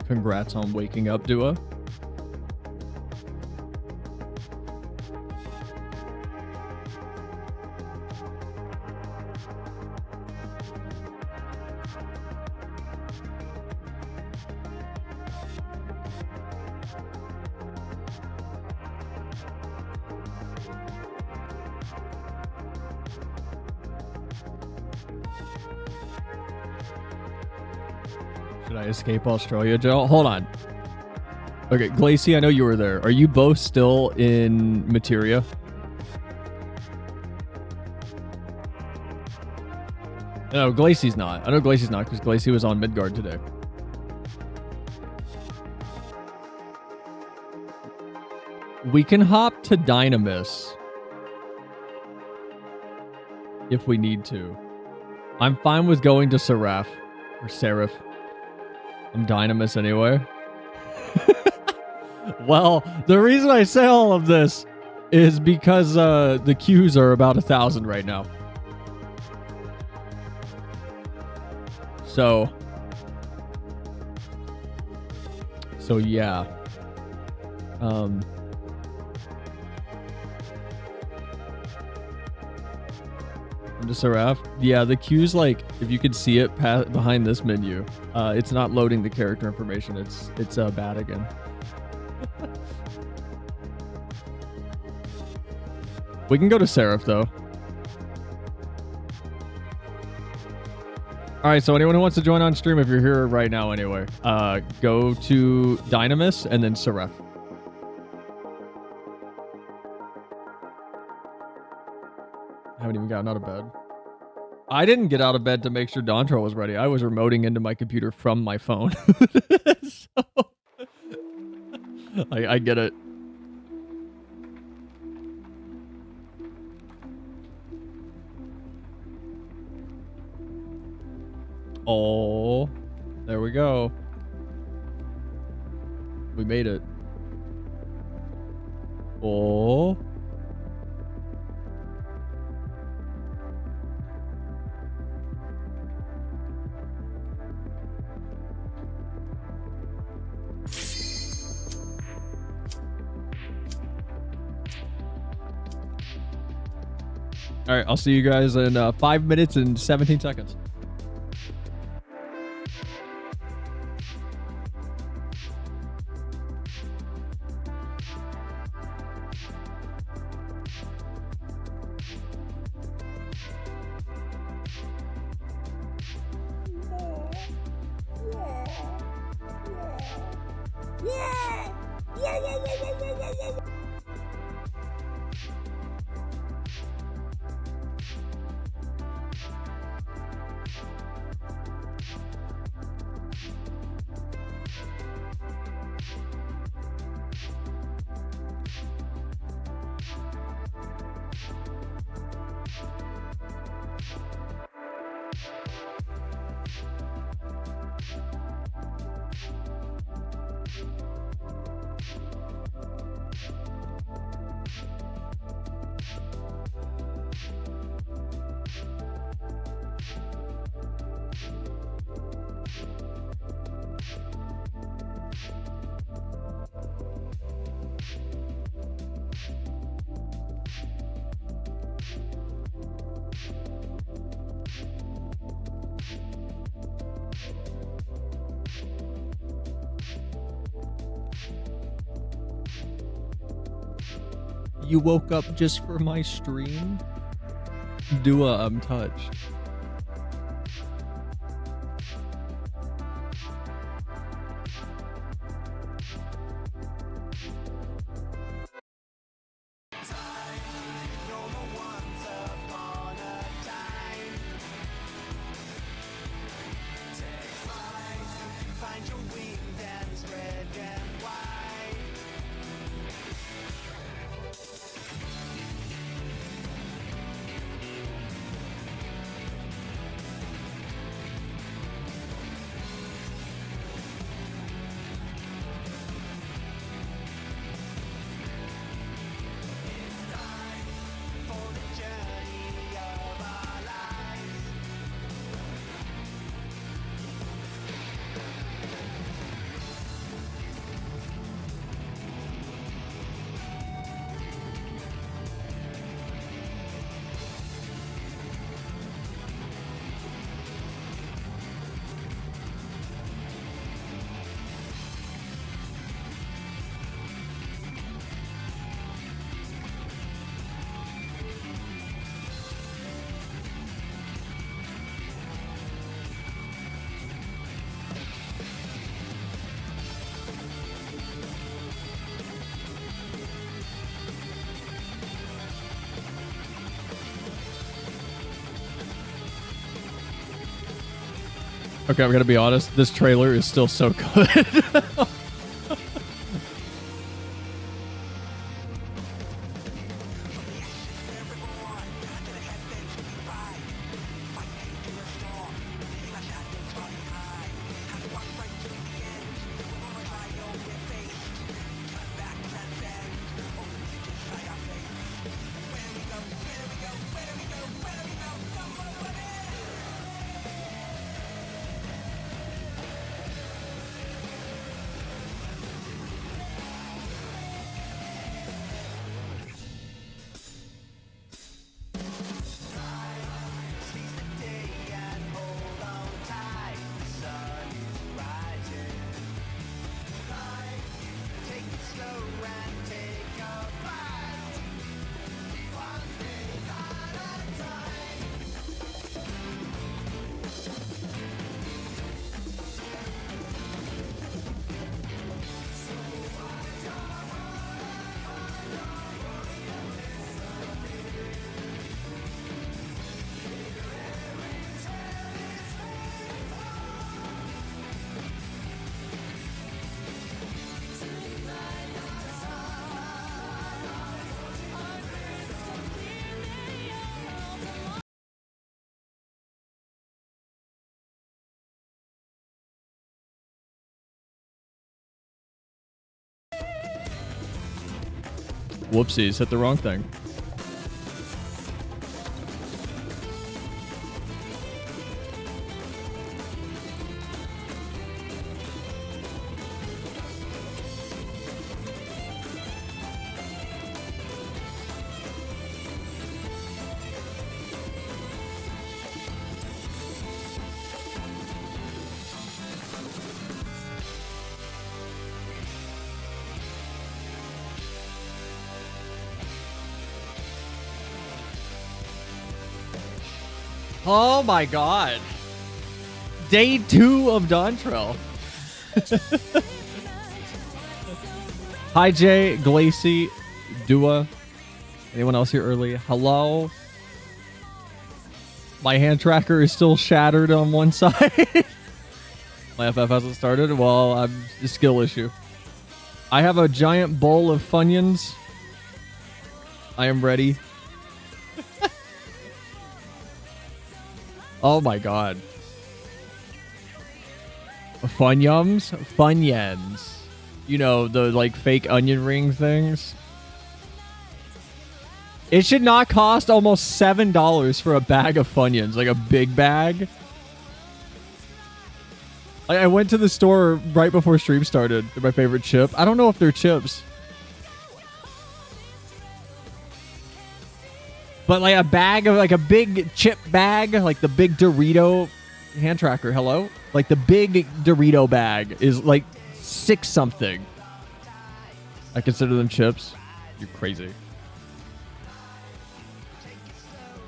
Congrats on waking up, Dua. Should I escape Australia, Joe? Hold on. Okay, Glacy, I know you were there. Are you both still in Materia? No, Glacy's not. I know Glacy's not because Glacy was on Midgard today. We can hop to Dynamis if we need to. I'm fine with going to Seraph or Seraph. I'm Dynamis anyway. Well, the reason I say all of this is because the queues are about 1,000 right now. So yeah. Into Seraph. Yeah, the queue's like, if you could see it behind this menu, it's not loading the character information. It's bad again. We can go to Seraph though. All right, so anyone who wants to join on stream, if you're here right now anyway, go to Dynamis and then Seraph. I haven't even gotten out of bed. I didn't get out of bed to make sure Dawntrail was ready. I was remoting into my computer from my phone. So, I get it. Oh, there we go. We made it. Oh. All right, I'll see you guys in 5 minutes and 17 seconds. You woke up just for my stream? Dua, I'm touched. Okay, I'm gonna be honest. This trailer is still so good. Whoopsies, hit the wrong thing. Oh my god. Day 2 of Dawntrail. Hi Jay, Glacy, Dua. Anyone else here early? Hello. My hand tracker is still shattered on one side. My FF hasn't started. Well, I'm a skill issue. I have a giant bowl of Funyuns. I am ready. Oh my god. Funyums? Funyuns. You know, the like fake onion ring things. It should not cost almost $7 for a bag of Funyuns, like a big bag. I went to the store right before stream started. They're my favorite chip. I don't know if they're chips. But like a bag of like a big chip bag, like the big Dorito hand tracker. Hello? Like the big Dorito bag is like 6 something. I consider them chips. You're crazy.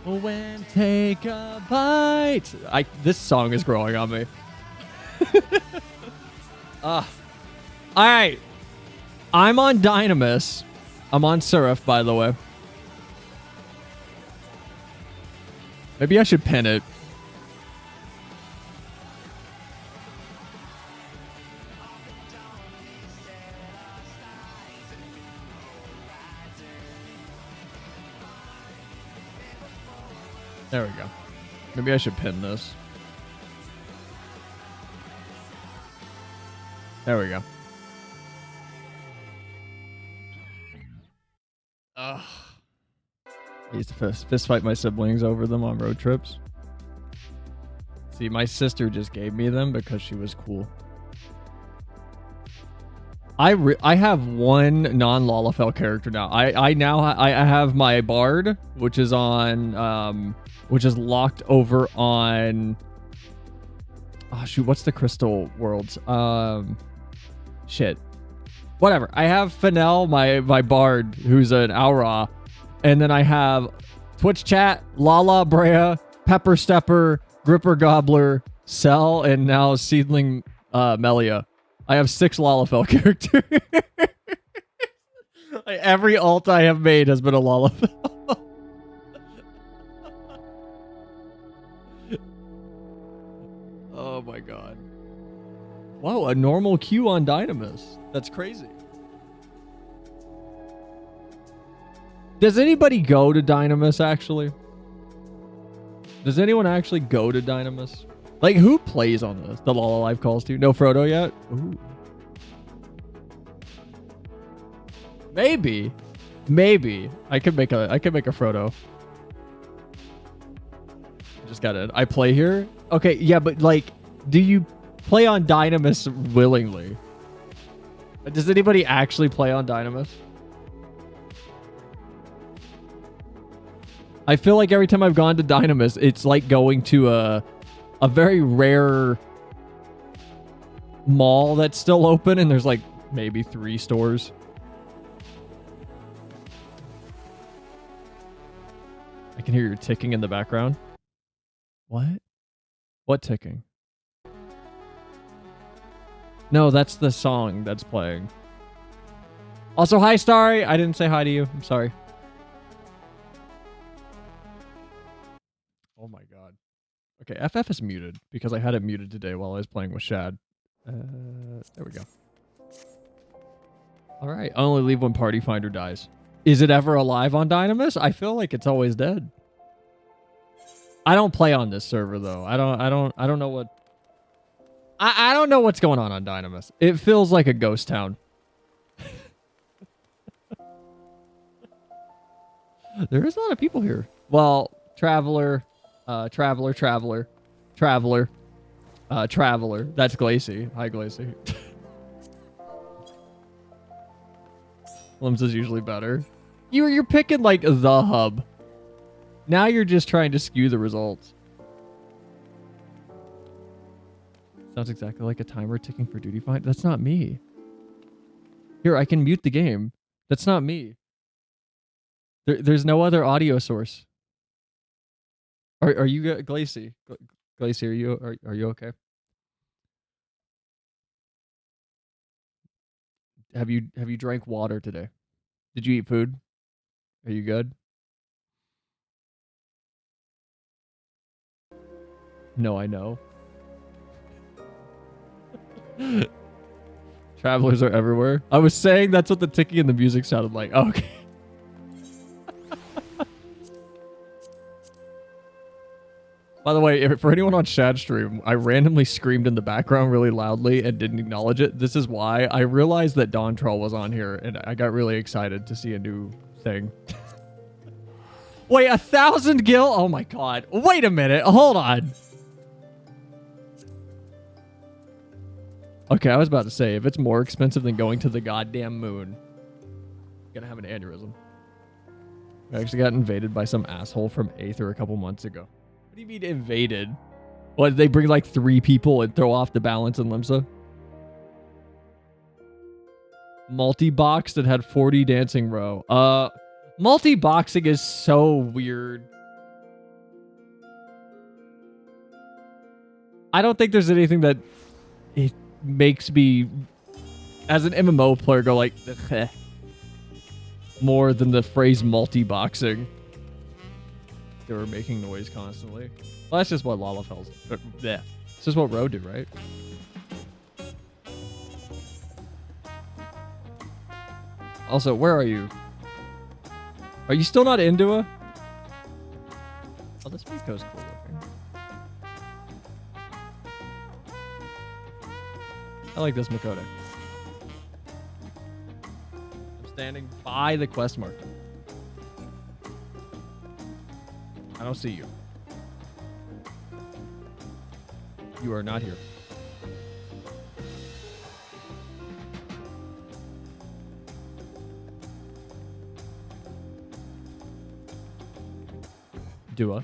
When take a bite. This song is growing on me. All right. I'm on Dynamis. I'm on Surf, by the way. Maybe I should pin it. There we go. Maybe I should pin this. There we go. Ugh. I used to fist fight my siblings over them on road trips. See, my sister just gave me them because she was cool. I have one non-Lalafell character now. I have my Bard, which is on which is locked over on oh shoot, what's the Crystal Worlds? Shit. Whatever. I have Fennel, my Bard, who's an Aura. And then I have Twitch Chat, Lala, Brea, Pepper Stepper, Gripper Gobbler, Cell, and now Seedling Melia. I have 6 Lalafell characters. Like, every alt I have made has been a Lalafell. Oh Oh my god. Whoa, a normal queue on Dynamis. That's crazy. Does anybody go to Dynamis, actually? Does anyone actually go to Dynamis? Like, who plays on this? The Lala Live calls to? No Frodo yet? Ooh. Maybe. Maybe. I could make a Frodo. Just got it. I play here? Okay, yeah, but like, do you play on Dynamis willingly? Does anybody actually play on Dynamis? I feel like every time I've gone to Dynamis, it's like going to a very rare mall that's still open, and there's like maybe 3 stores. I can hear your ticking in the background. What? What ticking? No, that's the song that's playing. Also, hi, Starry. I didn't say hi to you. I'm sorry. Oh my god. Okay, FF is muted because I had it muted today while I was playing with Shad. There we go. All right. Only leave when Party Finder dies. Is it ever alive on Dynamis? I feel like it's always dead. I don't play on this server though. I don't know what. I don't know what's going on Dynamis. It feels like a ghost town. There is a lot of people here. Well, Traveler. Traveler. That's Glacy. Hi, Glacy. Limbs is usually better. You're picking like the hub. Now you're just trying to skew the results. Sounds exactly like a timer ticking for duty find. That's not me. Here, I can mute the game. That's not me. There's no other audio source. Are you Glacy? Glacy, are you okay? Have you drank water today? Did you eat food? Are you good? No, I know. Travelers are everywhere. I was saying that's what the ticking in the music sounded like. Oh, okay. By the way, for anyone on Shad stream, I randomly screamed in the background really loudly and didn't acknowledge it. This is why I realized that Dawntrail was on here, and I got really excited to see a new thing. Wait, 1,000 gil? Oh my god. Wait a minute. Hold on. Okay, I was about to say, if it's more expensive than going to the goddamn moon, I'm gonna have an aneurysm. I actually got invaded by some asshole from Aether a couple months ago. What do you mean invaded? What, did they bring like 3 people and throw off the balance in Limsa? Multi-box that had 40 dancing row. Multi-boxing is so weird. I don't think there's anything that it makes me, as an MMO player, go like, more than the phrase multi-boxing. They were making noise constantly. Well, that's just what Lalafell's. Yeah, it's just what Road did, right? Also, where are you? Are you still not into it? Oh, this Miko's cool looking. I like this Mikoto. I'm standing by the quest marker. I don't see you. You are not here. Dua.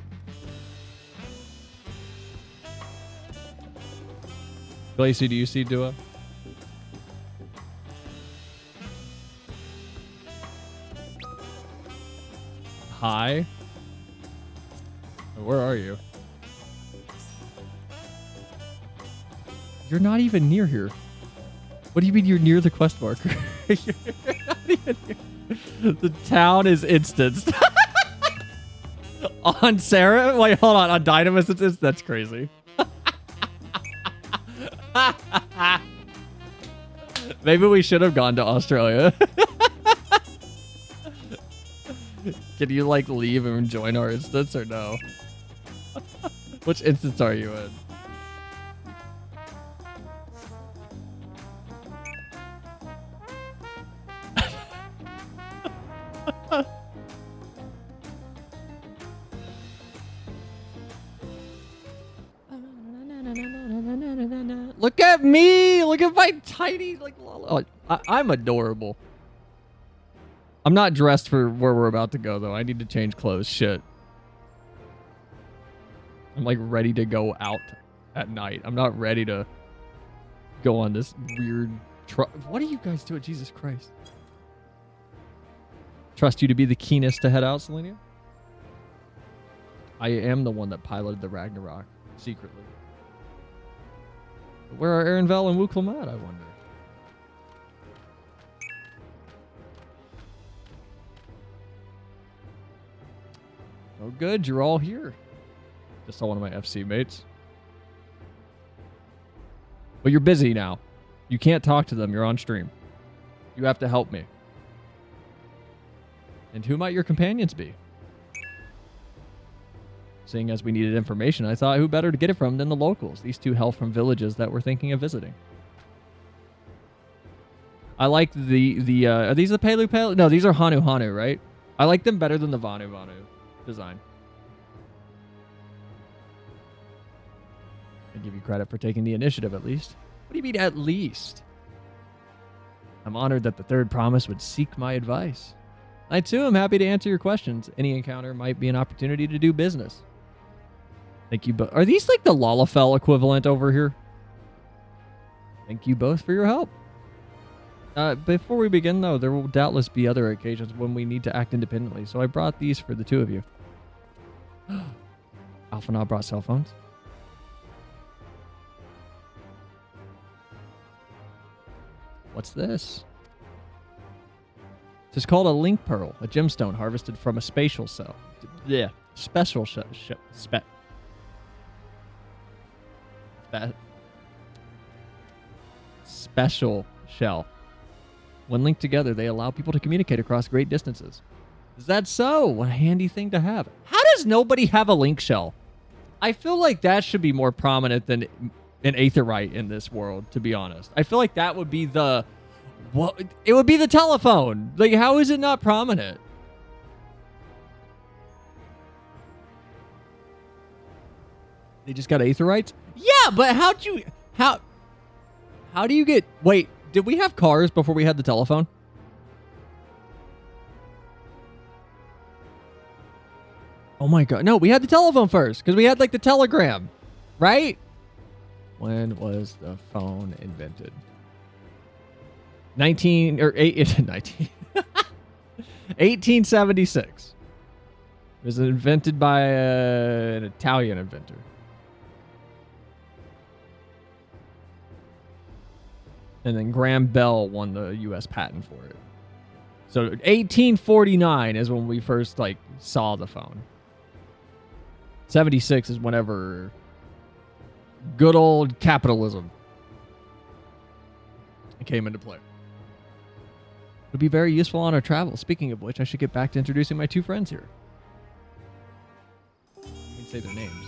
Glacy, do you see Dua? Hi. Where are you? You're not even near here. What do you mean you're near the quest marker? You're not even near. The town is instanced. On Sarah? Wait, hold on. On Dynamis, it's that's crazy. Maybe we should have gone to Australia. Can you like leave and join our instance or no? Which instance are you in? Look at me! Look at my tiny, like, I'm adorable. I'm not dressed for where we're about to go, though. I need to change clothes. Shit. I'm, like, ready to go out at night. I'm not ready to go on this weird truck. What are you guys doing? Jesus Christ. Trust you to be the keenest to head out, Selenia? I am the one that piloted the Ragnarok, secretly. Where are Aaronvel and Wu Clement, I wonder? Oh, good. You're all here. Just saw one of my FC mates. But you're busy now. You can't talk to them. You're on stream. You have to help me. And who might your companions be? Seeing as we needed information, I thought who better to get it from than the locals, these two hell from villages that we're thinking of visiting. I like the are these the Pelu Pelu? No, these are Hanu Hanu, right? I like them better than the Vanu Vanu design. I give you credit for taking the initiative at least. What do you mean at least? I'm honored that the third promise would seek my advice. I too am happy to answer your questions. Any encounter might be an opportunity to do business. Thank you both. Are these like the Lalafell equivalent over here? Thank you both for your help. Before we begin, though, there will doubtless be other occasions when we need to act independently, so I brought these for the two of you. Alphanaud brought cell phones. What's this? This is called a link pearl, a gemstone harvested from a spatial cell. Yeah, special special shell. When linked together, they allow people to communicate across great distances. Is that so? What a handy thing to have. How does nobody have a link shell? I feel like that should be more prominent than an aetherite in this world, to be honest. I feel like that would be the... Well, it would be the telephone. Like, how is it not prominent? They just got aetherites? Yeah, but how do you get... Wait, did we have cars before we had the telephone? Oh my god. No, we had the telephone first, because we had, like, the telegram. Right? When was the phone invented? 1876. It was invented by an Italian inventor. And then Graham Bell won the U.S. patent for it. So 1849 is when we first like saw the phone. 76 is whenever good old capitalism came into play. It would be very useful on our travel. Speaking of which, I should get back to introducing my two friends here. I can say their names.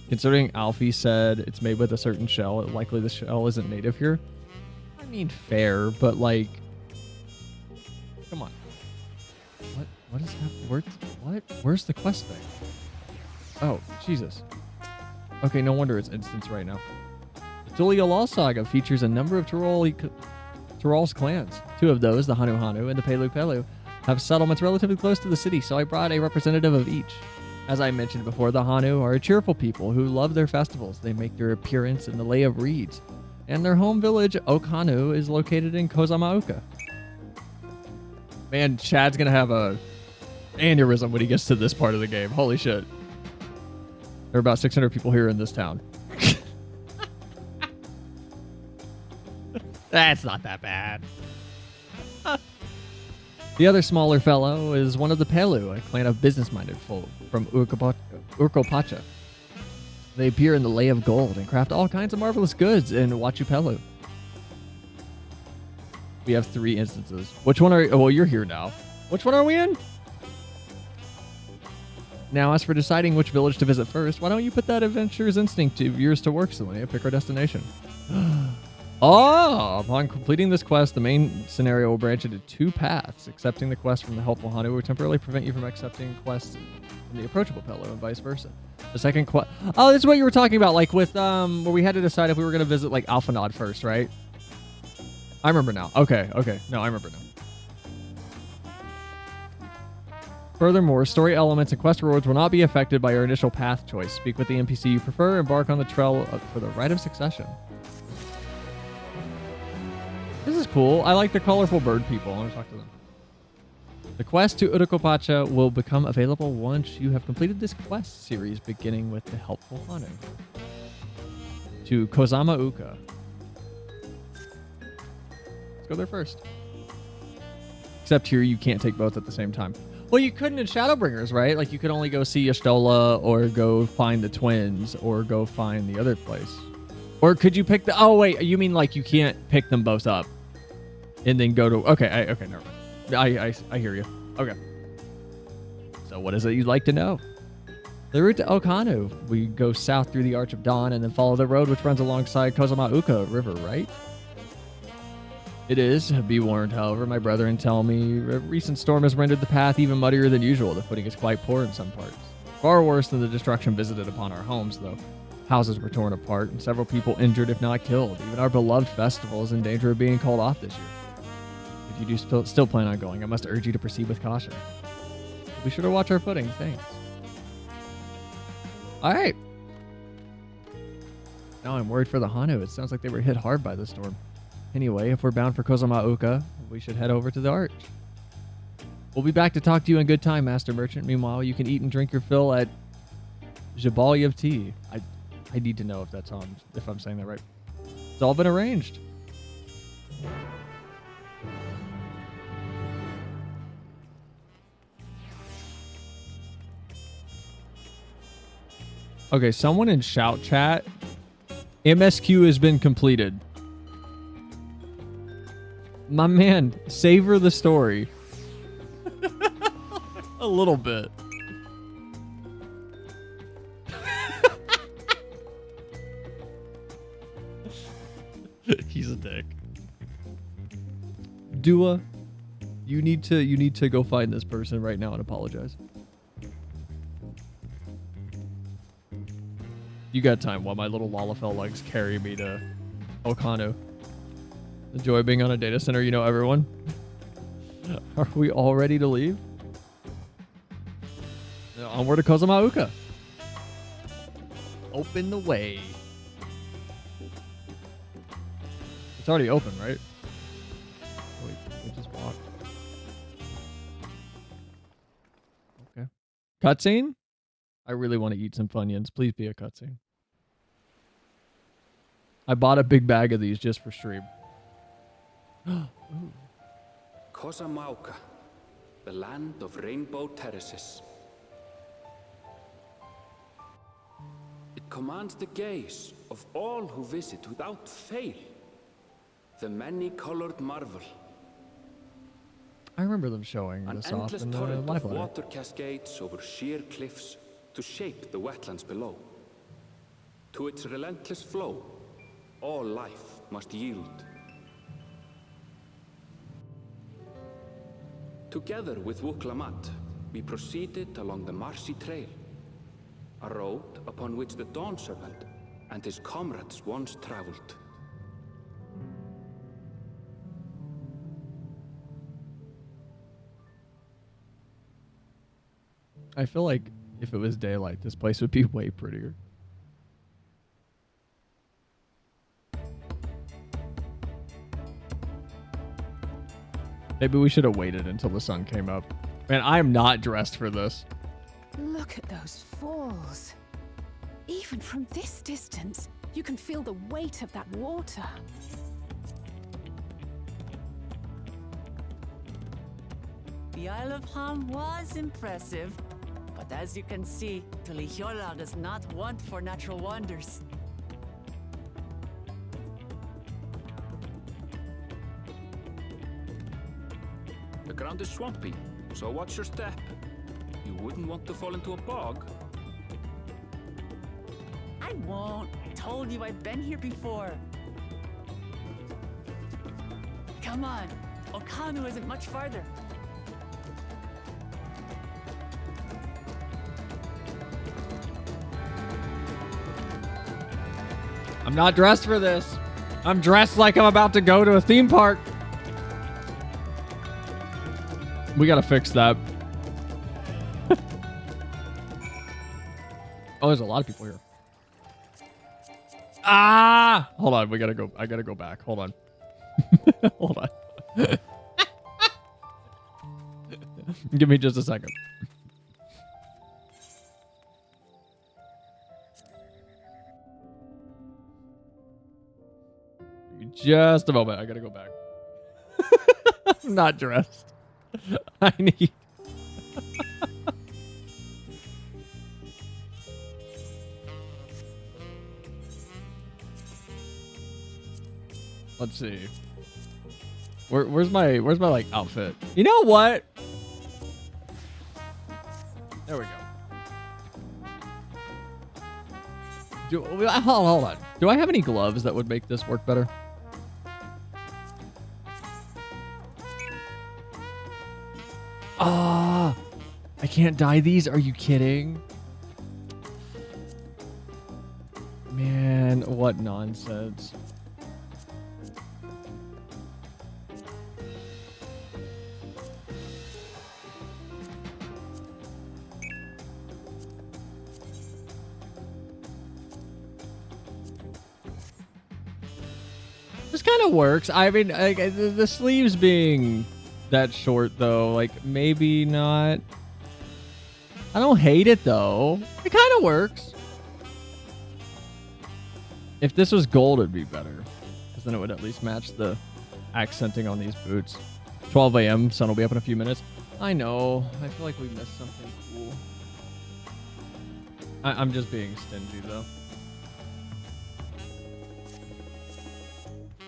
Considering Alfie said it's made with a certain shell, likely the shell isn't native here. I mean, fair, but like, come on. What is happening? What? Where's the quest thing? Oh, Jesus. Okay, no wonder it's instance right now. The Tulia Law Saga features a number of Tyrol's clans. Two of those, the Hanu Hanu and the Pelu Pelu, have settlements relatively close to the city, so I brought a representative of each. As I mentioned before, the Hanu are a cheerful people who love their festivals. They make their appearance in the Lay of Reeds, and their home village, Okhanu, is located in Kozamaoka. Man, Chad's gonna have a aneurysm when he gets to this part of the game. Holy shit. There are about 600 people here in this town. That's not that bad. The other smaller fellow is one of the Pelu, a clan of business-minded folk from Urkopacha. They appear in the Lay of Gold and craft all kinds of marvelous goods in Wachupelu. We have 3 instances. Which one are you? Oh, well, you're here now. Which one are we in? Now, as for deciding which village to visit first, why don't you put that adventurer's instinct of yours to work, Selenia? Pick our destination. Oh! Upon completing this quest, the main scenario will branch into 2 paths. Accepting the quest from the helpful Hanu will temporarily prevent you from accepting quests from the approachable Pello and vice versa. The second quest... Oh, this is what you were talking about, like with, where we had to decide if we were going to visit, like, Alphanod first, right? I remember now. Okay. No, I remember now. Furthermore, story elements and quest rewards will not be affected by your initial path choice. Speak with the NPC you prefer, embark on the trail for the rite of succession. This is cool. I like the colorful bird people. I want to talk to them. The quest to Urukopacha will become available once you have completed this quest series, beginning with the helpful Hanu. To Kozama Uka. Let's go there first. Except here, you can't take both at the same time. Well, you couldn't in Shadowbringers, right? Like, you could only go see Y'shtola or go find the twins or go find the other place. Or could you pick the... Oh, wait. You mean, like, you can't pick them both up and then go to... Okay, okay, never mind. I hear you. Okay. So what is it you'd like to know? The route to Okanu. We go south through the Arch of Dawn and then follow the road which runs alongside Kozama Uka River, right? It is. Be warned, however, my brethren tell me a recent storm has rendered the path even muddier than usual. The footing is quite poor in some parts. Far worse than the destruction visited upon our homes, though. Houses were torn apart and several people injured, if not killed. Even our beloved festival is in danger of being called off this year. If you do still plan on going, I must urge you to proceed with caution. Be sure to watch our footing. Thanks. All right. Now I'm worried for the Hanu. It sounds like they were hit hard by the storm. Anyway, if we're bound for Kozama Uka, we should head over to the Arch. We'll be back to talk to you in good time, Master Merchant. Meanwhile, you can eat and drink your fill at Jabalyev Tea. I need to know if I'm saying that right. It's all been arranged. Okay, someone in shout chat. MSQ has been completed. My man, savor the story. A little bit. He's a dick. Dua, you need to go find this person right now and apologize. You got time while my little Lalafell legs carry me to Okanu. The joy of being on a data center, you know everyone. Are we all ready to leave? Onward to Kozama Uka. Open the way. It's already open, right? Wait, we just walked. Okay. Cutscene? I really want to eat some Funyuns. Please be a cutscene. I bought a big bag of these just for stream. Kozama Uka, the land of rainbow terraces. It commands the gaze of all who visit without fail. The many-colored marvel. I remember them showing this off in the live of water cascades over sheer cliffs to shape the wetlands below. To its relentless flow, all life must yield. Together with Wuklamat, we proceeded along the Marcy Trail, a road upon which the Dawn Servant and his comrades once traveled. I feel like if it was daylight, this place would be way prettier. Maybe we should have waited until the sun came up. Man, I am not dressed for this. Look at those falls. Even from this distance, you can feel the weight of that water. The Isle of Ham was impressive, but But as you can see, Tulihiola does not want for natural wonders. The ground is swampy, so watch your step. You wouldn't want to fall into a bog. I won't. I told you I've been here before. Come on. Okanu isn't much farther. I'm not dressed for this. I'm dressed like I'm about to go to a theme park. We gotta fix that. Oh, there's a lot of people here. Ah! Hold on, we gotta go. I gotta go back. Hold on. Hold on. Give me just a second. Just a moment. I gotta go back. I'm not dressed. I need. Let's see. Where's my like outfit? You know what? There we go. Hold on. Do I have any gloves that would make this work better? Ah, I can't dye these. Are you kidding? Man, what nonsense. This kind of works. I mean, the sleeves being that short, though, like, maybe not. I don't hate it, though. It kind of works. If this was gold, it'd be better. Because then it would at least match the accenting on these boots. 12 a.m. Sun will be up in a few minutes. I know. I feel like we missed something cool. I'm just being stingy, though.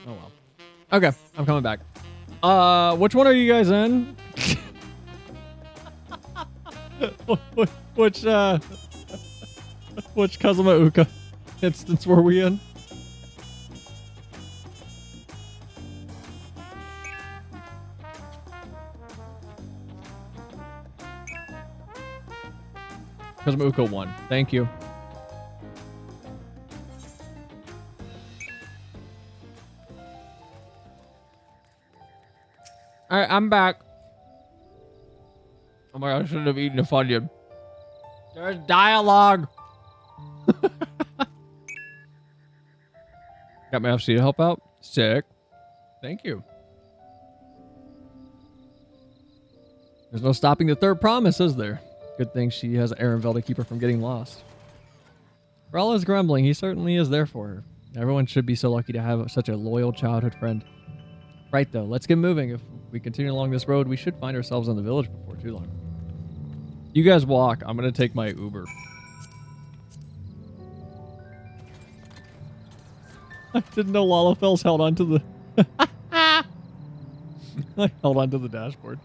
Oh, well. Okay, I'm coming back. Which one are you guys in? Which Kazuma Uka instance were we in? Kazuma Uka 1. Thank you. Alright, I'm back. Oh my god, I shouldn't have eaten a Funyun. There's dialogue. Got my FC to help out. Sick. Thank you. There's no stopping the third promise, is there? Good thing she has Arenville to keep her from getting lost. For all his grumbling, he certainly is there for her. Everyone should be so lucky to have such a loyal childhood friend. Right, though. Let's get moving. If we continue along this road, we should find ourselves in the village before too long. You guys walk. I'm going to take my Uber. I didn't know Lalafels held onto the... I held onto the dashboard.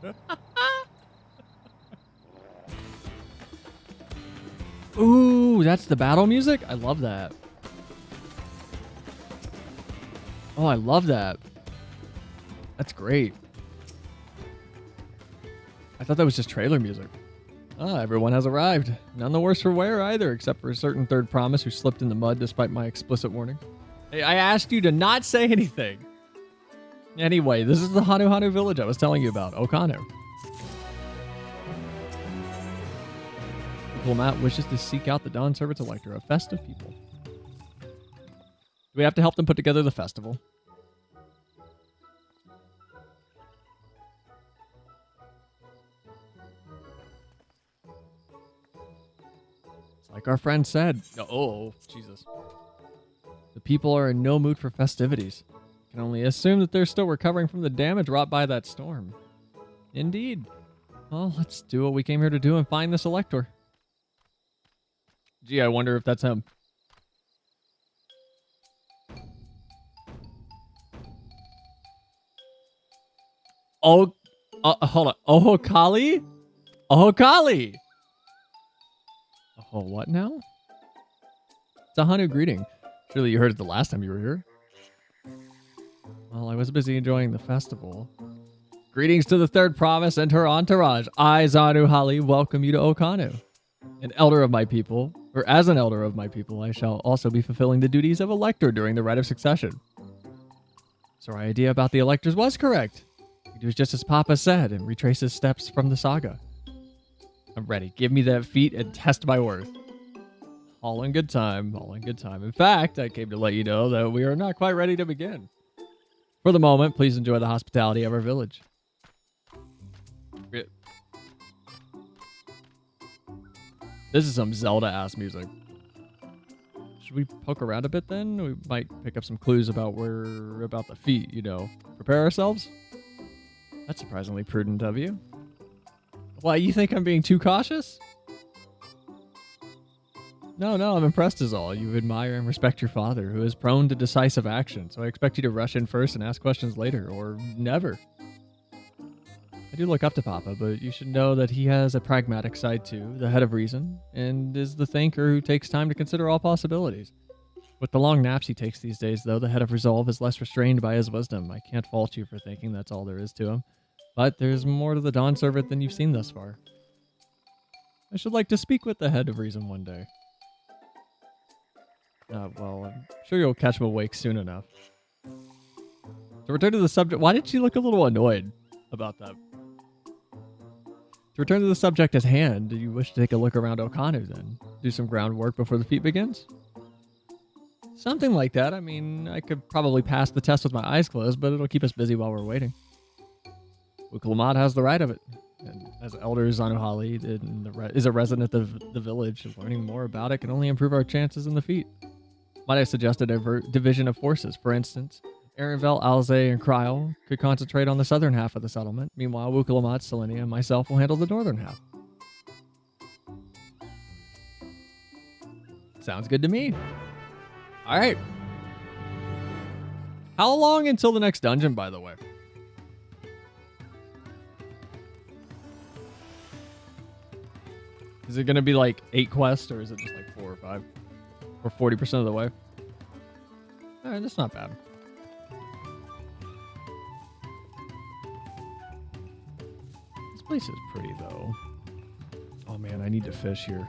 Ooh, that's the battle music? I love that. Oh, I love that. That's great. I thought that was just trailer music. Ah, everyone has arrived. None the worse for wear either, except for a certain third promise who slipped in the mud despite my explicit warning. Hey, I asked you to not say anything. Anyway, this is the Hanu Hanu village I was telling you about, Okano. Diplomat wishes to seek out the Dawn Servants Elector, a festive people. Do we have to help them put together the festival? Like our friend said. Oh, Jesus. The people are in no mood for festivities. Can only assume that they're still recovering from the damage wrought by that storm. Indeed. Well, let's do what we came here to do and find this elector. Gee, I wonder if that's him. Oh, hold on. Oh, Kali? Oh, Kali! Oh, what now? It's a Hanu greeting. Surely you heard it the last time you were here. Well, I was busy enjoying the festival. Greetings to the third province and her entourage. I, Zanu Hali, welcome you to Okanu. An elder of my people, or as an elder of my people, I shall also be fulfilling the duties of elector during the rite of succession. So our idea about the electors was correct. He does just as Papa said and retrace his steps from the saga. I'm ready. Give me that feat and test my worth. All in good time. All in good time. In fact, I came to let you know that we are not quite ready to begin. For the moment, please enjoy the hospitality of our village. This is some Zelda-ass music. Should we poke around a bit then? We might pick up some clues about the feat, you know. Prepare ourselves? That's surprisingly prudent of you. Why, you think I'm being too cautious? No, I'm impressed is all. You admire and respect your father, who is prone to decisive action, so I expect you to rush in first and ask questions later, or never. I do look up to Papa, but you should know that he has a pragmatic side too, the head of reason, and is the thinker who takes time to consider all possibilities. With the long naps he takes these days, though, the head of resolve is less restrained by his wisdom. I can't fault you for thinking that's all there is to him. But there's more to the Dawn Servant than you've seen thus far. I should like to speak with the head of reason one day. Well, I'm sure you'll catch him awake soon enough. To return to the subject, why did she look a little annoyed about that? To return to the subject at hand, do you wish to take a look around Okanu then? Do some groundwork before the feat begins? Something like that. I mean, I could probably pass the test with my eyes closed, but it'll keep us busy while we're waiting. Uklamat has the right of it. And as Elder Zanuhali is a resident of the village, learning more about it can only improve our chances in the feat. Might I suggest a division of forces? For instance, Aaronvel, Alze, and Kryl could concentrate on the southern half of the settlement. Meanwhile, Wukalamat, Selenia, and myself will handle the northern half. Sounds good to me. All right. How long until the next dungeon, by the way? Is it going to be like 8 quests, or is it just like 4 or 5? Or 40% of the way? All right, that's not bad. This place is pretty, though. Oh, man, I need to fish here.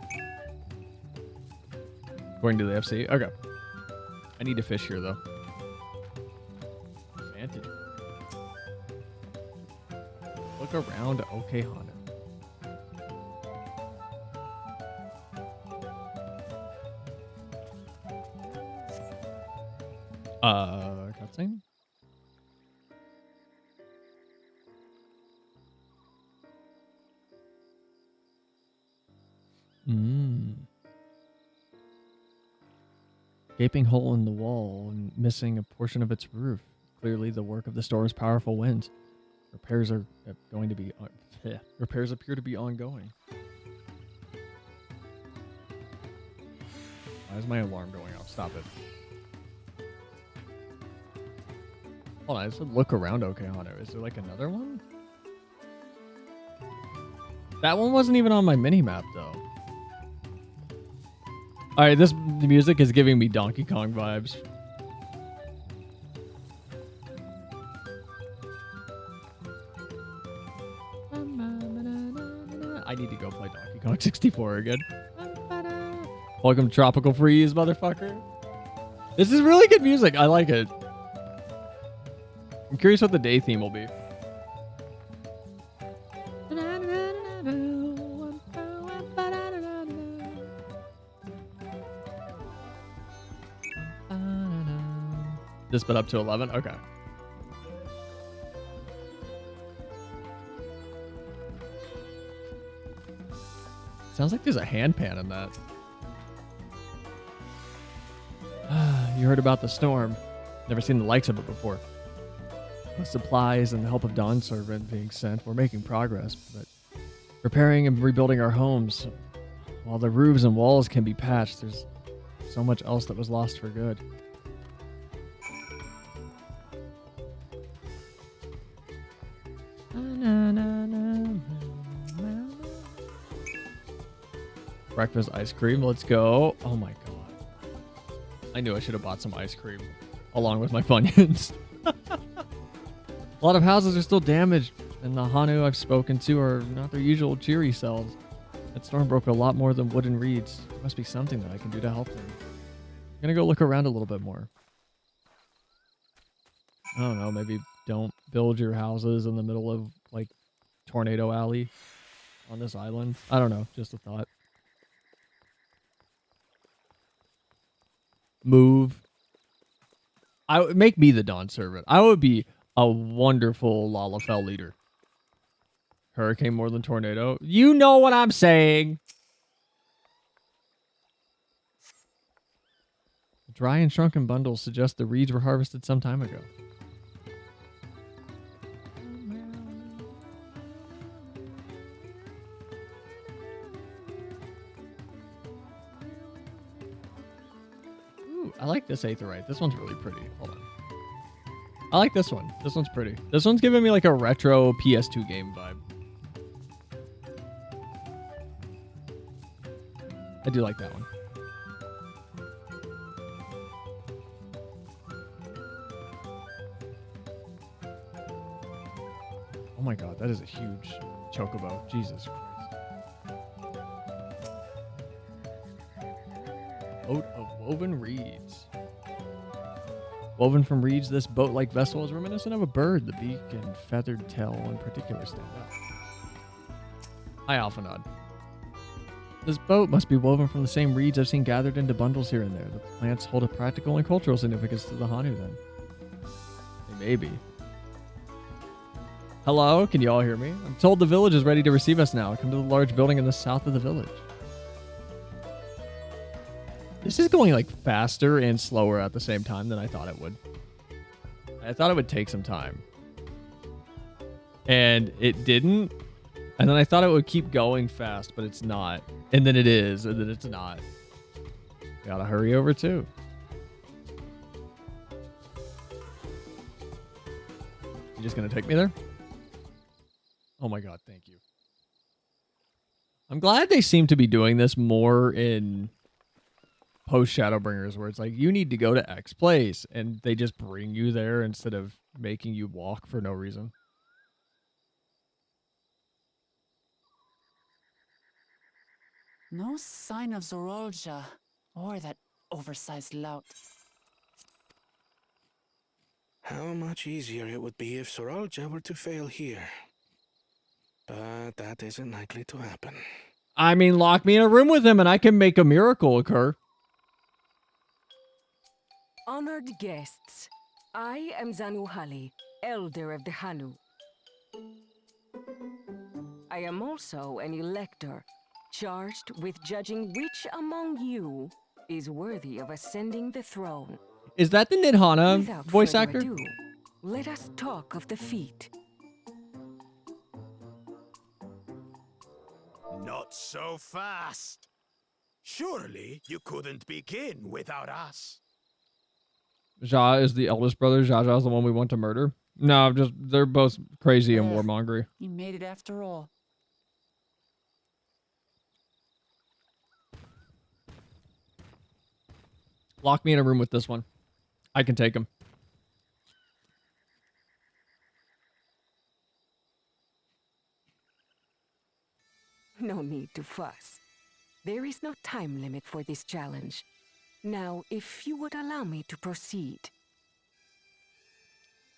According to the FC? Okay. I need to fish here, though. Advantage. Look around. Okay, Hana. Cutscene? Gaping hole in the wall and missing a portion of its roof. Clearly the work of the storm's powerful winds. Repairs are going to be... repairs appear to be ongoing. Why is my alarm going off? Stop it. Hold on, I said look around Okehano. Is there like another one? That one wasn't even on my mini-map, though. Alright, the music is giving me Donkey Kong vibes. I need to go play Donkey Kong 64 again. Welcome to Tropical Freeze, motherfucker. This is really good music. I like it. I'm curious what the day theme will be. This been up to 11? Okay. Sounds like there's a hand pan in that. You heard about the storm. Never seen the likes of it before. With supplies and the help of Dawn Servant being sent, we're making progress, but repairing and rebuilding our homes, While the roofs and walls can be patched, there's so much else that was lost for good. Breakfast ice cream, let's go. Oh my god. I knew I should have bought some ice cream along with my Funyuns. A lot of houses are still damaged, and the Hanu I've spoken to are not their usual cheery selves. That storm broke a lot more than wooden reeds. There must be something that I can do to help them. I'm gonna go look around a little bit more. I don't know, maybe don't build your houses in the middle of, like, Tornado Alley on this island. I don't know, just a thought. Move. I would make me the Dawn Servant. I would be a wonderful Lalafell leader. Hurricane more than tornado. You know what I'm saying. Dry and shrunken bundles suggest the reeds were harvested some time ago. Ooh, I like this aetheryte. This one's really pretty. Hold on. I like this one. This one's pretty. This one's giving me like a retro PS2 game vibe. I do like that one. Oh my god, that is a huge chocobo. Jesus Christ. Boat of woven reeds. Woven from reeds, this boat-like vessel is reminiscent of a bird. The beak and feathered tail in particular stand out. Hi, Alphanod. This boat must be woven from the same reeds I've seen gathered into bundles here and there. The plants hold a practical and cultural significance to the Hanu, then. They may be. Hello, can you all hear me? I'm told the village is ready to receive us now. Come to the large building in the south of the village. This is going like faster and slower at the same time than I thought it would. I thought it would take some time. And it didn't. And then I thought it would keep going fast, but it's not. And then it is, and then it's not. Gotta hurry over too. You just gonna take me there? Oh my god, thank you. I'm glad they seem to be doing this more in post Shadowbringers, where it's like, you need to go to X place, and they just bring you there instead of making you walk for no reason. No sign of Zorolja or that oversized lout. How much easier it would be if Soralja were to fail here. But that isn't likely to happen. I mean, lock me in a room with him and I can make a miracle occur. Honored guests, I am Zanuhali, Elder of the Hanu. I am also an elector, charged with judging which among you is worthy of ascending the throne. Is that the Nidhana Without voice further actor? ado, let us talk of the feat. Not so fast. Surely you couldn't begin without us. Zha is the eldest brother. Zha is the one we want to murder. No, just they're both crazy and warmongery. You made it after all. Lock me in a room with this one. I can take him. No need to fuss. There is no time limit for this challenge. Now, if you would allow me to proceed.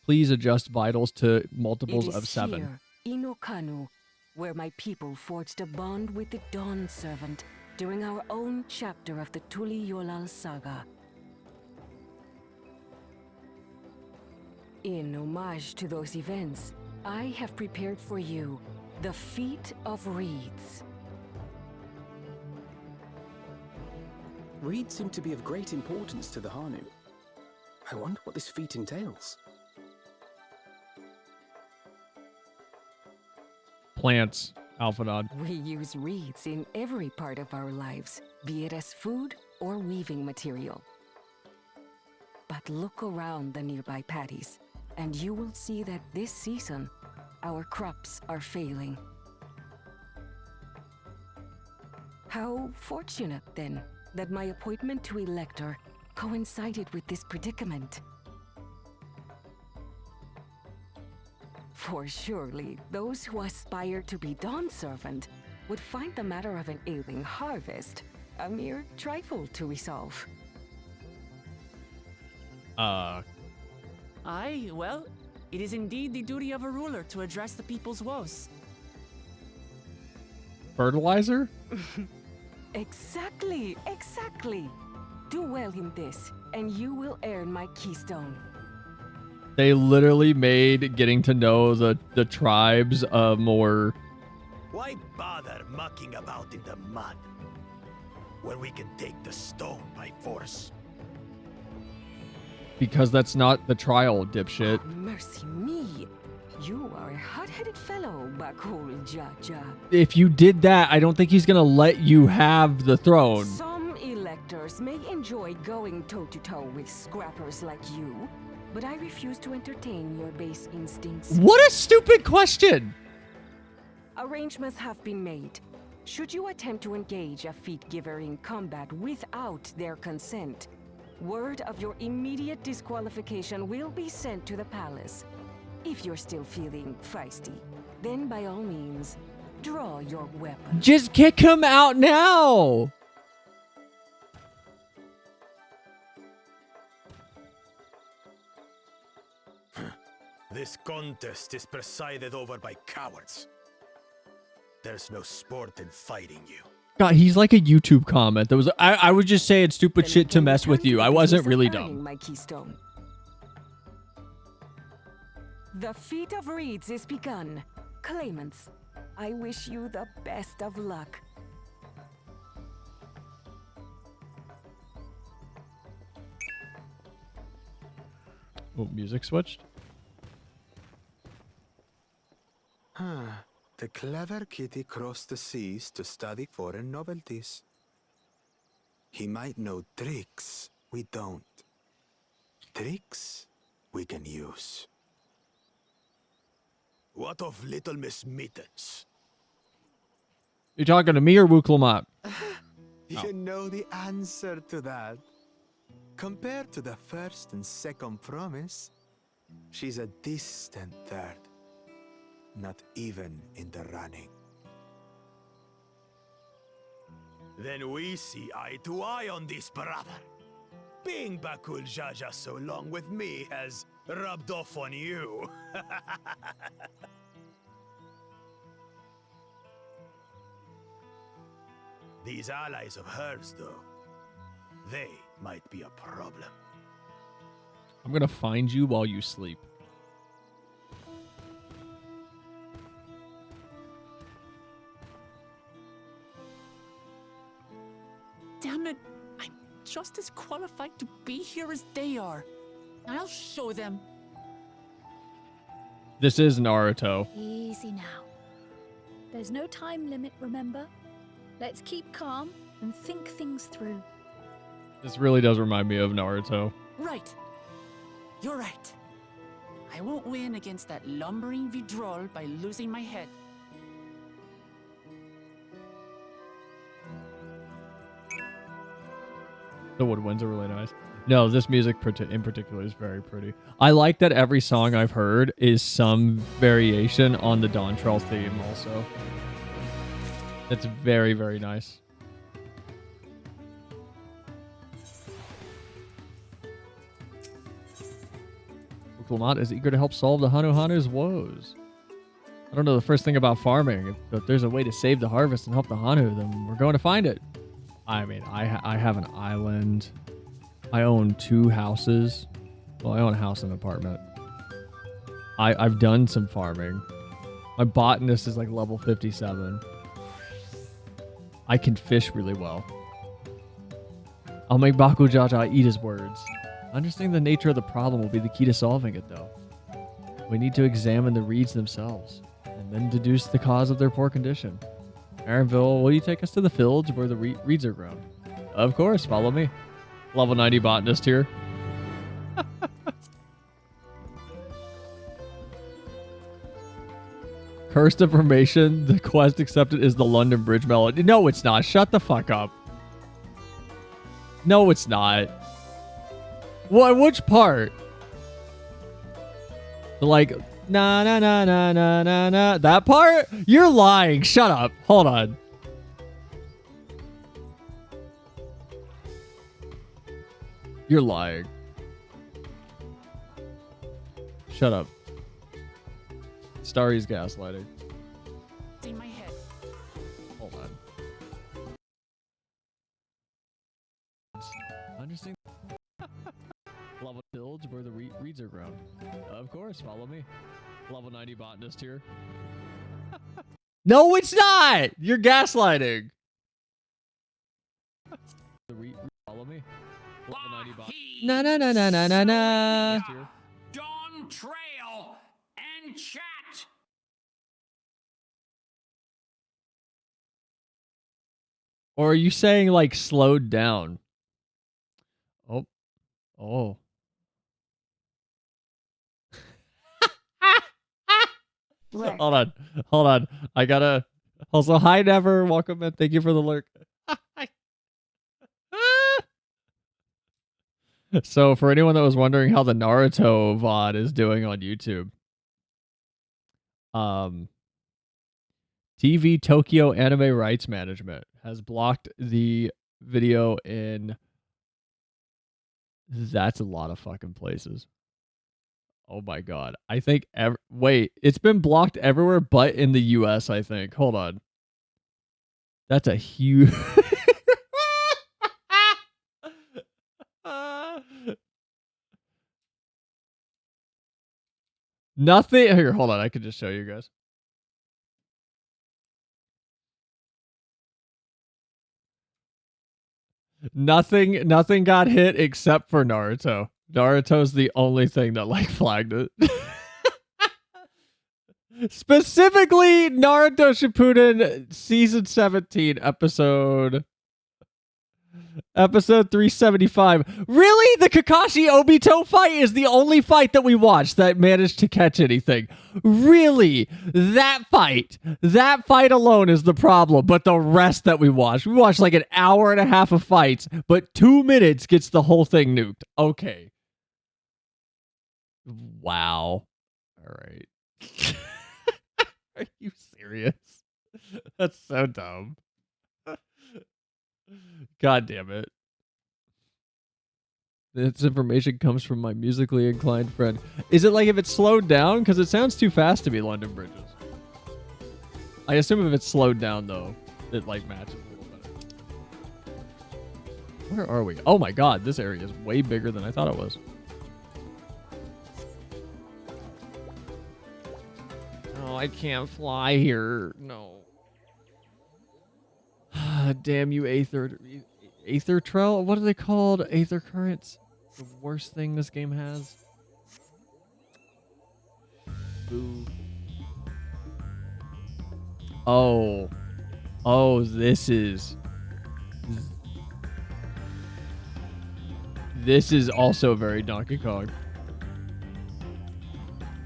Please adjust vitals to multiples It is of 7. here, in Okanu, where my people forged a bond with the Dawn Servant during our own chapter of the Tuli Yolal saga. In homage to those events, I have prepared for you the Feat of Reeds. Reeds seem to be of great importance to the Hanu. I wonder what this feat entails. Plants. Alpha nod. We use reeds in every part of our lives, be it as food or weaving material. But look around the nearby paddies, and you will see that this season, our crops are failing. How fortunate, then, that my appointment to Elector coincided with this predicament. For surely, those who aspire to be Dawn Servant would find the matter of an ailing harvest a mere trifle to resolve. Aye, well, it is indeed the duty of a ruler to address the people's woes. Fertilizer? Exactly. Do well in this, and you will earn my keystone. They literally made getting to know the tribes more. Why bother mucking about in the mud when we can take the stone by force? Because that's not the trial, dipshit. Oh, mercy me. You are a hot-headed fellow, Bakul Jaja. If you did that, I don't think he's gonna let you have the throne. Some electors may enjoy going toe-to-toe with scrappers like you, but I refuse to entertain your base instincts. What a stupid question! Arrangements have been made. Should you attempt to engage a feat giver in combat without their consent, word of your immediate disqualification will be sent to the palace. If you're still feeling feisty, then by all means, draw your weapon. Just kick him out now! This contest is presided over by cowards. There's no sport in fighting you. God, he's like a YouTube comment. That was I was just saying stupid Then shit to again, mess with you. I wasn't really dumb. My keystone. The feat of reeds is begun. Claimants, I wish you the best of luck. Oh, music switched? The clever kitty crossed the seas to study foreign novelties. He might know tricks we don't. Tricks we can use. What of little Miss Mittens? You talking to me or Wuklamat? You know the answer to that. Compared to the first and second promise, she's a distant third. Not even in the running. Then we see eye to eye on this, brother. Being Bakul Jaja so long with me has rubbed off on you. These allies of hers, though, they might be a problem. I'm gonna find you while you sleep. Damn it, I'm just as qualified to be here as they are. I'll show them. This is Naruto. Easy now. There's no time limit, remember? Let's keep calm and think things through. This really does remind me of Naruto. Right. You're right. I won't win against that lumbering Vidrol by losing my head. The woodwinds are really nice. No, this music in particular is very pretty. I like that every song I've heard is some variation on the Dawntraill theme also. That's very, very nice. Lamont is eager to help solve the Hanu's woes. I don't know the first thing about farming, but if there's a way to save the harvest and help the Hanu, then we're going to find it. I mean, I have an island. I own 2 houses. Well, I own a house and an apartment. I've done some farming. My botanist is like level 57. I can fish really well. I'll make Bakujaja eat his words. Understanding the nature of the problem will be the key to solving it, though. We need to examine the reeds themselves and then deduce the cause of their poor condition. Aaronville, will you take us to the fields where the reeds are grown? Of course, follow me. Level 90 botanist here. Cursed information. The quest accepted is the London Bridge melody. No, it's not. Shut the fuck up. No, it's not. What? Which part? Like, na na na na na na na. That part? You're lying. Shut up. Hold on. You're lying. Shut up. Starry's gaslighting. It's in my head. Hold on. Understand? Level fields where the reeds are grown. Of course, follow me. Level 90 botanist here. No, it's not! You're gaslighting. Follow me. Level 90 botanist. Na na na na na na na. Dawntrail and chat. Or are you saying like slowed down? Oh. Oh. Hold on. Hold on. I gotta. Also, hi, Never. Welcome and thank you for the lurk. So, for anyone that was wondering how the Naruto VOD is doing on YouTube, TV Tokyo Anime Rights Management has blocked the video in. That's a lot of fucking places. Oh my god. I think wait, it's been blocked everywhere but in the US, I think. Hold on. That's a huge Nothing here, hold on, I can just show you guys. Nothing got hit except for Naruto. Naruto's the only thing that like flagged it. Specifically, Naruto Shippuden Season 17, episode 375. Really? The Kakashi Obito fight is the only fight that we watched that managed to catch anything. Really? That fight alone is the problem, but the rest that we watched like an hour and a half of fights, but 2 minutes gets the whole thing nuked. Okay. Wow. All right. Are you serious? That's so dumb. God damn it. This information comes from my musically inclined friend. Is it like if it's slowed down? Because it sounds too fast to be London Bridges. I assume if it's slowed down, though, it like matches a little better. Where are we? Oh my god, this area is way bigger than I thought it was. Oh, I can't fly here. No. Damn you, Aether Trail? What are they called? Aether Currents? The worst thing this game has. Boo. Oh. Oh, this is also very Donkey Kong.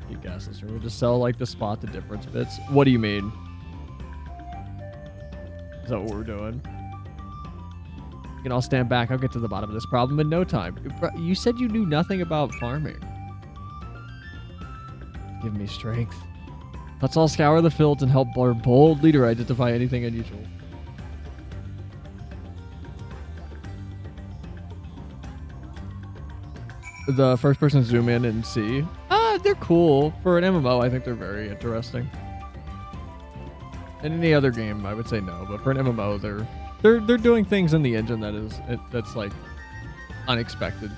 You guess this. We'll just sell like the spot the difference bits. What do you mean? Is that what we're doing? You can all stand back. I'll get to the bottom of this problem in no time. You said you knew nothing about farming. Give me strength. Let's all scour the fields and help our bold leader identify anything unusual. The first person zoom in and see. They're cool. For an MMO, I think they're very interesting. In any other game, I would say no, but for an MMO, they're doing things in the engine that's like unexpected.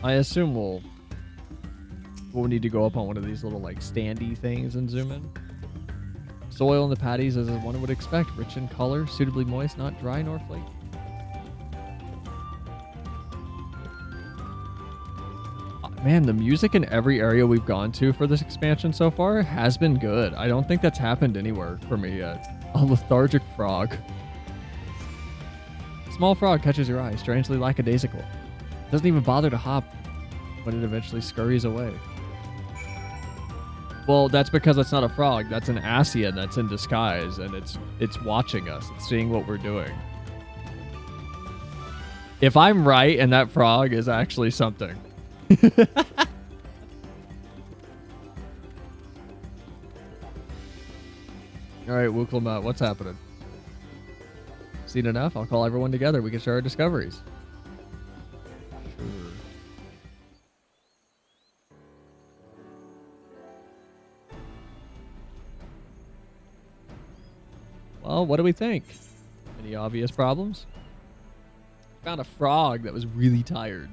I assume we'll need to go up on one of these little like standy things and zoom in. Soil in the patties as one would expect, rich in color, suitably moist, not dry nor flaky. Man, the music in every area we've gone to for this expansion so far has been good. I don't think that's happened anywhere for me yet. A lethargic frog. Small frog catches your eye, strangely lackadaisical. Doesn't even bother to hop when it eventually scurries away. Well, that's because it's not a frog. That's an Asian that's in disguise, and it's watching us. It's seeing what we're doing. If I'm right, and that frog is actually something. Alright, Wuklamat, what's happening? Seen enough? I'll call everyone together. We can share our discoveries. Sure. Well, what do we think? Any obvious problems? Found a frog that was really tired.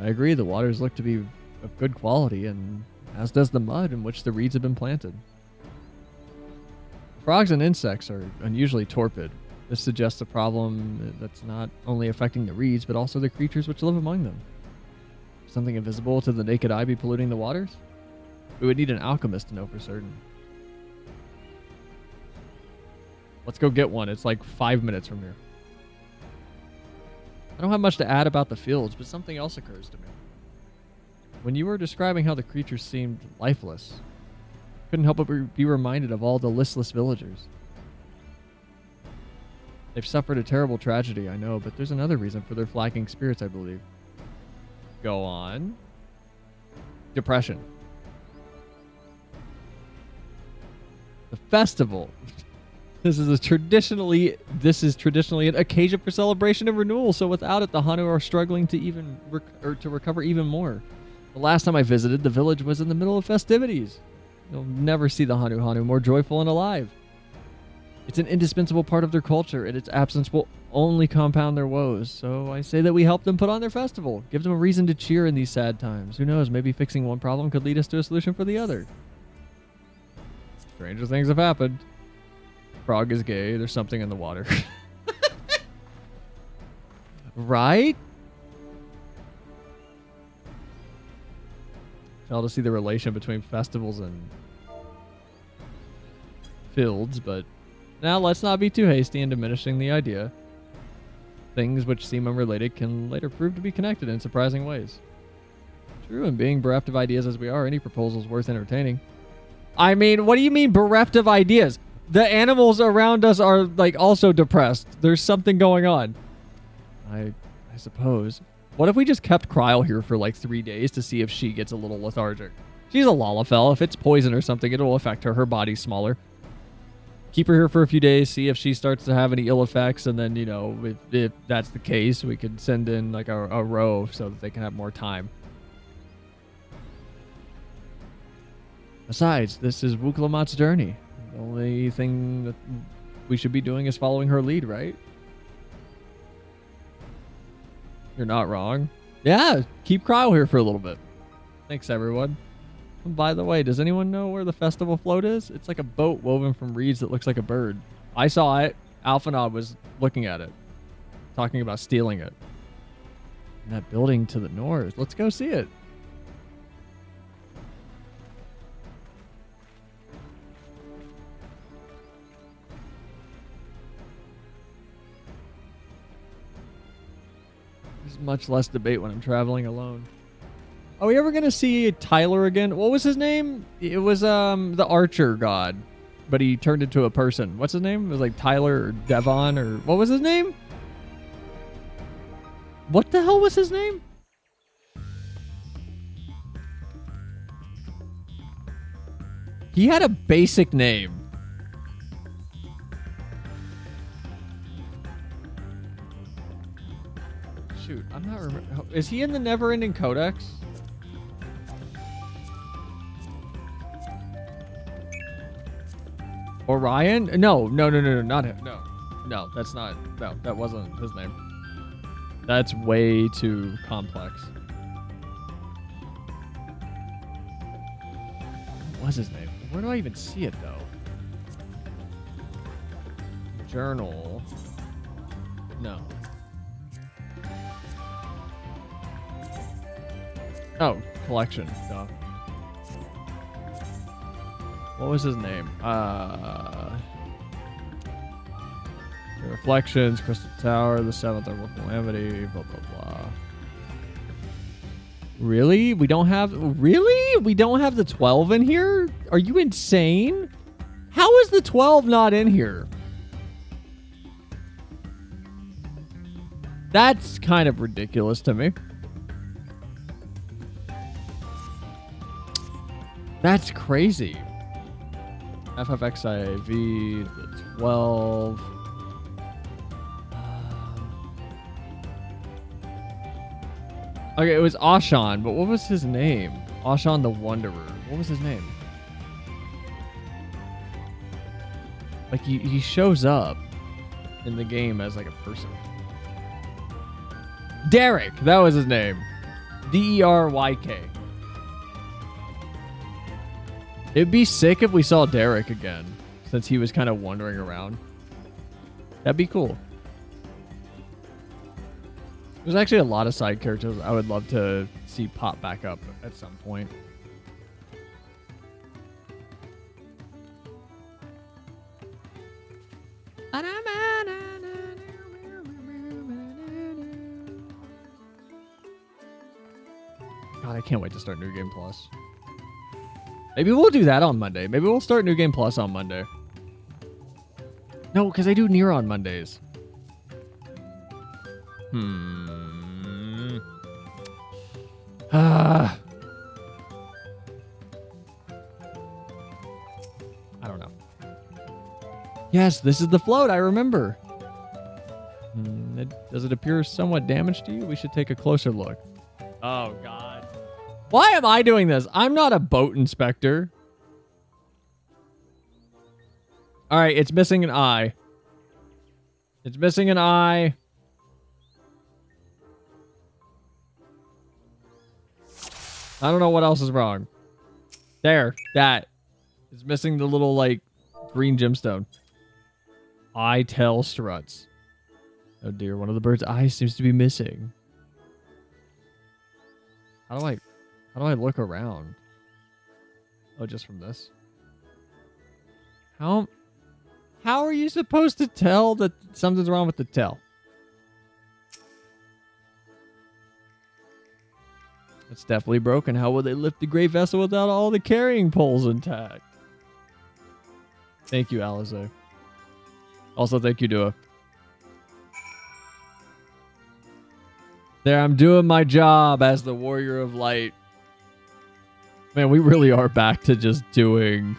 I agree, the waters look to be of good quality, and as does the mud in which the reeds have been planted. Frogs and insects are unusually torpid. This suggests a problem that's not only affecting the reeds, but also the creatures which live among them. Something invisible to the naked eye be polluting the waters? We would need an alchemist to know for certain. Let's go get one. It's like 5 minutes from here. I don't have much to add about the fields, but something else occurs to me. When you were describing how the creatures seemed lifeless, I couldn't help but be reminded of all the listless villagers. They've suffered a terrible tragedy, I know, but there's another reason for their flagging spirits, I believe. Go on. Depression. The festival. This is traditionally an occasion for celebration and renewal. So without it, the Hanu are struggling to even to recover even more. The last time I visited, the village was in the middle of festivities. You'll never see the Hanu more joyful and alive. It's an indispensable part of their culture, and its absence will only compound their woes. So I say that we help them put on their festival, give them a reason to cheer in these sad times. Who knows? Maybe fixing one problem could lead us to a solution for the other. Stranger things have happened. Frog is gay. There's something in the water. Right? Fail to see the relation between festivals and fields, but now let's not be too hasty in diminishing the idea. Things which seem unrelated can later prove to be connected in surprising ways. True, and being bereft of ideas as we are, any proposal is worth entertaining. I mean, what do you mean bereft of ideas? The animals around us are, like, also depressed. There's something going on. I suppose. What if we just kept Cryle here for, like, 3 days to see if she gets a little lethargic? She's a Lalafell. If it's poison or something, it'll affect her. Her body's smaller. Keep her here for a few days, see if she starts to have any ill effects, and then, you know, if that's the case, we could send in, like, a row so that they can have more time. Besides, this is Wuklamat's journey. The only thing that we should be doing is following her lead, right? You're not wrong. Yeah, keep Cryle here for a little bit. Thanks, everyone. And by the way, does anyone know where the festival float is? It's like a boat woven from reeds that looks like a bird. I saw it. Alphanod was looking at it, talking about stealing it. And that building to the north. Let's go see it. There's much less debate when I'm traveling alone. Are we ever going to see Tyler again? What was his name? It was the archer god, but he turned into a person. What's his name? It was like Tyler or Devon or what was his name? What the hell was his name? He had a basic name. Shoot, I'm not remember. Is he in the Never-Ending Codex? Orion? No, not him. No, that's not. No, that wasn't his name. That's way too complex. What was his name? Where do I even see it, though? Journal. No. Oh, collection. Duh. What was his name? The Reflections, Crystal Tower, the Seventh Emerald Calamity, blah, blah, blah. Really? We don't have... Really? We don't have the 12 in here? Are you insane? How is the 12 not in here? That's kind of ridiculous to me. That's crazy. FFXIV, the 12. Okay, it was Ashan, but what was his name? Ashan the Wanderer. What was his name? Like, he shows up in the game as like a person. Derek! That was his name. D-E-R-Y-K. It'd be sick if we saw Derek again, since he was kind of wandering around. That'd be cool. There's actually a lot of side characters I would love to see pop back up at some point. God, I can't wait to start New Game Plus. Maybe we'll do that on Monday. Maybe we'll start New Game Plus on Monday. No, because I do Nier on Mondays. I don't know. Yes, this is the float. I remember. Does it appear somewhat damaged to you? We should take a closer look. Oh, God. Why am I doing this? I'm not a boat inspector. All right, it's missing an eye. It's missing an eye. I don't know what else is wrong. There, that. It's missing the little, like, green gemstone. Eye tail struts. Oh dear, one of the bird's eyes seems to be missing. How do I look around? Oh, just from this? How are you supposed to tell that something's wrong with the tail? It's definitely broken. How will they lift the great vessel without all the carrying poles intact? Thank you, Alize. Also, thank you, Dua. There, I'm doing my job as the Warrior of Light. Man, we really are back to just doing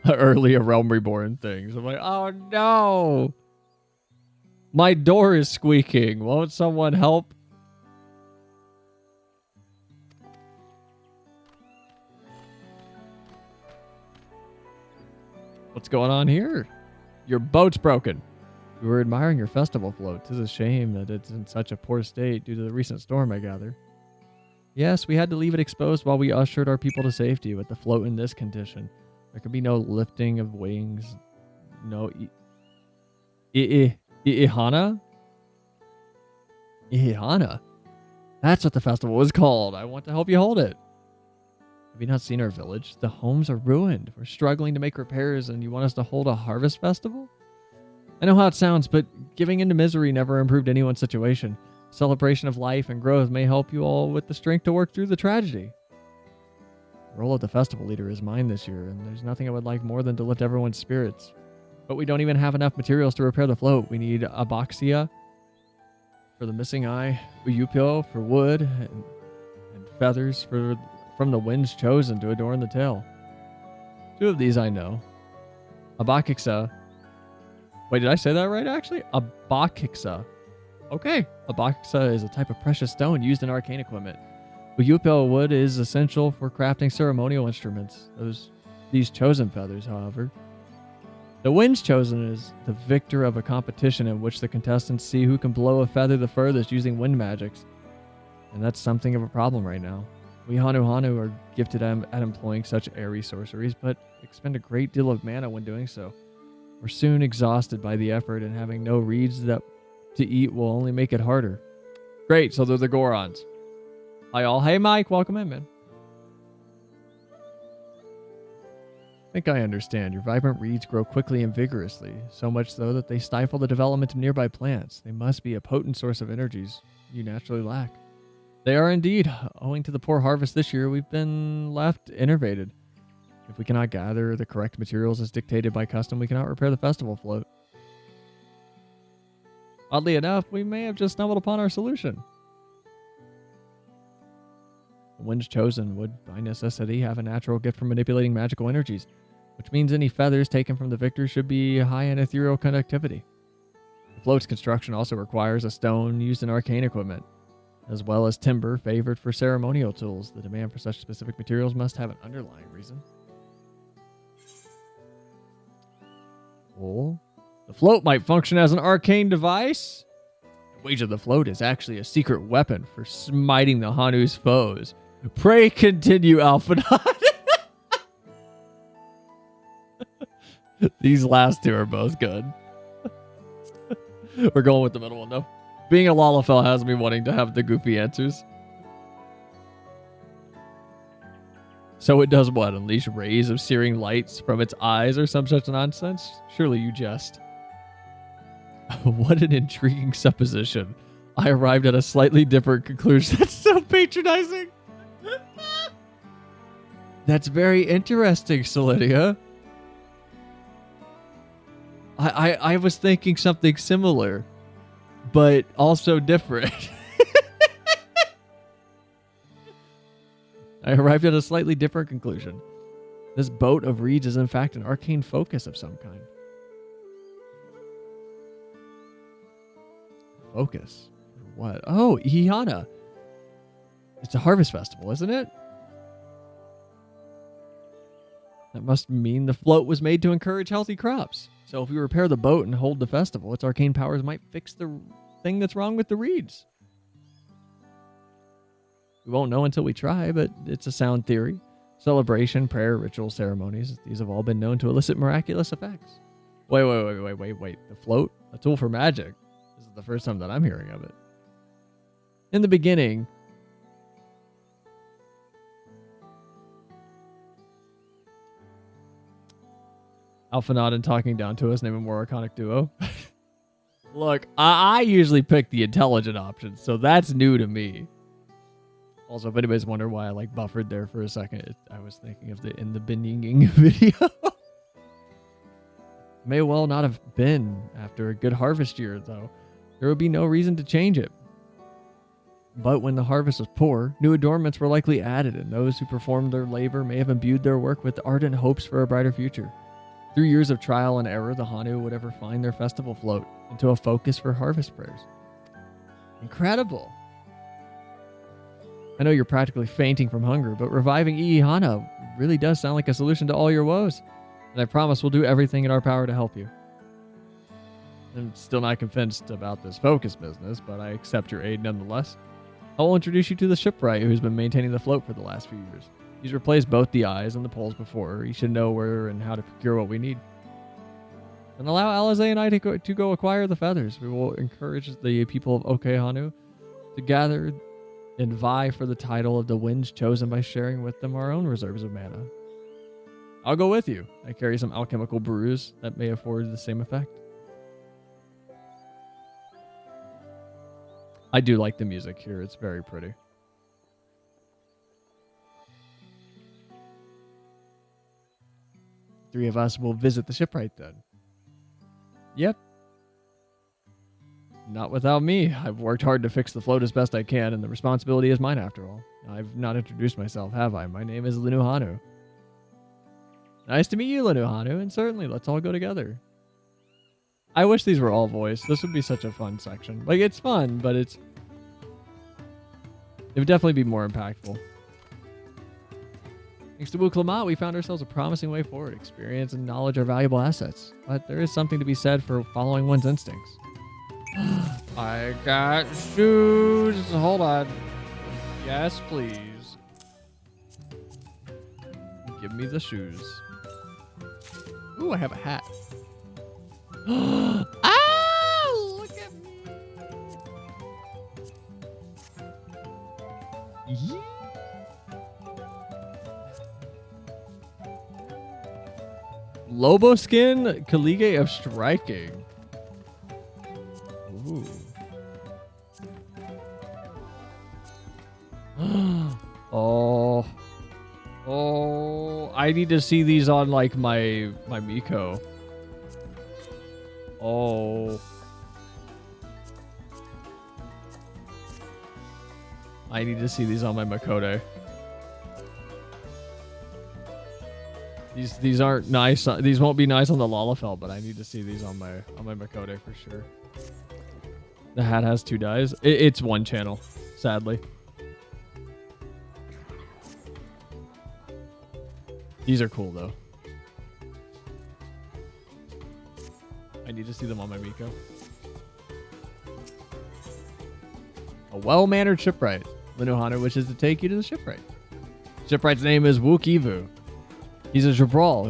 early Realm Reborn things. I'm like, oh no! My door is squeaking. Won't someone help? What's going on here? Your boat's broken. We were admiring your festival float. 'Tis a shame that it's in such a poor state due to the recent storm, I gather. Yes, we had to leave it exposed while we ushered our people to safety. With the float in this condition, there could be no lifting of wings. No Ihana? Ihana? That's what the festival was called. I want to help you hold it. Have you not seen our village? The homes are ruined. We're struggling to make repairs, and you want us to hold a harvest festival? I know how it sounds, but giving into misery never improved anyone's situation. Celebration of life and growth may help you all with the strength to work through the tragedy. The role of the festival leader is mine this year, and there's nothing I would like more than to lift everyone's spirits. But we don't even have enough materials to repair the float. We need Abaxia for the missing eye, Uyupio for wood, and feathers from the winds chosen to adorn the tail. 2 of these I know. Abaxixa. Wait, did I say that right, actually? Abaxixa. Okay. Abaxixa is a type of precious stone used in arcane equipment. Uyupio wood is essential for crafting ceremonial instruments. These chosen feathers, however. The winds chosen is the victor of a competition in which the contestants see who can blow a feather the furthest using wind magics. And that's something of a problem right now. We Hanu are gifted at employing such airy sorceries, but expend a great deal of mana when doing so. We're soon exhausted by the effort, and having no reeds that to eat will only make it harder. Great, so they're the Gorons. Hi all. Hey Mike, welcome in, man. I think I understand. Your vibrant reeds grow quickly and vigorously, so much so that they stifle the development of nearby plants. They must be a potent source of energies you naturally lack. They are indeed. Owing to the poor harvest this year, we've been left innervated. If we cannot gather the correct materials as dictated by custom, we cannot repair the festival float. Oddly enough, we may have just stumbled upon our solution. The winds chosen would, by necessity, have a natural gift for manipulating magical energies, which means any feathers taken from the victor should be high in ethereal conductivity. The float's construction also requires a stone used in arcane equipment, as well as timber favored for ceremonial tools. The demand for such specific materials must have an underlying reason. Well, the float might function as an arcane device. The wager the float is actually a secret weapon for smiting the Hanu's foes. Pray continue, Alphanot. These last two are both good. We're going with the middle one, though. Being a Lalafell has me wanting to have the goofy answers. So it does what? Unleash rays of searing lights from its eyes or some such nonsense? Surely you jest. What an intriguing supposition. I arrived at a slightly different conclusion. That's so patronizing. That's very interesting, Solidia. I was thinking something similar, but also different. I arrived at a slightly different conclusion. This boat of reeds is in fact an arcane focus of some kind. Focus? What? Oh, Ihana. It's a harvest festival, isn't it? That must mean the float was made to encourage healthy crops. So if we repair the boat and hold the festival, its arcane powers might fix the thing that's wrong with the reeds. We won't know until we try, but it's a sound theory. Celebration, prayer, ritual ceremonies, these have all been known to elicit miraculous effects. Wait. The float? A tool for magic? This is the first time that I'm hearing of it. In the beginning, Alphanot and talking down to us, name a more iconic duo. Look, I usually pick the intelligent option, so that's new to me. Also, if anybody's wondering why I buffered there for a second, I was thinking of the in the Beninging video. May well not have been after a good harvest year, though. There would be no reason to change it. But when the harvest was poor, new adornments were likely added, and those who performed their labor may have imbued their work with ardent hopes for a brighter future. Through years of trial and error, the Hanu would ever find their festival float into a focus for harvest prayers. Incredible! I know you're practically fainting from hunger, but reviving Ihana really does sound like a solution to all your woes. And I promise we'll do everything in our power to help you. I'm still not convinced about this focus business, but I accept your aid nonetheless. I will introduce you to the shipwright who's been maintaining the float for the last few years. He's replaced both the eyes and the poles before. He should know where and how to procure what we need. And allow Alize and I to go acquire the feathers. We will encourage the people of Okehanu to gather and vie for the title of the winds chosen by sharing with them our own reserves of mana. I'll go with you. I carry some alchemical brews that may afford the same effect. I do like the music here. It's very pretty. Three of us will visit the shipwright then. Yep. Not without me. I've worked hard to fix the float as best I can, and the responsibility is mine after all. I've not introduced myself, have I? My name is Linuhanu. Nice to meet you, Linuhanu, and certainly let's all go together. I wish these were all voiced. This would be such a fun section. It's fun, but it would definitely be more impactful. Thanks to Wuklamat, we found ourselves a promising way forward. Experience and knowledge are valuable assets, but there is something to be said for following one's instincts. I got shoes. Hold on. Yes, please. Give me the shoes. Ooh, I have a hat. Ah, look at me. Yeah. Lobo skin, Colleague of Striking. Ooh. Oh. Oh, I need to see these on like my Miko. Oh. I need to see these on my Makote. These aren't nice. These won't be nice on the Lalafell, but I need to see these on my Makote for sure. The hat has 2 dyes. It's 1 channel, sadly. These are cool though. I need to see them on my Miko. A well-mannered shipwright. Linuhana wishes to take you to the shipwright. Shipwright's name is Wukivu. He's a Jabral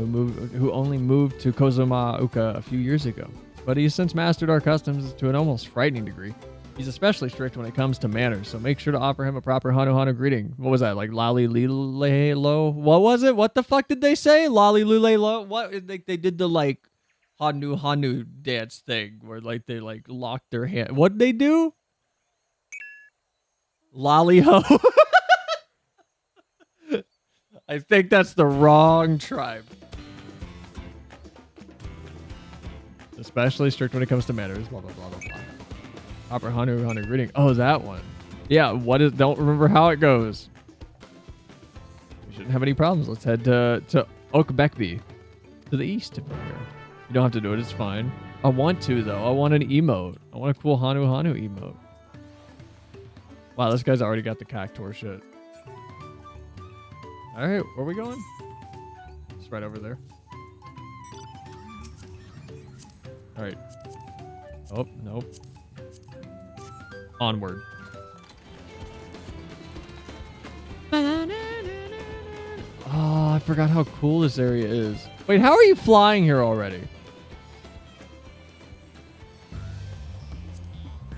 who only moved to Kozuma Uka a few years ago, but he's since mastered our customs to an almost frightening degree. He's especially strict when it comes to manners, so make sure to offer him a proper Hanu greeting. What was that, like Lali Lilo? What was it? What the fuck did they say? Lali Lilo? What? They did the like Hanu dance thing where like they like locked their hand. What'd they do? Lolly ho. I think that's the wrong tribe. Especially strict when it comes to manners. Blah blah blah blah blah. Proper Hanu greeting. Oh, that one. Yeah. What is? Don't remember how it goes. We shouldn't have any problems. Let's head to Okbekby, to the east of here. You don't have to do it. It's fine. I want to though. I want an emote. I want a cool Hanu emote. Wow, this guy's already got the cactuar shit. All right, where are we going? It's right over there. All right. Oh, nope. Onward. Oh, I forgot how cool this area is. Wait, how are you flying here already?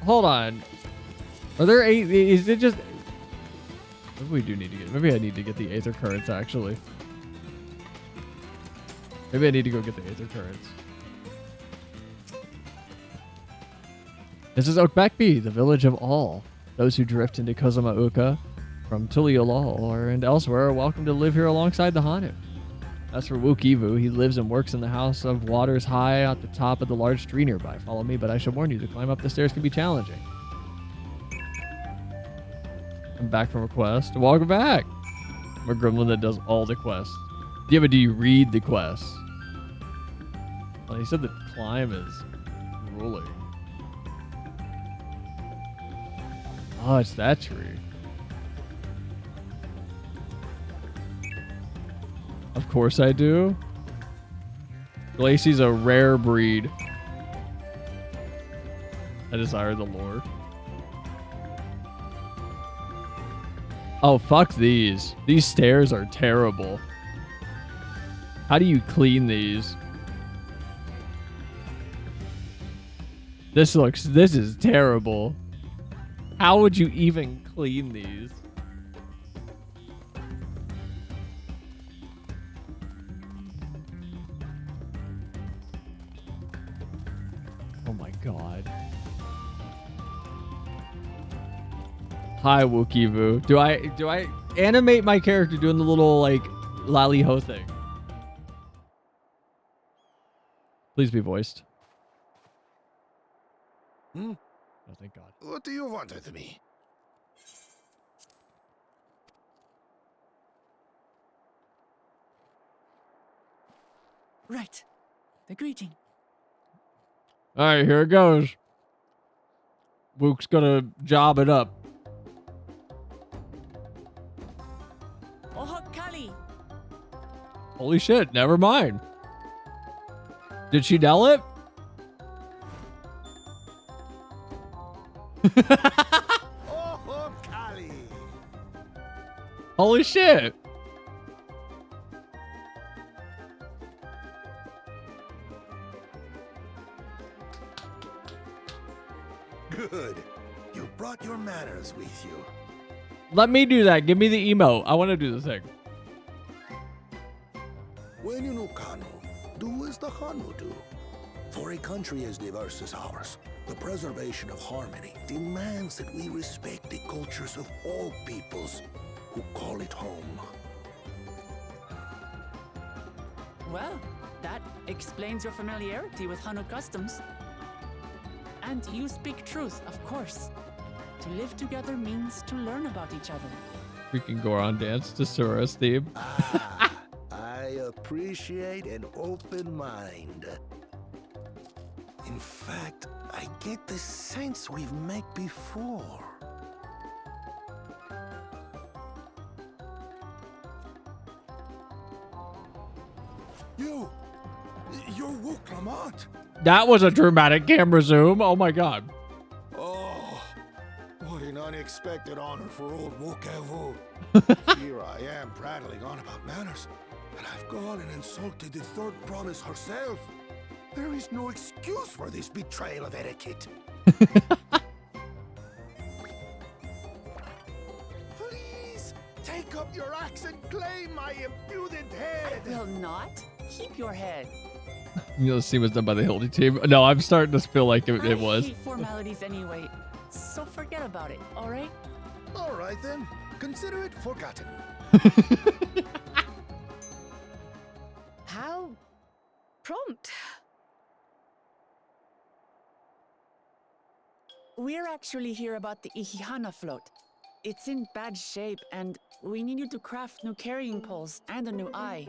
Hold on. Are there 8? Is it just... Maybe we do need to get... Maybe I need to get the Aether Currents, actually. Maybe I need to go get the Aether Currents. This is Okbekby, the village of all. Those who drift into Kozuma Uka from Tuliolol and elsewhere are welcome to live here alongside the Hanu. As for Wukivu, he lives and works in the house of waters high at the top of the large tree nearby. Follow me, but I should warn you, to climb up the stairs can be challenging. I'm back from a quest. Welcome back. I'm a gremlin that does all the quests. Yeah, but do you read the quests? Well, he said the climb is grueling. Oh, it's that tree. Of course I do. Glacey's a rare breed. I desire the lore. Oh, fuck these. These stairs are terrible. How do you clean these? This is terrible. How would you even clean these? Oh my god. Hi, Wukivu. Do I animate my character doing the little like lally ho thing? Please be voiced. Oh, thank God. What do you want with me? Right. The greeting. All right, here it goes. Wook's gonna job it up. Ohokali. Holy shit, never mind. Did she nail it? Ohokali. Holy shit. Good. You brought your manners with you. Let me do that. Give me the emote. I want to do the thing. When you know Kanu, do as the Hanu do. For a country as diverse as ours, the preservation of harmony demands that we respect the cultures of all peoples who call it home. Well, that explains your familiarity with Hanu customs. And you speak truth, of course. To live together means to learn about each other. Freaking Goron dance to Sora's theme. I appreciate an open mind. In fact, I get the sense we've met before. You're Wuklamat. That was a dramatic camera zoom. Oh my god. Oh, what an unexpected honor for old Wukavu. Here I am prattling on about manners, and I've gone and insulted the third promise herself. There is no excuse for this betrayal of etiquette. Please, take up your axe and claim my impudent head. I will not. Keep your head. You'll see what's done by the Hildy team. No, I'm starting to feel like it was. I hate formalities anyway, so forget about it, all right? All right then, consider it forgotten. How prompt. We're actually here about the Ihihana float. It's in bad shape, and we need you to craft new carrying poles and a new eye.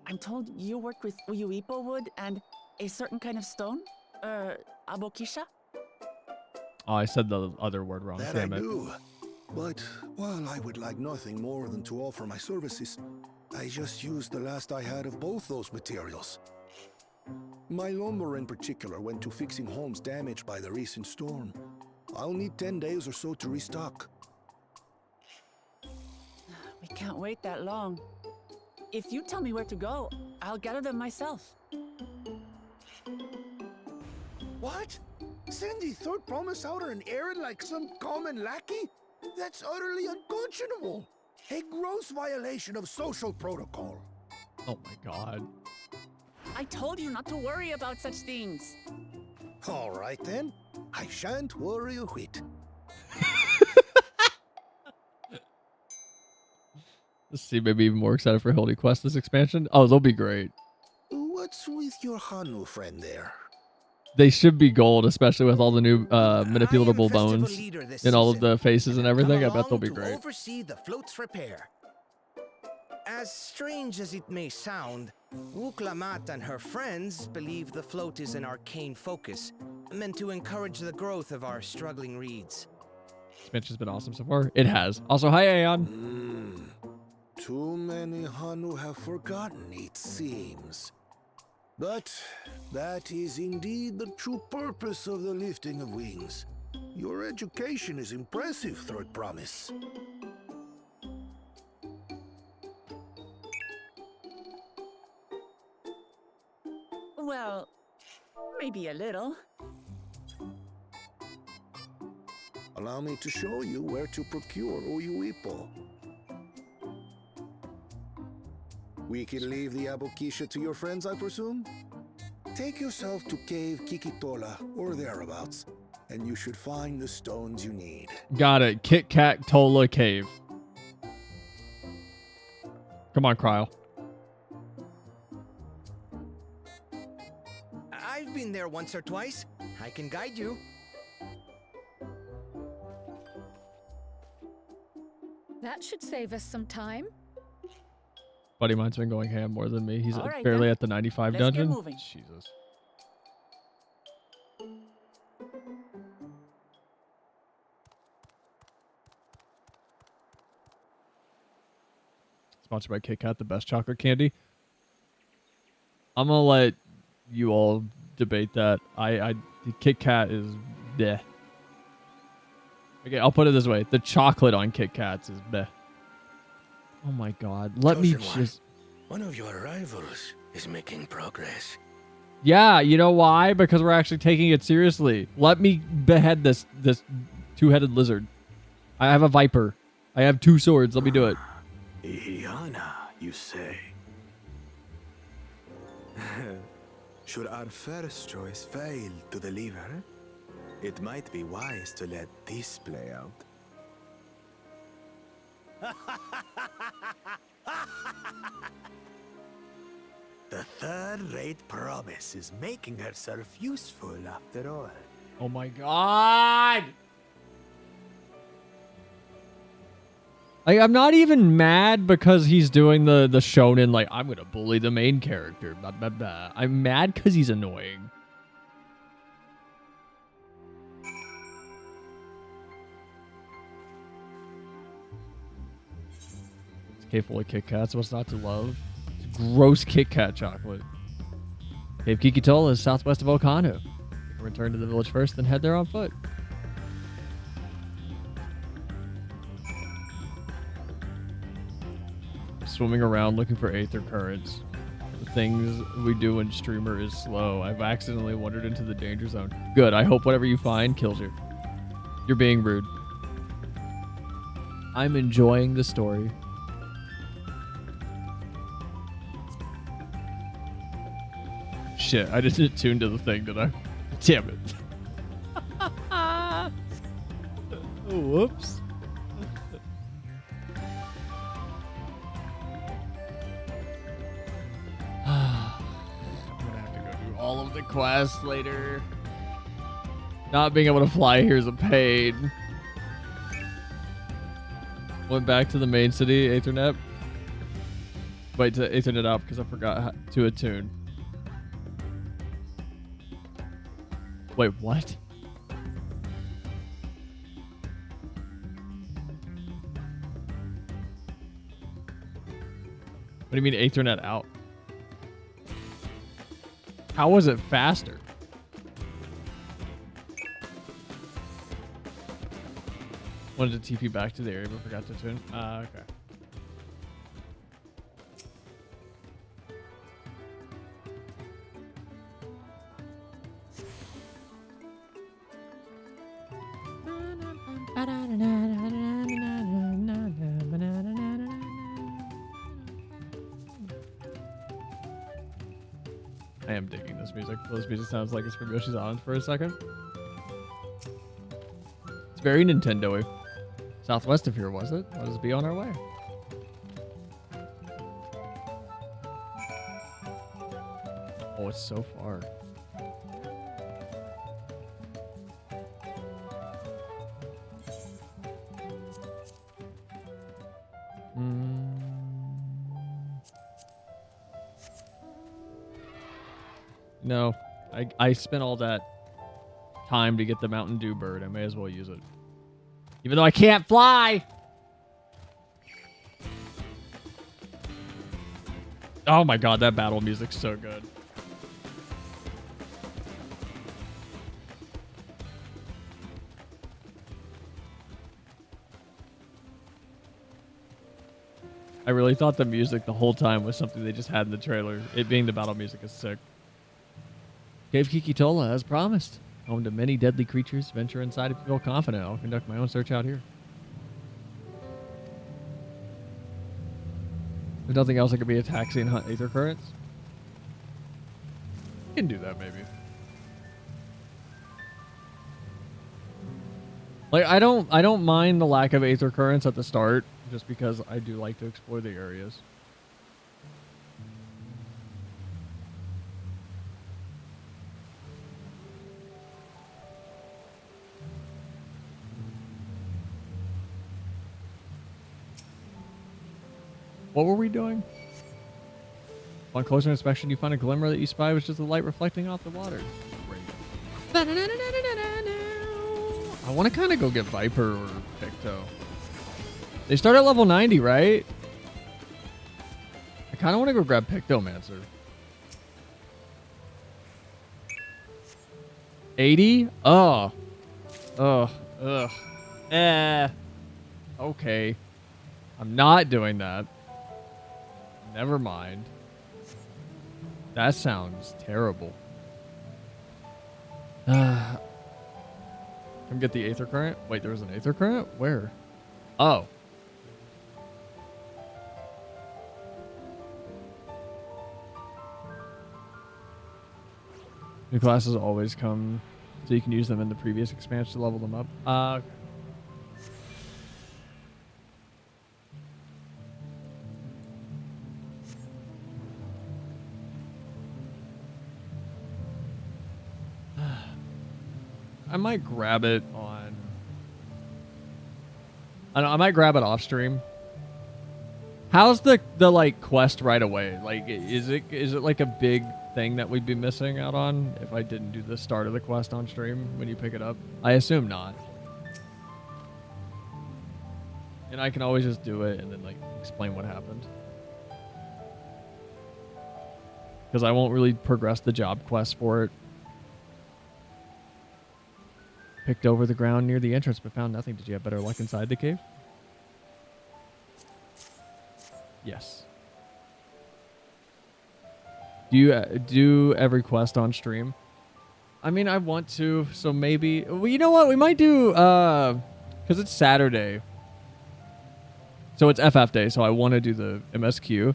I'm told you work with Uyuipo wood and a certain kind of stone? Abokisha? Oh, I said the other word wrong. That Damn I it. do. But while I would like nothing more than to offer my services, I just used the last I had of both those materials. My lumber in particular went to fixing homes damaged by the recent storm. I'll need 10 days or so to restock. We can't wait that long. If you tell me where to go, I'll gather them myself. What? Send the third promise out on an errand like some common lackey? That's utterly unconscionable. A gross violation of social protocol. Oh my god. I told you not to worry about such things. All right then. I shan't worry a whit. Let's see, maybe even more excited for Hildy Quest this expansion. Oh, they'll be great. What's with your Hanu friend there? They should be gold, especially with all the new manipulatable bones and all of the faces and everything. I bet they'll be great. Oversee the float's repair. As strange as it may sound, Wuklamat and her friends believe the float is an arcane focus, meant to encourage the growth of our struggling reeds. Expansion's been awesome so far. It has. Also, hi, Aeon. Too many Hanu have forgotten, it seems. But that is indeed the true purpose of the lifting of wings. Your education is impressive, Third Promise. Well, maybe a little. Allow me to show you where to procure Uyuipo. We can leave the Abokisha to your friends, I presume? Take yourself to Cave Kikitola or thereabouts, and you should find the stones you need. Got it. Kit Kat Tola Cave. Come on, Cryle. I've been there once or twice. I can guide you. That should save us some time. Buddy mine's been going ham more than me. He's All right, barely then. at the 95 Let's get dungeon. moving. Jesus. Sponsored by Kit Kat, the best chocolate candy. I'm gonna let you all debate that. The Kit Kat is bleh. Okay, I'll put it this way: the chocolate on Kit Kats is bleh. Oh my god! Let me Chosen one, just. one of your rivals is making progress. Yeah, you know why? Because we're actually taking it seriously. Let me behead this two-headed lizard. I have a viper. I have 2 swords. Let me do it. Ihiana, you say? Should our first choice fail to deliver, it might be wise to let this play out. The third-rate promise is making herself useful after all. Oh my god! Like, I'm not even mad because he's doing the shonen, like, I'm gonna bully the main character. Blah, blah, blah. I'm mad because he's annoying. It's capable of Kit Kats. What's not to love? It's gross Kit Kat chocolate. Cave Kikitola is southwest of Okano. Return to the village first, then head there on foot. Swimming around looking for aether currents. The things we do when streamer is slow. I've accidentally wandered into the danger zone. Good. I hope whatever you find kills you. You're being rude. I'm enjoying the story. Shit, I didn't tune to the thing, did I? Damn it. Whoops. I'm gonna have to go do all of the quests later. Not being able to fly here is a pain. Went back to the main city, Aethernet. Wait to Aethernet up because I forgot to attune. Wait, what? What do you mean Aethernet out? How was it faster? Wanted to TP back to the area but forgot to tune. Okay. I am digging this music. This music sounds like it's from Yoshi's Island for a second. It's very Nintendo-y. Southwest of here, was it? Let us be on our way. Oh, it's so far. No, I spent all that time to get the Mountain Dew bird. I may as well use it. Even though I can't fly! Oh my god, that battle music's so good. I really thought the music the whole time was something they just had in the trailer. It being the battle music is sick. Cave Kikitola, as promised. Home to many deadly creatures. Venture inside if you feel confident. I'll conduct my own search out here. There's nothing else that could be a taxi and hunt aether currents? You can do that, maybe. Like, I don't mind the lack of aether currents at the start, just because I do like to explore the areas. What were we doing? On closer inspection, you find a glimmer that you spy was just the light reflecting off the water. Great. I want to kind of go get Viper or Picto. They start at level 90, right? I kind of want to go grab Pictomancer. 80? Oh. Ugh. Ugh. Okay. I'm not doing that. Never mind. That sounds terrible. Come get the Aether Current. Wait, there was an Aether Current? Where? Oh. New classes always come so you can use them in the previous expansion to level them up. Okay. I might grab it on... I might grab it off stream. How's the like quest right away? Like, is it like a big thing that we'd be missing out on if I didn't do the start of the quest on stream when you pick it up? I assume not. And I can always just do it and then like explain what happened. Because I won't really progress the job quest for it. Picked over the ground near the entrance but found nothing. Did you have better luck inside the cave? Yes. Do you do every quest on stream? I mean, I want to, so maybe... Well, you know what? We might do... Because it's Saturday. So it's FF day, so I want to do the MSQ.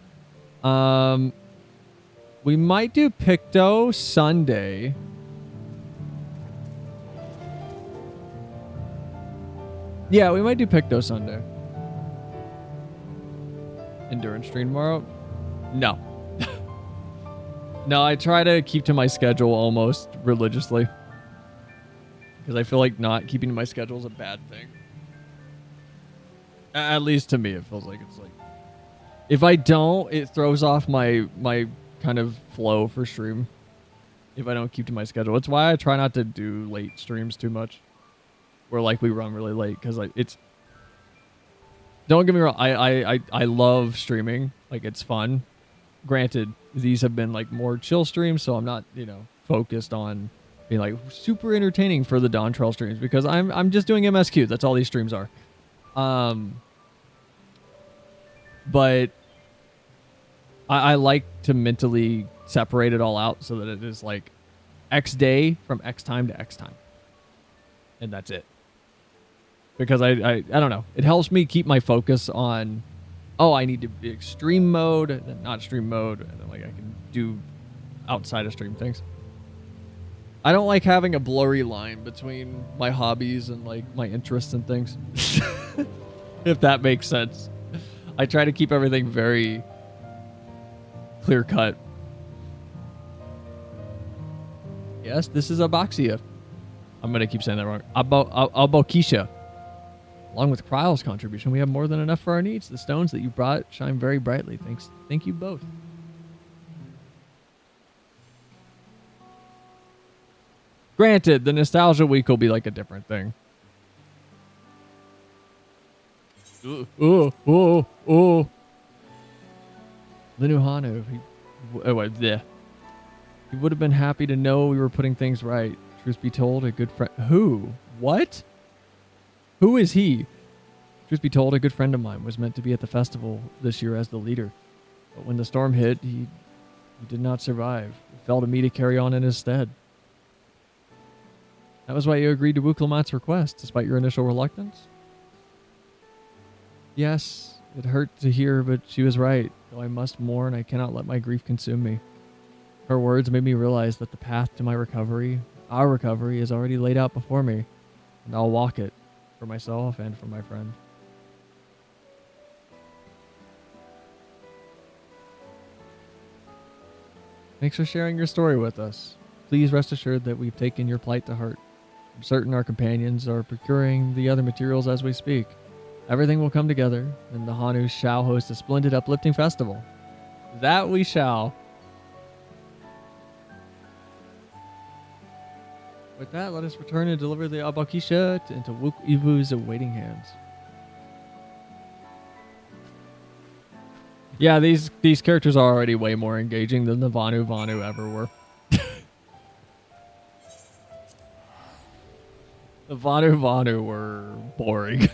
We might do Picto Sunday. Yeah, we might do Picto Sunday. Endurance stream tomorrow? No. No, I try to keep to my schedule almost religiously. Because I feel like not keeping to my schedule is a bad thing. At least to me, it feels like it's like... If I don't, it throws off my kind of flow for stream. If I don't keep to my schedule. It's why I try not to do late streams too much. Where like we run really late. Because like it's... Don't get me wrong, I love streaming. Like, it's fun. Granted, these have been, like, more chill streams, so I'm not, you know, focused on being, like, super entertaining for the Dawntrail streams, because I'm just doing MSQ. That's all these streams are. But I like to mentally separate it all out so that it is, like, X day from X time to X time. And that's it. Because I don't know. It helps me keep my focus on, oh, I need to be extreme mode, and then not stream mode, and then like I can do outside of stream things. I don't like having a blurry line between my hobbies and like my interests and things. If that makes sense. I try to keep everything very clear cut. Yes, this is Abaxia. I'm going to keep saying that wrong. Abokisha. Along with Kryle's contribution, we have more than enough for our needs. The stones that you brought shine very brightly. Thank you both. Granted, the Nostalgia Week will be like a different thing. The new Hanu. He would have been happy to know we were putting things right. Truth be told, a good friend... Who? What? Who is he? Truth be told, a good friend of mine was meant to be at the festival this year as the leader. But when the storm hit, he did not survive. It fell to me to carry on in his stead. That was why you agreed to Wu Clamat's request, despite your initial reluctance? Yes, it hurt to hear, but she was right. Though I must mourn, I cannot let my grief consume me. Her words made me realize that the path to my recovery, our recovery, is already laid out before me, and I'll walk it. For myself and for my friend. Thanks for sharing your story with us. Please rest assured that we've taken your plight to heart. I'm certain our companions are procuring the other materials as we speak. Everything will come together, and the Hanu shall host a splendid uplifting festival. That we shall. With that, let us return and deliver the Abakisha into Wook Ivu's awaiting hands. Yeah, these characters are already way more engaging than the Vanu ever were. The Vanu were boring,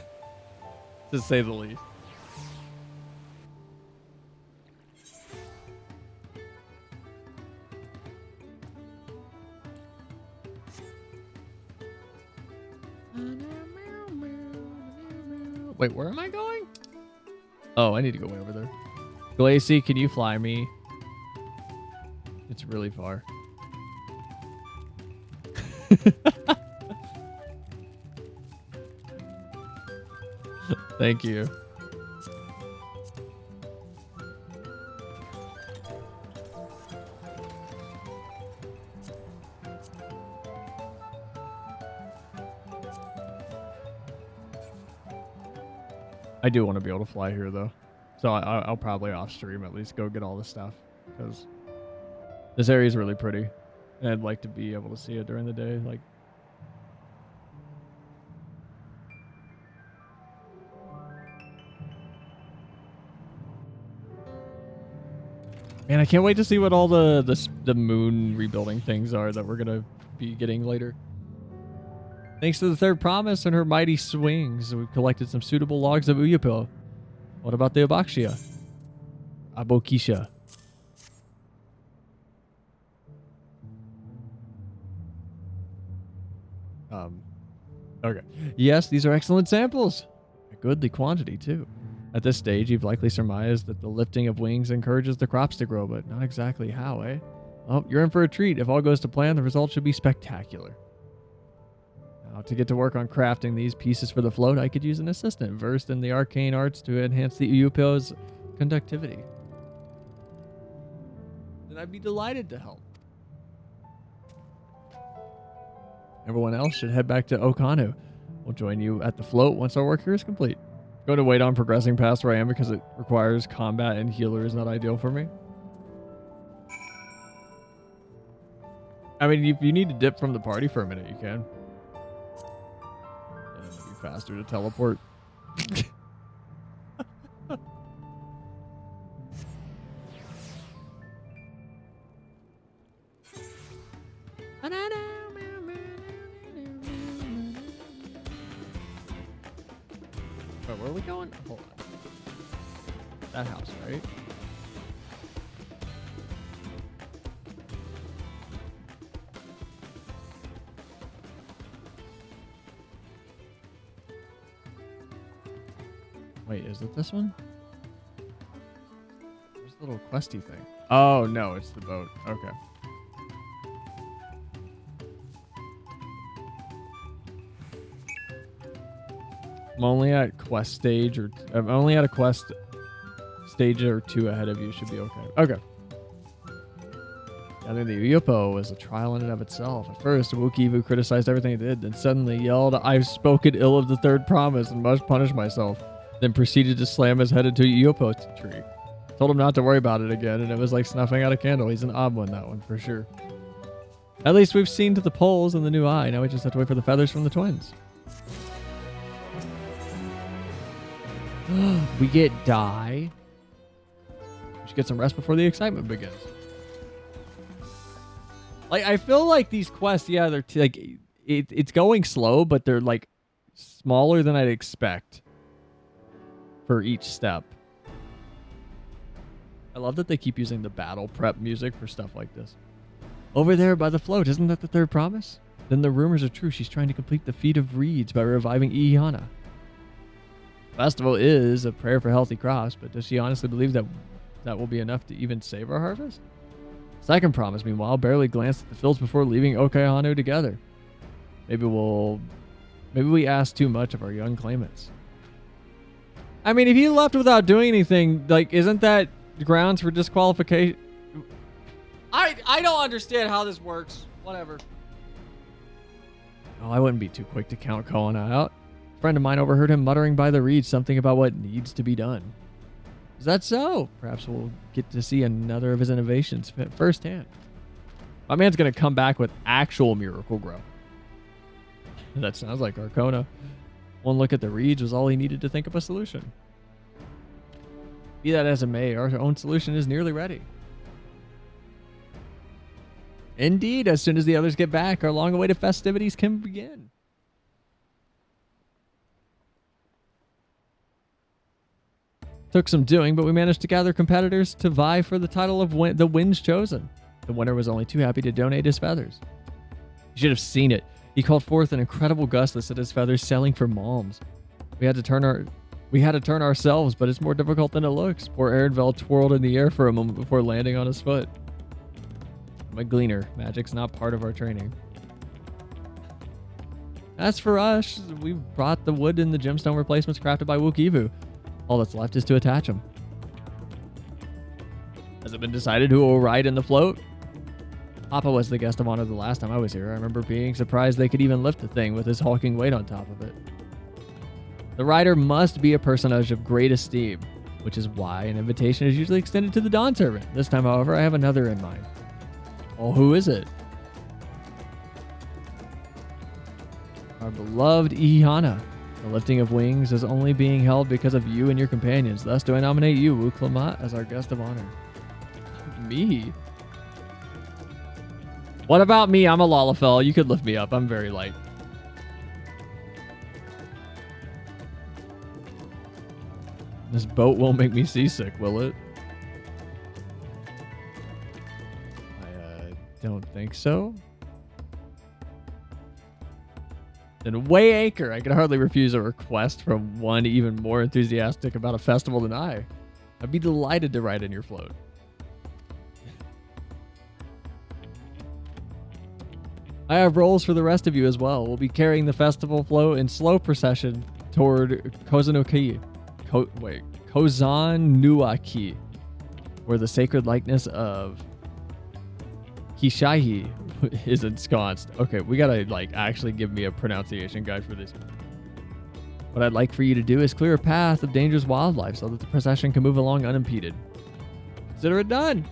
to say the least. Wait, where am I going? Oh, I need to go way over there. Glacy, can you fly me? It's really far. Thank you. I do want to be able to fly here, though. So I'll probably off stream at least go get all this stuff, because this area is really pretty. And I'd like to be able to see it during the day. Like, man, I can't wait to see what all the moon rebuilding things are that we're gonna be getting later. Thanks to the third promise and her mighty swings, we've collected some suitable logs of Uyapil. What about the Abaxia? Abokisha. Okay. Yes, these are excellent samples. A goodly quantity, too. At this stage, you've likely surmised that the lifting of wings encourages the crops to grow, but not exactly how, eh? Well, you're in for a treat. If all goes to plan, the result should be spectacular. Now, to get to work on crafting these pieces for the float, I could use an assistant versed in the arcane arts to enhance the Uyupil's conductivity. Then I'd be delighted to help. Everyone else should head back to Okanu. We'll join you at the float once our work here is complete. Going to wait on progressing past where I am because it requires combat and healer is not ideal for me. I mean, if you need to dip from the party for a minute, you can. It'll be faster to teleport. Wait, where are we going? Hold on. That house, right? Wait, is it this one? There's a little questy thing. Oh, no, it's the boat. Okay. I'm only at quest stage, or I'm only at a quest stage or two ahead of you. Should be okay. Okay. I think the Uyupo was a trial in and of itself. At first, Wukivu criticized everything he did, then suddenly yelled, "I've spoken ill of the third promise and must punish myself." Then proceeded to slam his head into a Uyupo tree. Told him not to worry about it again, and it was like snuffing out a candle. He's an odd one, that one, for sure. At least we've seen to the poles and the new eye. Now we just have to wait for the feathers from the twins. We get dye. We should get some rest before the excitement begins. Like, I feel like these quests, yeah, they're like it's going slow, but they're like smaller than I'd expect for each step. I love that they keep using the battle prep music for stuff like this. Over there by the float, isn't that the third promise? Then the rumors are true. She's trying to complete the feat of reeds by reviving Ihana. Festival is a prayer for healthy crops, but does she honestly believe that that will be enough to even save our harvest? Second promise, meanwhile, barely glanced at the fields before leaving Okayahanu together. Maybe we asked too much of our young claimants. I mean, if you left without doing anything, like, isn't that grounds for disqualification? I don't understand how this works. Whatever. Oh, I wouldn't be too quick to count Koana out. A friend of mine overheard him muttering by the reeds something about what needs to be done. Is that so? Perhaps we'll get to see another of his innovations firsthand. My man's going to come back with actual miracle grow. That sounds like Arcona. One look at the reeds was all he needed to think of a solution. Be that as it may, our own solution is nearly ready. Indeed, as soon as the others get back, our long-awaited festivities can begin. Took some doing, but we managed to gather competitors to vie for the title of the Winds Chosen. The winner was only too happy to donate his feathers. You should have seen it. He called forth an incredible gust that set his feathers sailing for Malms. We had to turn ourselves, but it's more difficult than it looks. Poor Erenvel twirled in the air for a moment before landing on his foot. I'm a gleaner. Magic's not part of our training. As for us, we brought the wood and the gemstone replacements crafted by Wookiee. All that's left is to attach them. Has it been decided who will ride in the float? Papa was the guest of honor the last time I was here. I remember being surprised they could even lift the thing with his hulking weight on top of it. The rider must be a personage of great esteem, which is why an invitation is usually extended to the Dawn Servant. This time, however, I have another in mind. Well, who is it? Our beloved Ihana. The lifting of wings is only being held because of you and your companions. Thus do I nominate you, Wu Klamat, as our guest of honor. Me? What about me? I'm a Lalafell. You could lift me up. I'm very light. This boat won't make me seasick, will it? I don't think so. Then weigh anchor. I can hardly refuse a request from one even more enthusiastic about a festival than I. I'd be delighted to ride in your float. I have roles for the rest of you as well. We'll be carrying the festival float in slow procession toward Kozanuki. Kozanuaki, where the sacred likeness of Kishahi is ensconced. Okay, we gotta actually give me a pronunciation guide for this. What I'd like for you to do is clear a path of dangerous wildlife so that the procession can move along unimpeded. Consider it done.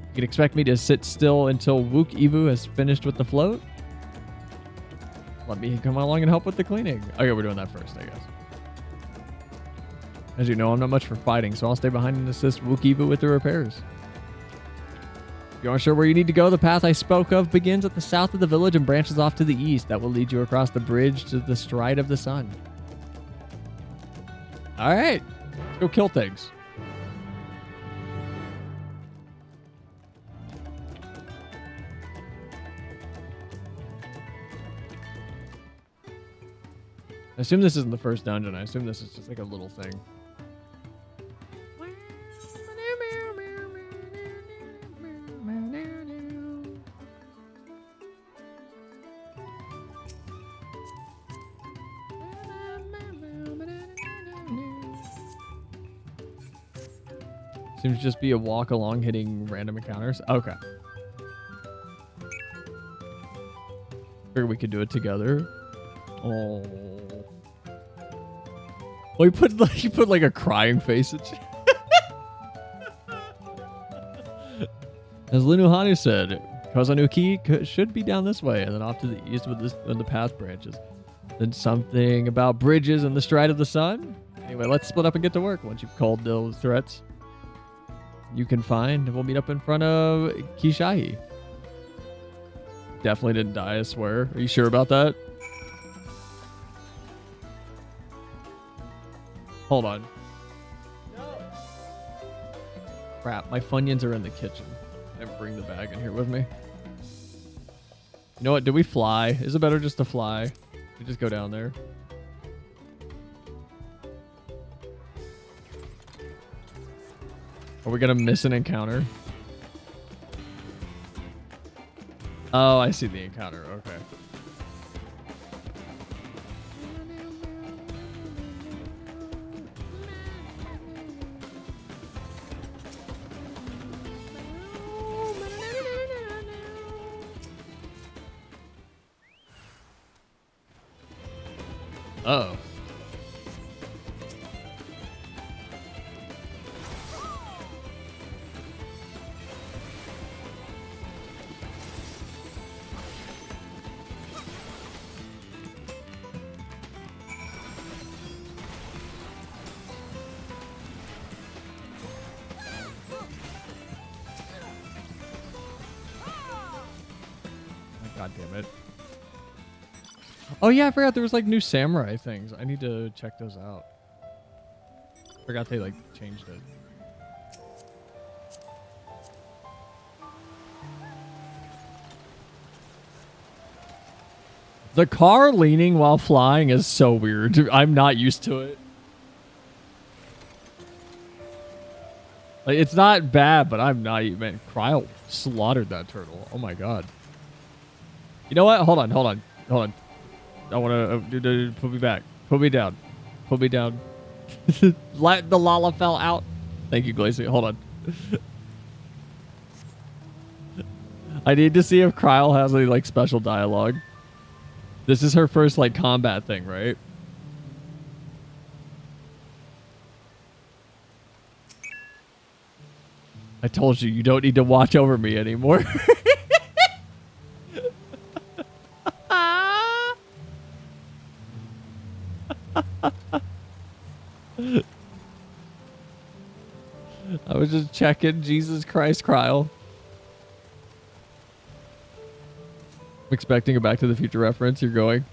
You can expect me to sit still until Wook Evu has finished with the float. Let me come along and help with the cleaning. Okay, we're doing that first, I guess. As you know, I'm not much for fighting, so I'll stay behind and assist Wook Evu with the repairs. If you aren't sure where you need to go, the path I spoke of begins at the south of the village and branches off to the east. That will lead you across the bridge to the Stride of the Sun. All right, let's go kill things. I assume this isn't the first dungeon. I assume this is just like a little thing. Seems to just be a walk along hitting random encounters. Okay. Figured we could do it together. Oh. Well, he put like a crying face at you. As Linuhanu said, Kozanuki should be down this way and then off to the east when the path branches. Then something about bridges and the Stride of the Sun. Anyway, let's split up and get to work. Once you've called those threats you can find, we'll meet up in front of Kishahi. Definitely didn't die, I swear. Are you sure about that? Hold on. No. Crap, my Funyuns are in the kitchen. I didn't bring the bag in here with me. You know what? Do we fly? Is it better just to fly? We just go down there. Are we gonna miss an encounter? Oh, I see the encounter. Okay. Uh-oh. God damn it. Oh yeah, I forgot there was like new samurai things. I need to check those out. Forgot they like changed it. The car leaning while flying is so weird. I'm not used to it. Like, it's not bad, but I'm not even... Cryo slaughtered that turtle. Oh my god. You know what? Hold on. I want to... Put me back. Put me down. Put me down. Let the Lalafell out. Thank you, Glacy. Hold on. I need to see if Cryo has any, like, special dialogue. This is her first, like, combat thing, right? I told you, you don't need to watch over me anymore. I was just checking. Jesus Christ, Cryo. I'm expecting a Back to the Future reference. You're going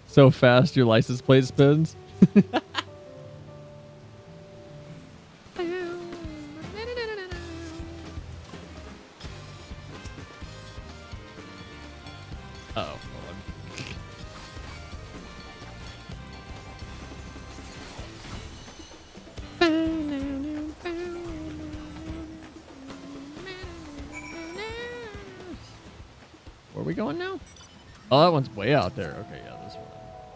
so fast your license plate spins. Uh-oh. Hold on. Where are we going now? Oh, that one's way out there. Okay, yeah, this one.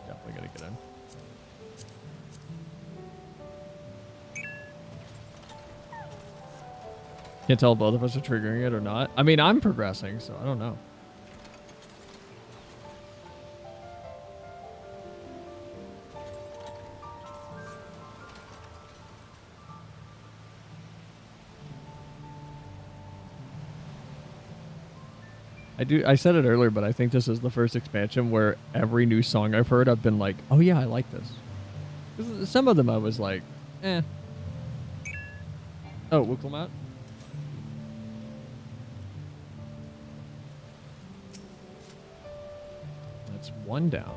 Definitely gotta get in. Can't tell if both of us are triggering it or not. I mean, I'm progressing, so I don't know. I said it earlier, but I think this is the first expansion where every new song I've heard, I've been like, oh yeah, I like this. 'Cause some of them I was like, eh. Oh, Wuklemat? That's one down.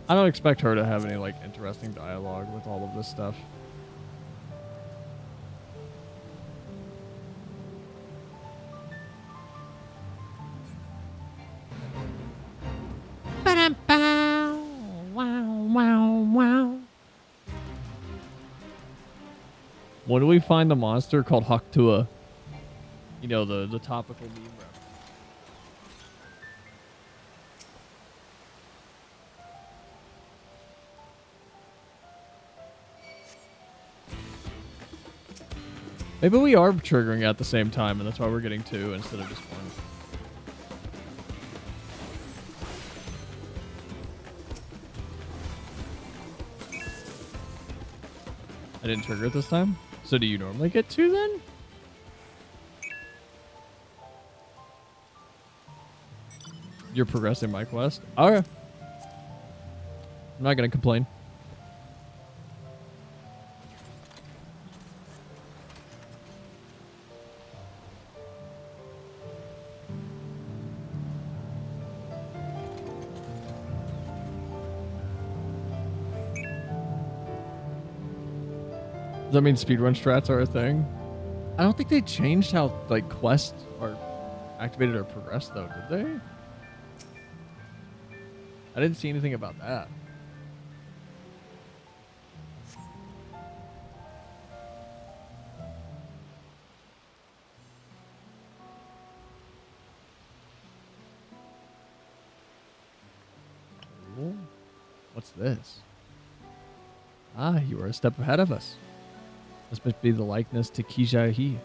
I don't expect her to have any, like, interesting dialogue with all of this stuff. When do we find the monster called Haktua? You know, the topical meme rep. Maybe we are triggering at the same time, and that's why we're getting two instead of just one. I didn't trigger it this time? So do you normally get two then? You're progressing my quest? Alright. I'm not gonna complain. Does that mean speedrun strats are a thing? I don't think they changed how, like, quests are activated or progressed, though, did they? I didn't see anything about that. Ooh. What's this? Ah, you were a step ahead of us. This must be the likeness to Kijahi.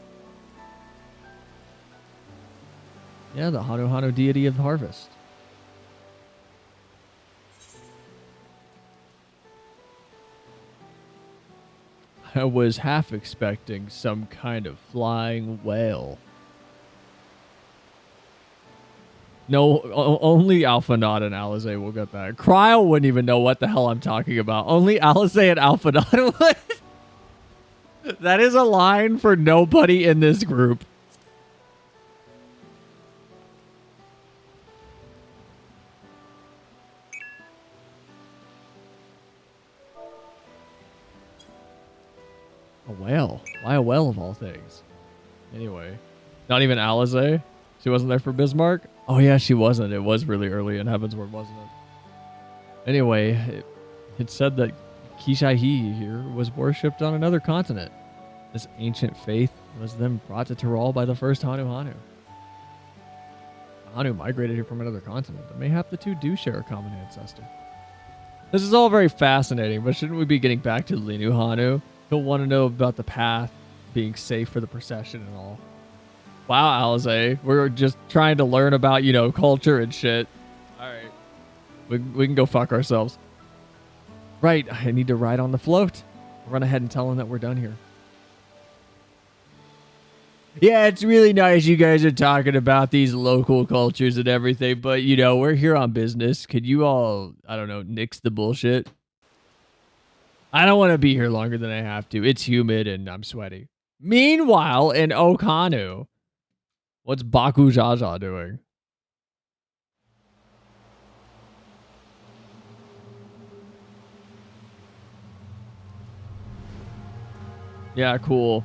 Yeah, the Hanu Hanu deity of harvest. I was half expecting some kind of flying whale. No, only Alphanot and Alizé will get that. Cryo wouldn't even know what the hell I'm talking about. Only Alizé and Alphanot would. That is a line for nobody in this group. A whale. Why a whale of all things? Anyway, not even Alizé? She wasn't there for Bismarck? Oh yeah, she wasn't. It was really early in Heavensward, wasn't it? Anyway, it said that Kishahi here was worshipped on another continent. This ancient faith was then brought to Tyrol by the first Hanu. Hanu migrated here from another continent, but mayhap the two do share a common ancestor. This is all very fascinating, but shouldn't we be getting back to Linu Hanu? He'll want to know about the path being safe for the procession and all. Wow, Alize, we're just trying to learn about, you know, culture and shit. All right, we can go fuck ourselves. Right, I need to ride on the float. I'll run ahead and tell him that we're done here. Yeah, it's really nice you guys are talking about these local cultures and everything, but, you know, we're here on business. Could you all, I don't know, nix the bullshit? I don't want to be here longer than I have to. It's humid and I'm sweaty. Meanwhile, in Okanu, what's Baku Jaja doing? Yeah, cool.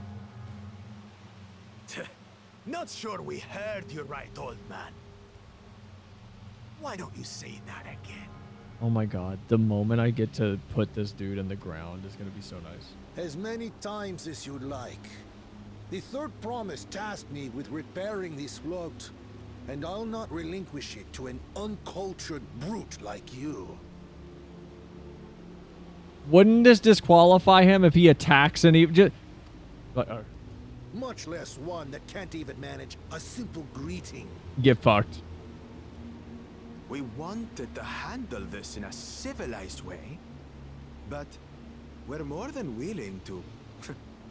Not sure we heard you right, old man. Why don't you say that again? Oh my god, the moment I get to put this dude in the ground is going to be so nice. As many times as you'd like. The third promise tasked me with repairing this float, and I'll not relinquish it to an uncultured brute like you. Wouldn't this disqualify him if he attacks and he just... Much less one that can't even manage a simple greeting. Get fucked. We wanted to handle this in a civilized way, but we're more than willing to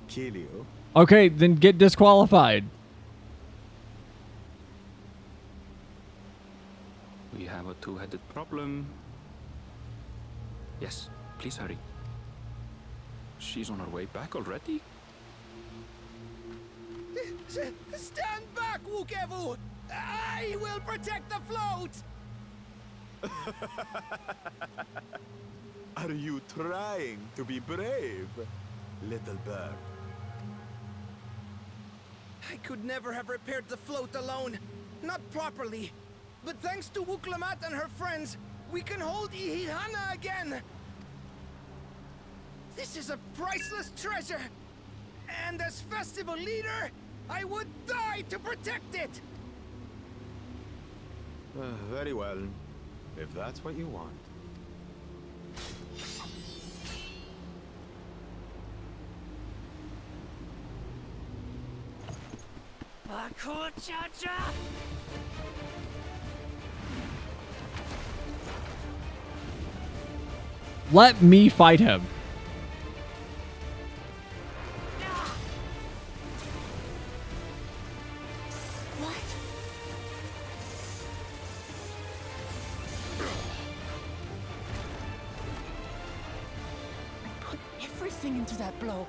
kill you. Okay, then get disqualified. We have a two-headed problem. Yes, please hurry. She's on her way back already? Stand back, Wukevu! I will protect the float! Are you trying to be brave, little bird? I could never have repaired the float alone. Not properly. But thanks to Wuklamat and her friends, we can hold Ihihana again! This is a priceless treasure! And as festival leader, I would die to protect it! Very well, if that's what you want. Let me fight him. Everything into that blow.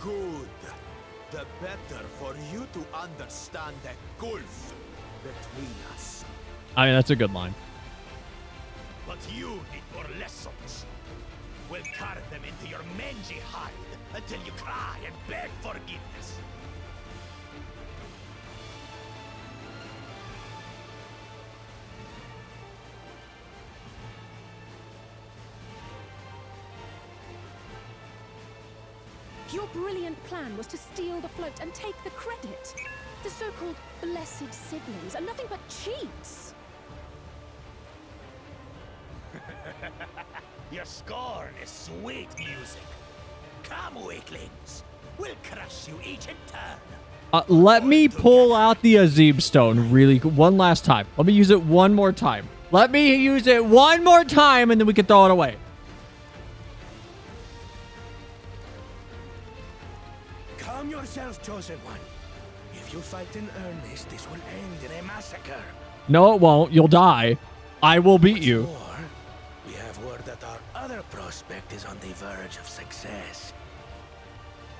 Good. The better for you to understand the gulf between us. I mean, that's a good line. But you need more lessons. We'll carve them into your mangy hide until you cry and beg forgiveness. Your brilliant plan was to steal the float and take the credit. The so-called blessed siblings are nothing but cheats. Your scorn is sweet music. Come, weaklings. We'll crush you each in turn. Let me pull out the Azib stone one last time. Let me use it one more time. Let me use it one more time and then we can throw it away. Calm yourself, Chosen One. If you fight in earnest, this will end in a massacre. No, it won't. You'll die. I will beat you. More, we have word that our other prospect is on the verge of success.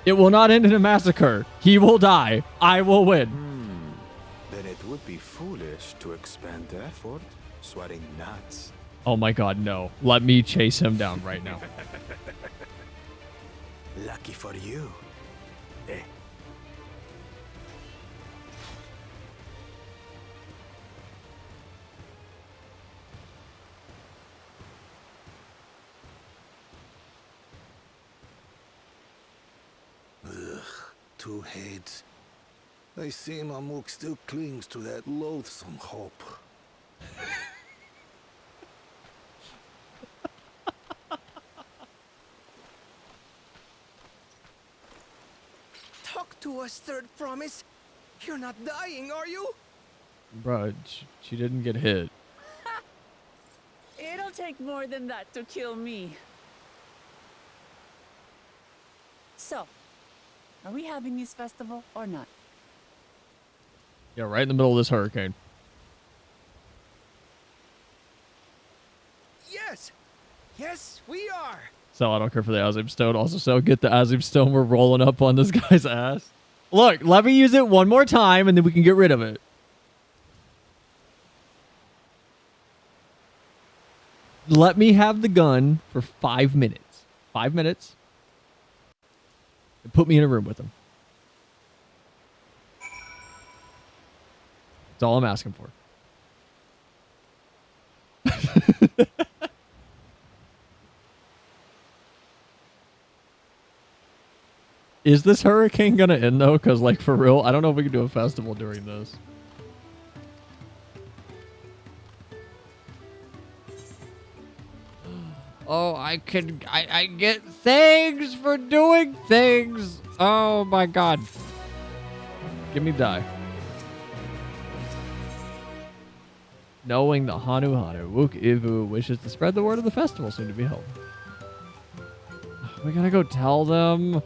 It will not end in a massacre. He will die. I will win. Then it would be foolish to expend effort sweating nuts. Oh my god, no. Let me chase him down right now. Lucky for you. two heads. I see Mamuk still clings to that loathsome hope. Talk to us, Third Promise. You're not dying, are you? Bro, she didn't get hit. It'll take more than that to kill me. So, are we having this festival or not? Yeah, right in the middle of this hurricane. Yes! Yes, we are! So I don't care for the Azim Stone. Also, so get the Azim Stone. We're rolling up on this guy's ass. Look, let me use it one more time and then we can get rid of it. Let me have the gun for 5 minutes. 5 minutes. And put me in a room with him. That's all I'm asking for. Is this hurricane gonna end though? Because like for real, I don't know if we can do a festival during this. Oh, I get things for doing things. Oh my god. Give me die. Knowing the Hanu Wook Ivu wishes to spread the word of the festival soon to be held. We gotta go tell them.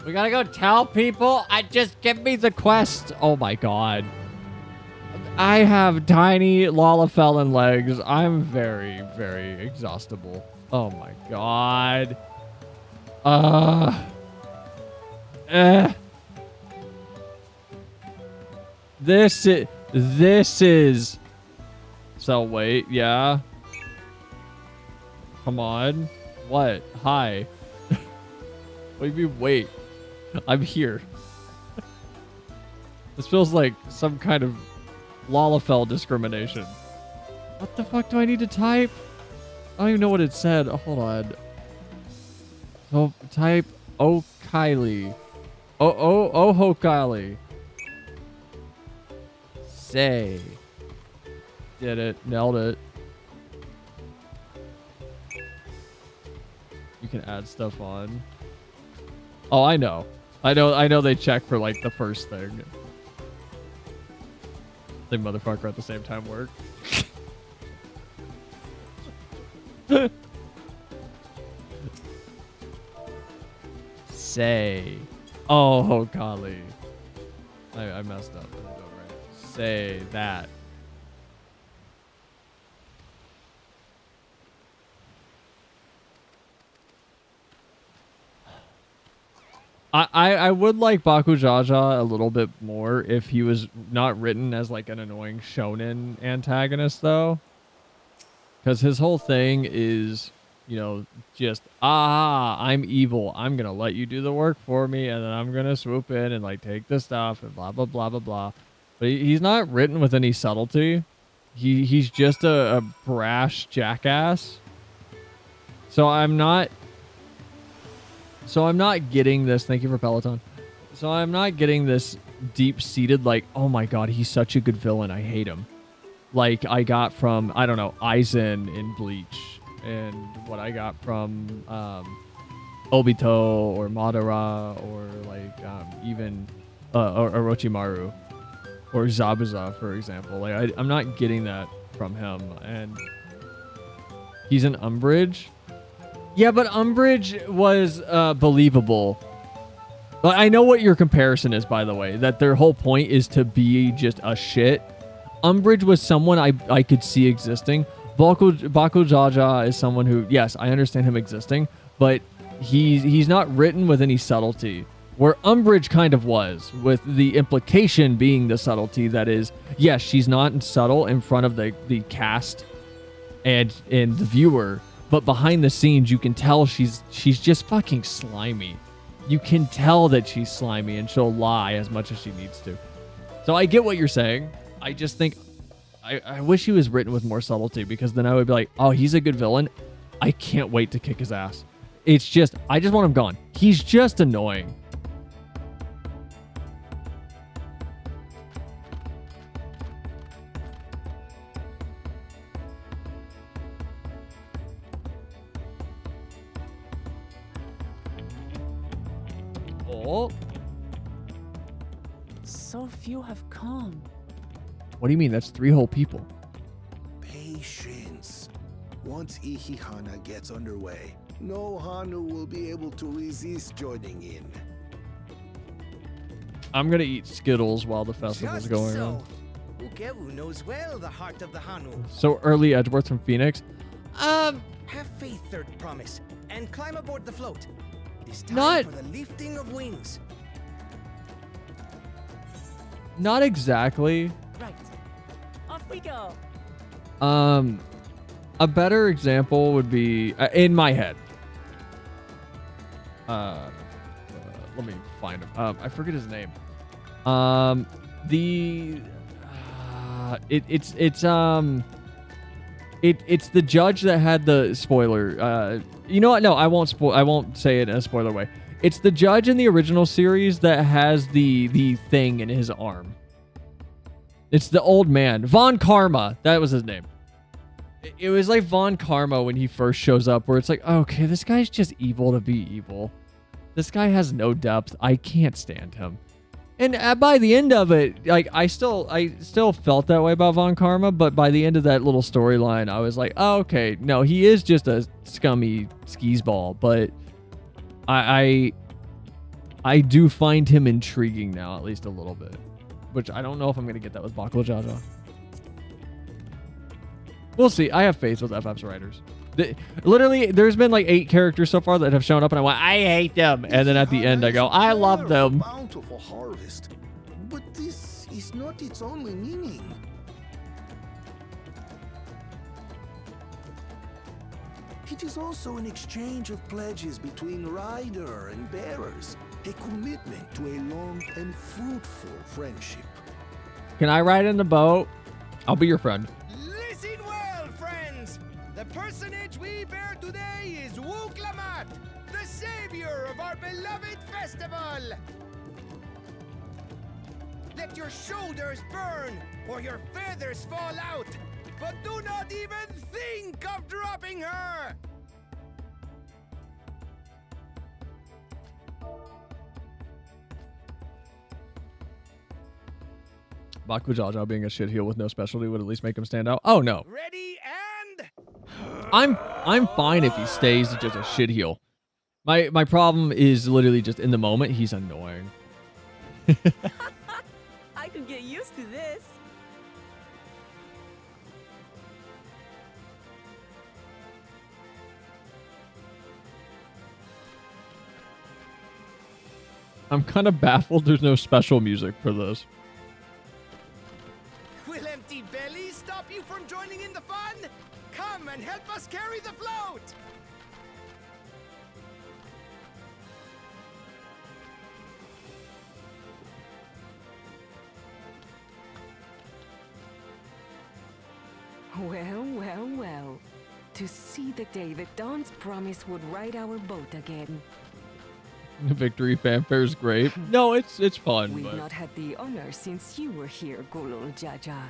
We gotta go tell people. Just give me the quest. Oh my god. I have tiny Lalafellin legs. I'm very, very exhaustible. Oh my god. This is. So wait, yeah. Come on. What? Hi. What do you mean wait? I'm here. This feels like some kind of Lalafell discrimination. What the fuck do I need to type? I don't even know what it said. Oh, hold on. So type Kylie. Oh Kylie. Say. Did it. Nailed it. You can add stuff on. Oh, I know. I know they check for like the first thing. They motherfucker at the same time work. Say. Oh, golly. I messed up. Right. Say that. I would like Bakujaja a little bit more if he was not written as like an annoying shonen antagonist though. Because his whole thing is, you know, just, I'm evil. I'm going to let you do the work for me and then I'm going to swoop in and like take the stuff and blah, blah, blah, blah, blah. But he's not written with any subtlety. He's just a brash jackass. So I'm not getting this. Thank you for Peloton. So I'm not getting this deep-seated, like, oh my god, he's such a good villain. I hate him. Like I got from, I don't know, Aizen in Bleach. And what I got from Obito or Madara or like even Orochimaru or Zabuza, for example. Like I'm not getting that from him. And he's an Umbridge. Yeah, but Umbridge was believable. But I know what your comparison is, by the way, that their whole point is to be just a shit. Umbridge was someone I could see existing. Bakujaja is someone who, yes, I understand him existing, but he's not written with any subtlety. Where Umbridge kind of was, with the implication being the subtlety that is, yes, she's not subtle in front of the cast and the viewer, but behind the scenes you can tell she's just fucking slimy. You can tell that she's slimy and she'll lie as much as she needs to. So I get what you're saying. I just think I wish he was written with more subtlety, because then I would be like, oh, he's a good villain. I can't wait to kick his ass. It's just, I just want him gone. He's just annoying. Oh. So few have come. What do you mean? That's 3 whole people. Patience. Once Ihihana gets underway, no Hanu will be able to resist joining in. I'm gonna eat Skittles while the festival's Just going so. on. Ukewu knows well the heart of the Hanu. So early Edgeworth from Phoenix. Have faith, third promise, and climb aboard the float. It is time Not- for the lifting of wings. Not exactly. Right. Off we go. A better example would be in my head. Let me find him. I forget his name. It's the judge that had the spoiler. You know what? No, I won't say it in a spoiler way. It's the judge in the original series that has the thing in his arm. It's the old man, Von Karma. That was his name. It was like Von Karma when he first shows up, where it's like, okay, this guy's just evil to be evil. This guy has no depth. I can't stand him. And by the end of it, like I still felt that way about Von Karma, but by the end of that little storyline, I was like, oh, okay, no, he is just a scummy skis ball, but I do find him intriguing now, at least a little bit. Which I don't know if I'm gonna get that with Bakugo Jaja. We'll see. I have faith with FF's writers. Literally, there's been like 8 characters so far that have shown up, and I went, I hate them, and then at the end, I go, I love them. Bountiful harvest, but this is not its only meaning. It is also an exchange of pledges between rider and bearers, a commitment to a long and fruitful friendship. Can I ride in the boat? I'll be your friend. Listen well, friends. The personage we bear today is Wuklamat, the savior of our beloved festival. Let your shoulders burn or your feathers fall out, but do not even think of dropping her. Bakugo Jaja being a shitheel with no specialty would at least make him stand out. Oh no. Ready and I'm fine if he stays just a shitheel. My problem is literally just in the moment he's annoying. I could get used to this. I'm kind of baffled there's no special music for this. will empty bellies stop you from joining in the fun? Come and help us carry the float. Well, well, well. To see the day that Dawn's promise would ride our boat again. Victory fanfare's great. No, it's fun. We've But not had the honor since you were here, Golol Jaja.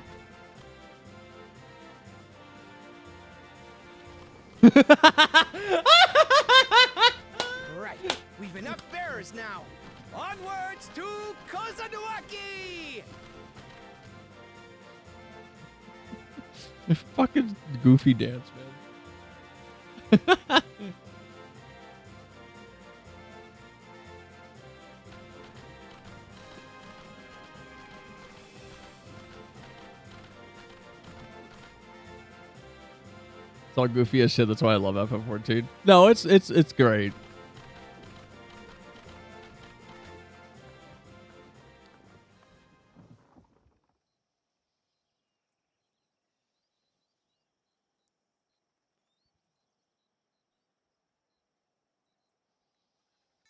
Right, we've enough bearers now. Onwards to Kozanuaki! fucking goofy dance, man. It's all goofy as shit. That's why I love FF14. No, it's great.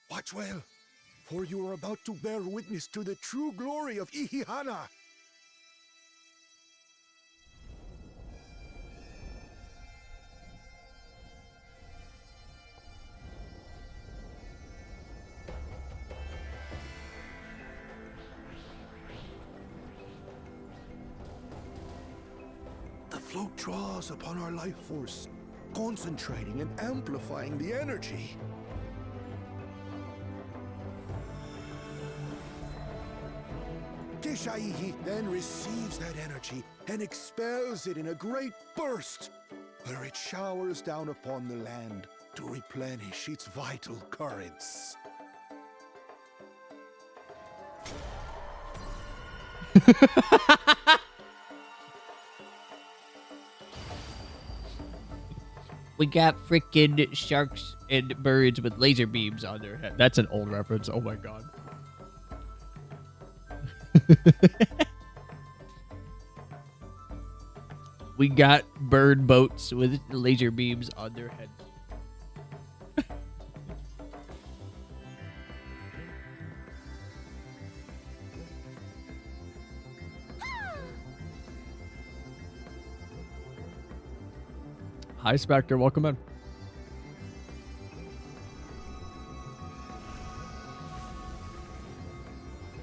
Watch well, for you are about to bear witness to the true glory of Ihihana. The float draws upon our life force, concentrating and amplifying the energy. Shaihi then receives that energy and expels it in a great burst, where it showers down upon the land to replenish its vital currents. We got freaking sharks and birds with laser beams on their head. That's an old reference. Oh my god. We got bird boats with laser beams on their heads. Hi, Spectre. Welcome in.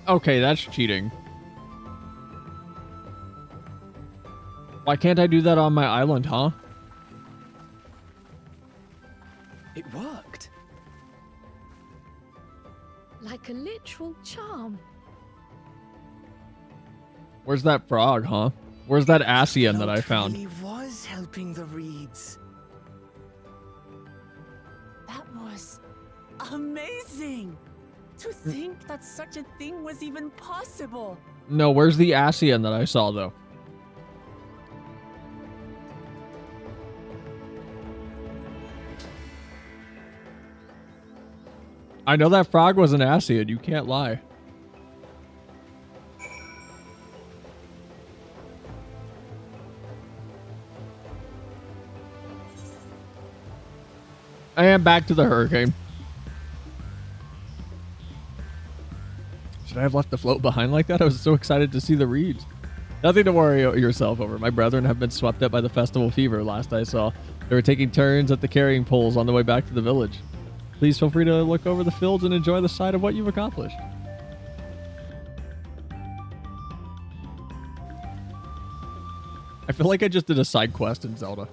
Okay, that's cheating. Why can't I do that on my island, huh? It worked. Like a literal charm. Where's that frog, huh? Where's that Asian that I found? Really was helping the reeds. That was amazing. To think that such a thing was even possible. No, where's the Asian that I saw, though? I know that frog was an Asian. You can't lie. I am back to the hurricane. Should I have left the float behind like that? I was so excited to see the reeds. Nothing to worry yourself over. My brethren have been swept up by the festival fever last I saw. They were taking turns at the carrying poles on the way back to the village. Please feel free to look over the fields and enjoy the sight of what you've accomplished. I feel like I just did a side quest in Zelda.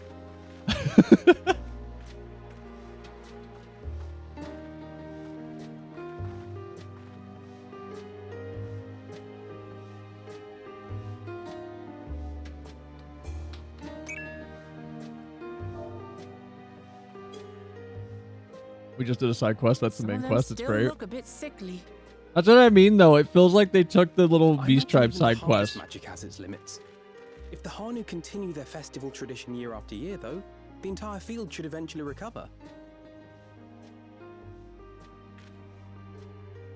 We just did a side quest. That's the main quest. It's great. Look a bit sickly. That's what I mean, though. It feels like they took the little Beast Tribe side quest. Magic has its limits. If the Hanu continue their festival tradition year after year, though, the entire field should eventually recover.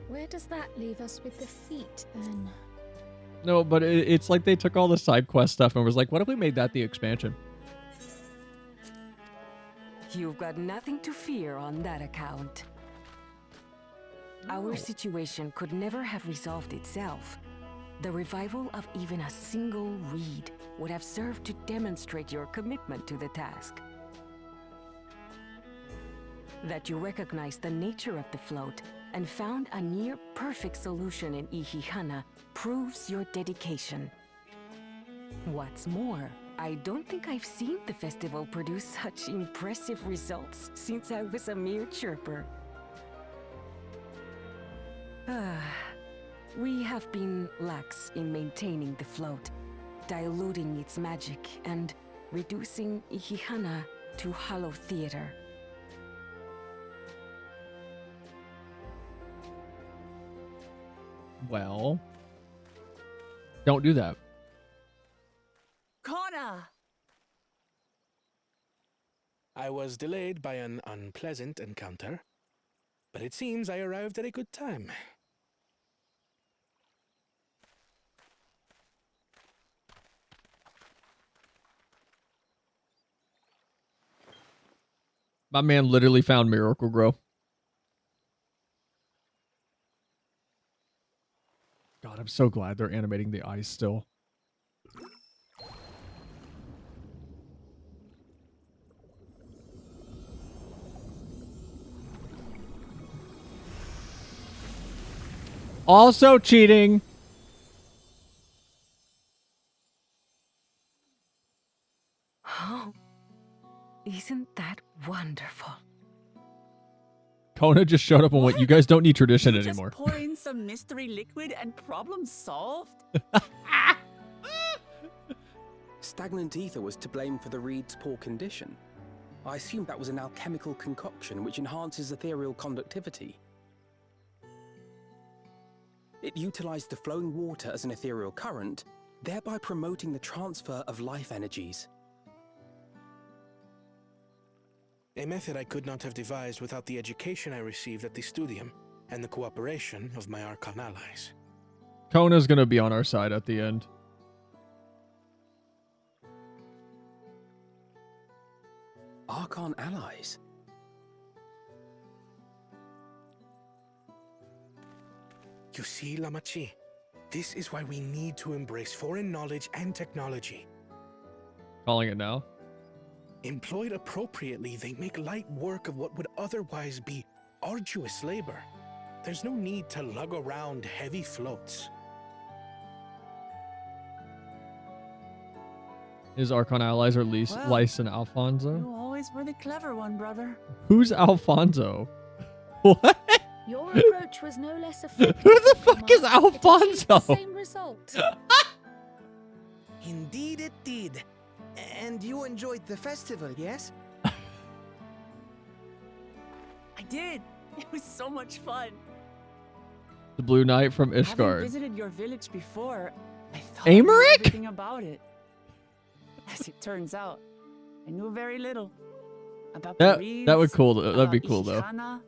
Where does that leave us with the feet, then? No, but it's like they took all the side quest stuff and was like, what if we made that the expansion? You've got nothing to fear on that account. Our situation could never have resolved itself. The revival of even a single reed would have served to demonstrate your commitment to the task. That you recognize the nature of the float and found a near-perfect solution in Ihihana proves your dedication. What's more, I don't think I've seen the festival produce such impressive results since I was a mere chirper. We have been lax in maintaining the float, diluting its magic and reducing Ihihana to hollow theater. Well, don't do that. Connor! I was delayed by an unpleasant encounter, but it seems I arrived at a good time. My man literally found Miracle Grow. God, I'm so glad they're animating the eyes still. Also cheating. Oh, isn't that wonderful? Kona just showed up and went, you guys don't need tradition You anymore. Just pour in some mystery liquid and problem solved? Stagnant ether was to blame for the reed's poor condition. I assumed that was an alchemical concoction which enhances ethereal conductivity. It utilized the flowing water as an ethereal current, thereby promoting the transfer of life energies. A method I could not have devised without the education I received at the studium and the cooperation of my Archon allies. Kona's gonna be on our side at the end. Archon allies? You see, Lamachi, this is why we need to embrace foreign knowledge and technology. Calling it now. Employed appropriately, they make light work of what would otherwise be arduous labor. There's no need to lug around heavy floats. His Archon allies are Lice and Alfonso. You always were the clever one, brother. Who's Alfonso? What? Your approach was no less effective. Who the fuck is Alfonso? Same result. Indeed it did. And you enjoyed the festival, yes? I did. It was so much fun. The Blue Knight from Having Ishgard. visited your village before, I thought I knew Amaric? everything about it. As it turns out, I knew very little about the reeds, That would cool. That'd about be cool though. Ihana.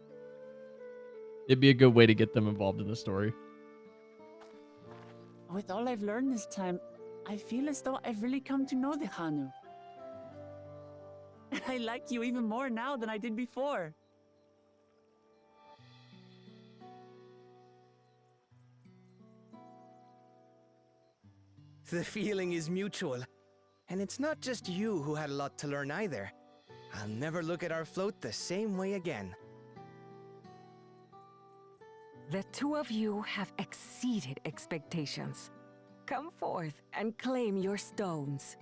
It'd be a good way to get them involved in the story. With all I've learned this time, I feel as though I've really come to know the Hanu. I like you even more now than I did before. The feeling is mutual. And it's not just you who had a lot to learn either. I'll never look at our float the same way again. The two of you have exceeded expectations. Come forth and claim your stones.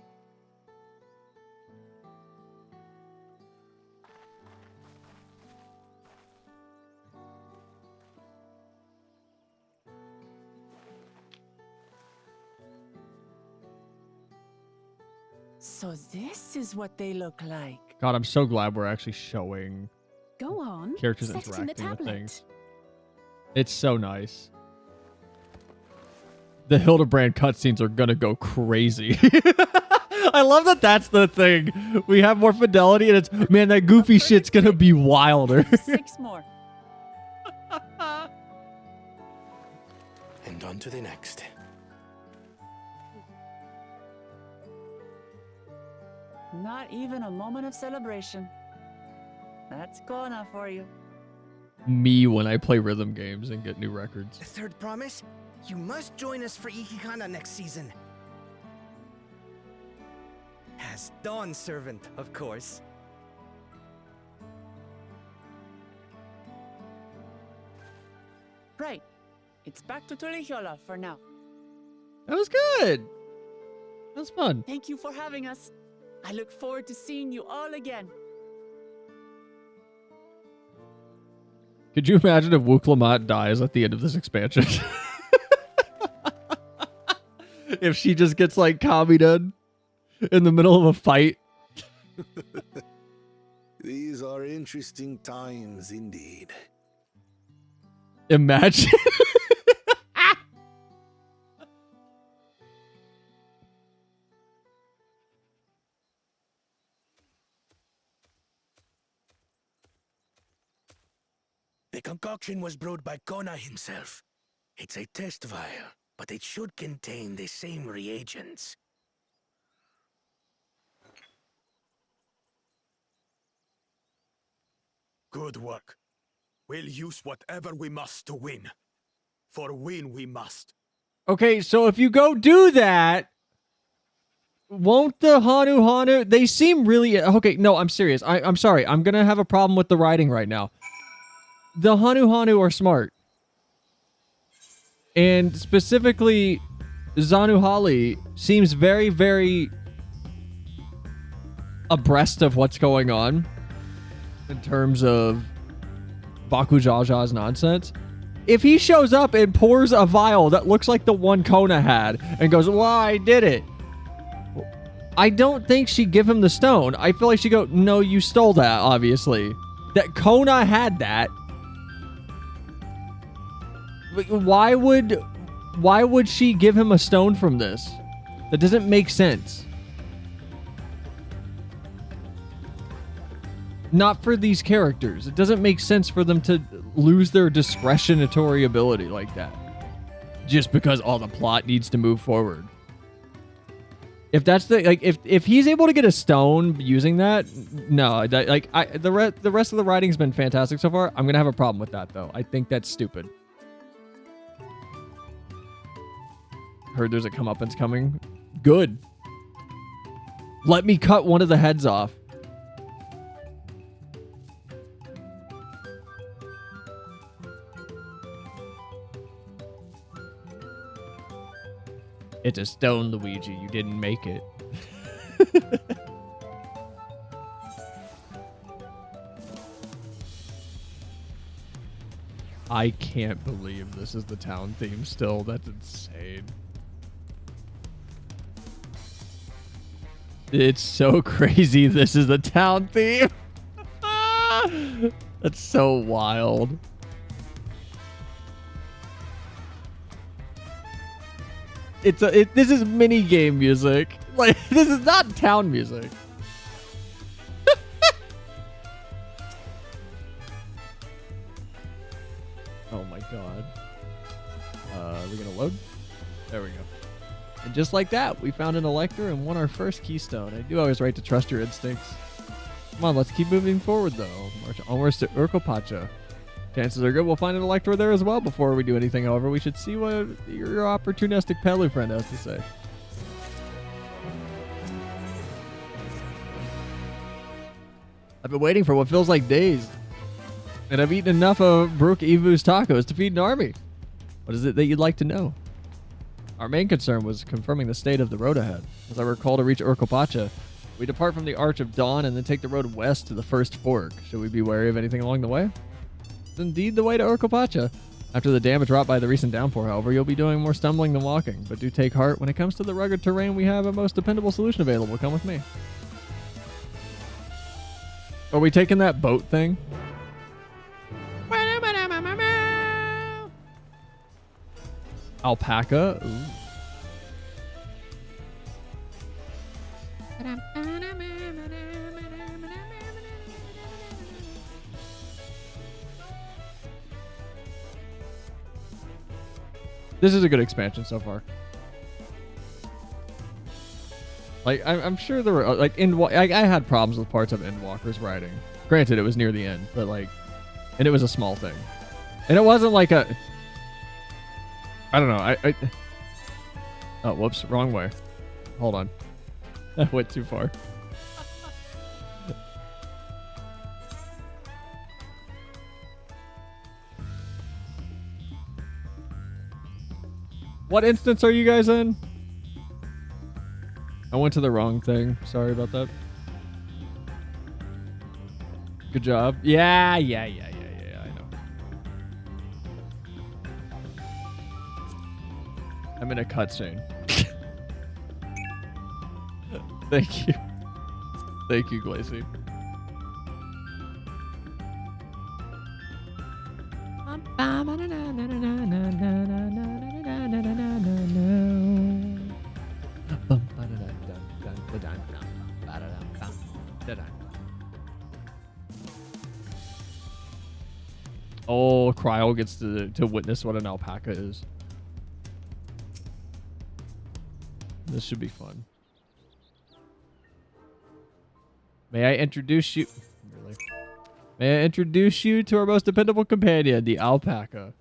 So this is what they look like. God, I'm so glad we're actually showing Go on. characters set it in the interacting with tablet. things. It's so nice. The Hildebrand cutscenes are gonna go crazy. I love that that's the thing. We have more fidelity and it's, man, that goofy shit's gonna be wilder. 6 more. And on to the next. Not even a moment of celebration. That's Kona for you. Me when I play rhythm games and get new records. The third promise? You must join us for Ihana next season. As Dawn Servant, of course. Right. It's back to Tulihiola for now. That was good. That was fun. Thank you for having us. I look forward to seeing you all again. Could you imagine if Wuklamat dies at the end of this expansion? If she just gets like Kami'd in the middle of a fight. These are interesting times indeed. Imagine. The concoction was brewed by Kona himself. It's a test vial, but it should contain the same reagents. Good work. We'll use whatever we must to win. For win we must. Okay, so if you go do that, won't the Hanu, they seem really, okay, no, I'm serious. I'm sorry. I'm going to have a problem with the writing right now. The Hanu are smart. And specifically, Zanuhali seems very, very abreast of what's going on in terms of Baku Jaja's nonsense. If he shows up and pours a vial that looks like the one Kona had and goes, well, I did it. I don't think she'd give him the stone. I feel like she'd go, no, you stole that, obviously. That Kona had that. Why would she give him a stone from this? That doesn't make sense. Not for these characters. It doesn't make sense for them to lose their discretionary ability like that. Just because all the plot needs to move forward. If that's the like, if he's able to get a stone using that, no, the rest of the writing's been fantastic so far. I'm gonna have a problem with that though. I think that's stupid. Heard there's a comeuppance coming. Good. Let me cut one of the heads off. It's a stone, Luigi. You didn't make it. I can't believe this is the town theme still. That's insane. It's so crazy this is the town theme. That's so wild. This is mini game music. Like, this is not town music. Oh my god. Are we gonna load? There we go. And just like that, we found an Elector and won our first keystone. I do always right to trust your instincts. Come on, let's keep moving forward though. March onwards to Urkopacha. Chances are good we'll find an Elector there as well before we do anything. However, we should see what your opportunistic Pelu friend has to say. I've been waiting for what feels like days. And I've eaten enough of Brook Ivu's tacos to feed an army. What is it that you'd like to know? Our main concern was confirming the state of the road ahead. As I recall, to reach Urkopacha, we depart from the Arch of Dawn and then take the road west to the first fork. Should we be wary of anything along the way? It's indeed the way to Urkopacha. After the damage wrought by the recent downpour, however, you'll be doing more stumbling than walking. But do take heart. When it comes to the rugged terrain, we have a most dependable solution available. Come with me. Are we taking that boat thing? Alpaca? Ooh. This is a good expansion so far. Like, I'm sure there were, like, I had problems with parts of Endwalker's writing. Granted, it was near the end, but, like, and it was a small thing. And it wasn't like a... I don't know, oh, whoops, wrong way. Hold on. That went too far. What instance are you guys in? I went to the wrong thing. Sorry about that. Good job. Yeah, I know. I'm in a cutscene. Thank you. Thank you, Glacy. Oh, Cryo gets to witness what an alpaca is. This should be fun. May I introduce you... Really? May I introduce you to our most dependable companion, the alpaca.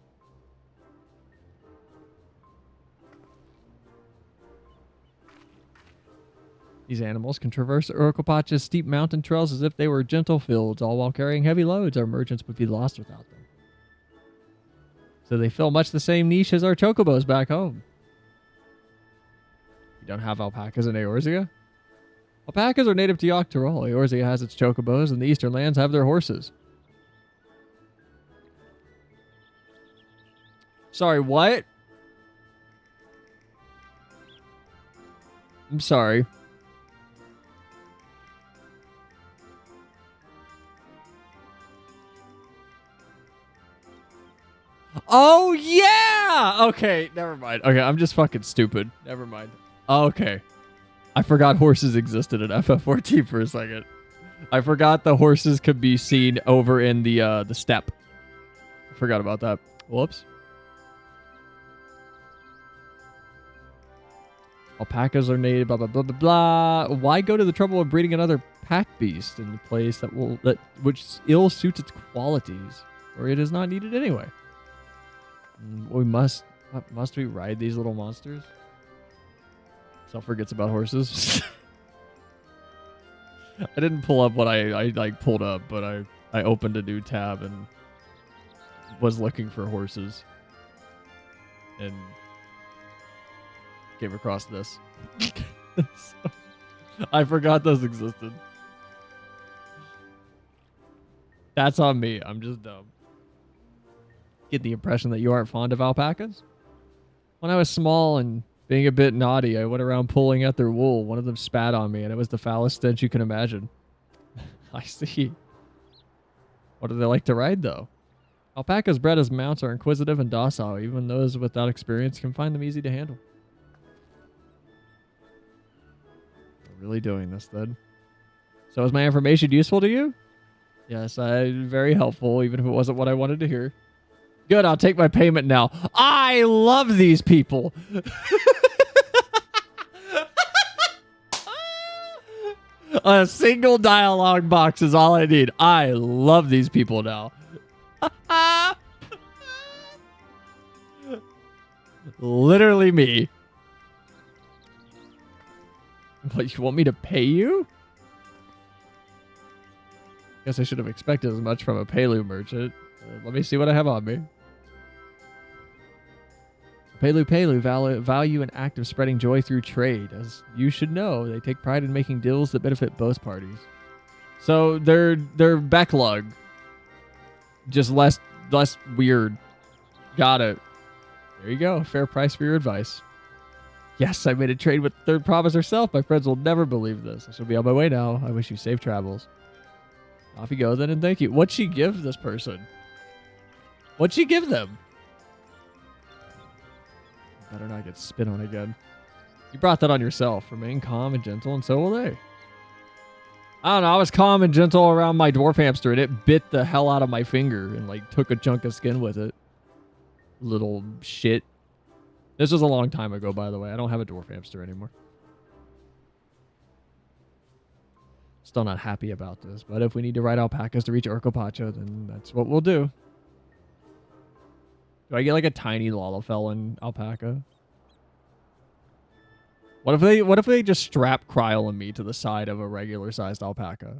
These animals can traverse Urkopacha's steep mountain trails as if they were gentle fields, all while carrying heavy loads. Our merchants would be lost without them. So they fill much the same niche as our chocobos back home. You don't have alpacas in Eorzea? Alpacas are native to Yogg-Tirol. Eorzea has its chocobos, and the eastern lands have their horses. Sorry, what? I'm sorry. Oh, yeah! Okay, never mind. Okay, I'm just fucking stupid. Never mind. Okay. I forgot horses existed in FF14 for a second. I forgot the horses could be seen over in the steppe. I forgot about that. Whoops. Alpacas are native, blah, blah, blah, blah, blah. Why go to the trouble of breeding another pack beast in a place which ill suits its qualities, or it is not needed anyway? Must we ride these little monsters? Self forgets about horses. I didn't pull up what I like pulled up, but I opened a new tab and was looking for horses and came across this. So, I forgot those existed. That's on me. I'm just dumb. Get the impression that you aren't fond of alpacas? When I was small and being a bit naughty, I went around pulling at their wool. One of them spat on me, and it was the foulest stench you can imagine. I see. What do they like to ride, though? Alpacas bred as mounts are inquisitive and docile. Even those without experience can find them easy to handle. We're really doing this, then. So is my information useful to you? Yes, very helpful, even if it wasn't what I wanted to hear. Good, I'll take my payment now. I love these people. A single dialogue box is all I need. I love these people now. Literally me. What, you want me to pay you? Guess I should have expected as much from a Palu merchant. Let me see what I have on me. Palu value an act of spreading joy through trade. As you should know, they take pride in making deals that benefit both parties. So they're backlog. Just less weird. Got it. There you go. Fair price for your advice. Yes, I made a trade with the third province herself. My friends will never believe this. I shall be on my way now. I wish you safe travels. Off you go then, and thank you. What'd she give this person? What'd she give them? Better not get spit on again. You brought that on yourself. Remain calm and gentle, and so will they. I don't know. I was calm and gentle around my dwarf hamster, and it bit the hell out of my finger and, like, took a chunk of skin with it. Little shit. This was a long time ago, by the way. I don't have a dwarf hamster anymore. Still not happy about this, but if we need to ride alpacas to reach Urkopacha, then that's what we'll do. Do I get like a tiny Lalafell alpaca? What if they just strap Kryl and me to the side of a regular sized alpaca?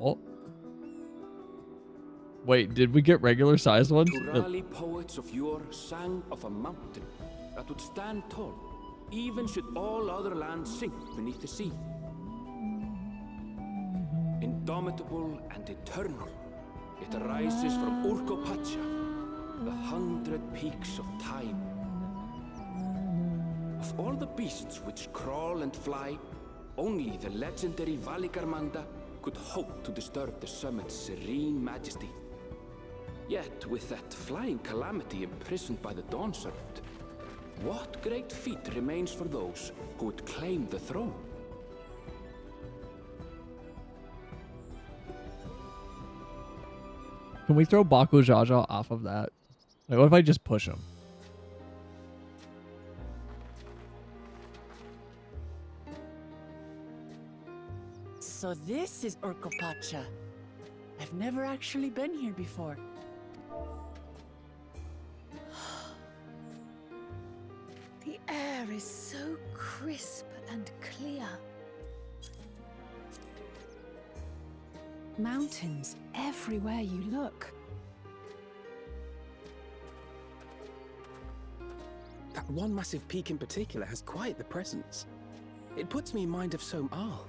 Oh. Wait, did we get regular sized ones? Turali poets of yore sang of a mountain that would stand tall, even should all other lands sink beneath the sea. Indomitable and eternal, it arises from Urkopacha, the 100 peaks of time. Of all the beasts which crawl and fly, only the legendary Valigarmanda could hope to disturb the summit's serene majesty. Yet, with that flying calamity imprisoned by the Dawn Serpent, what great feat remains for those who would claim the throne? Can we throw Baku Jaja off of that? Like, what if I just push him? So this is Urkopacha. I've never actually been here before. The air is so crisp and clear. Mountains everywhere you look. That one massive peak in particular has quite the presence. It puts me in mind of Som Al.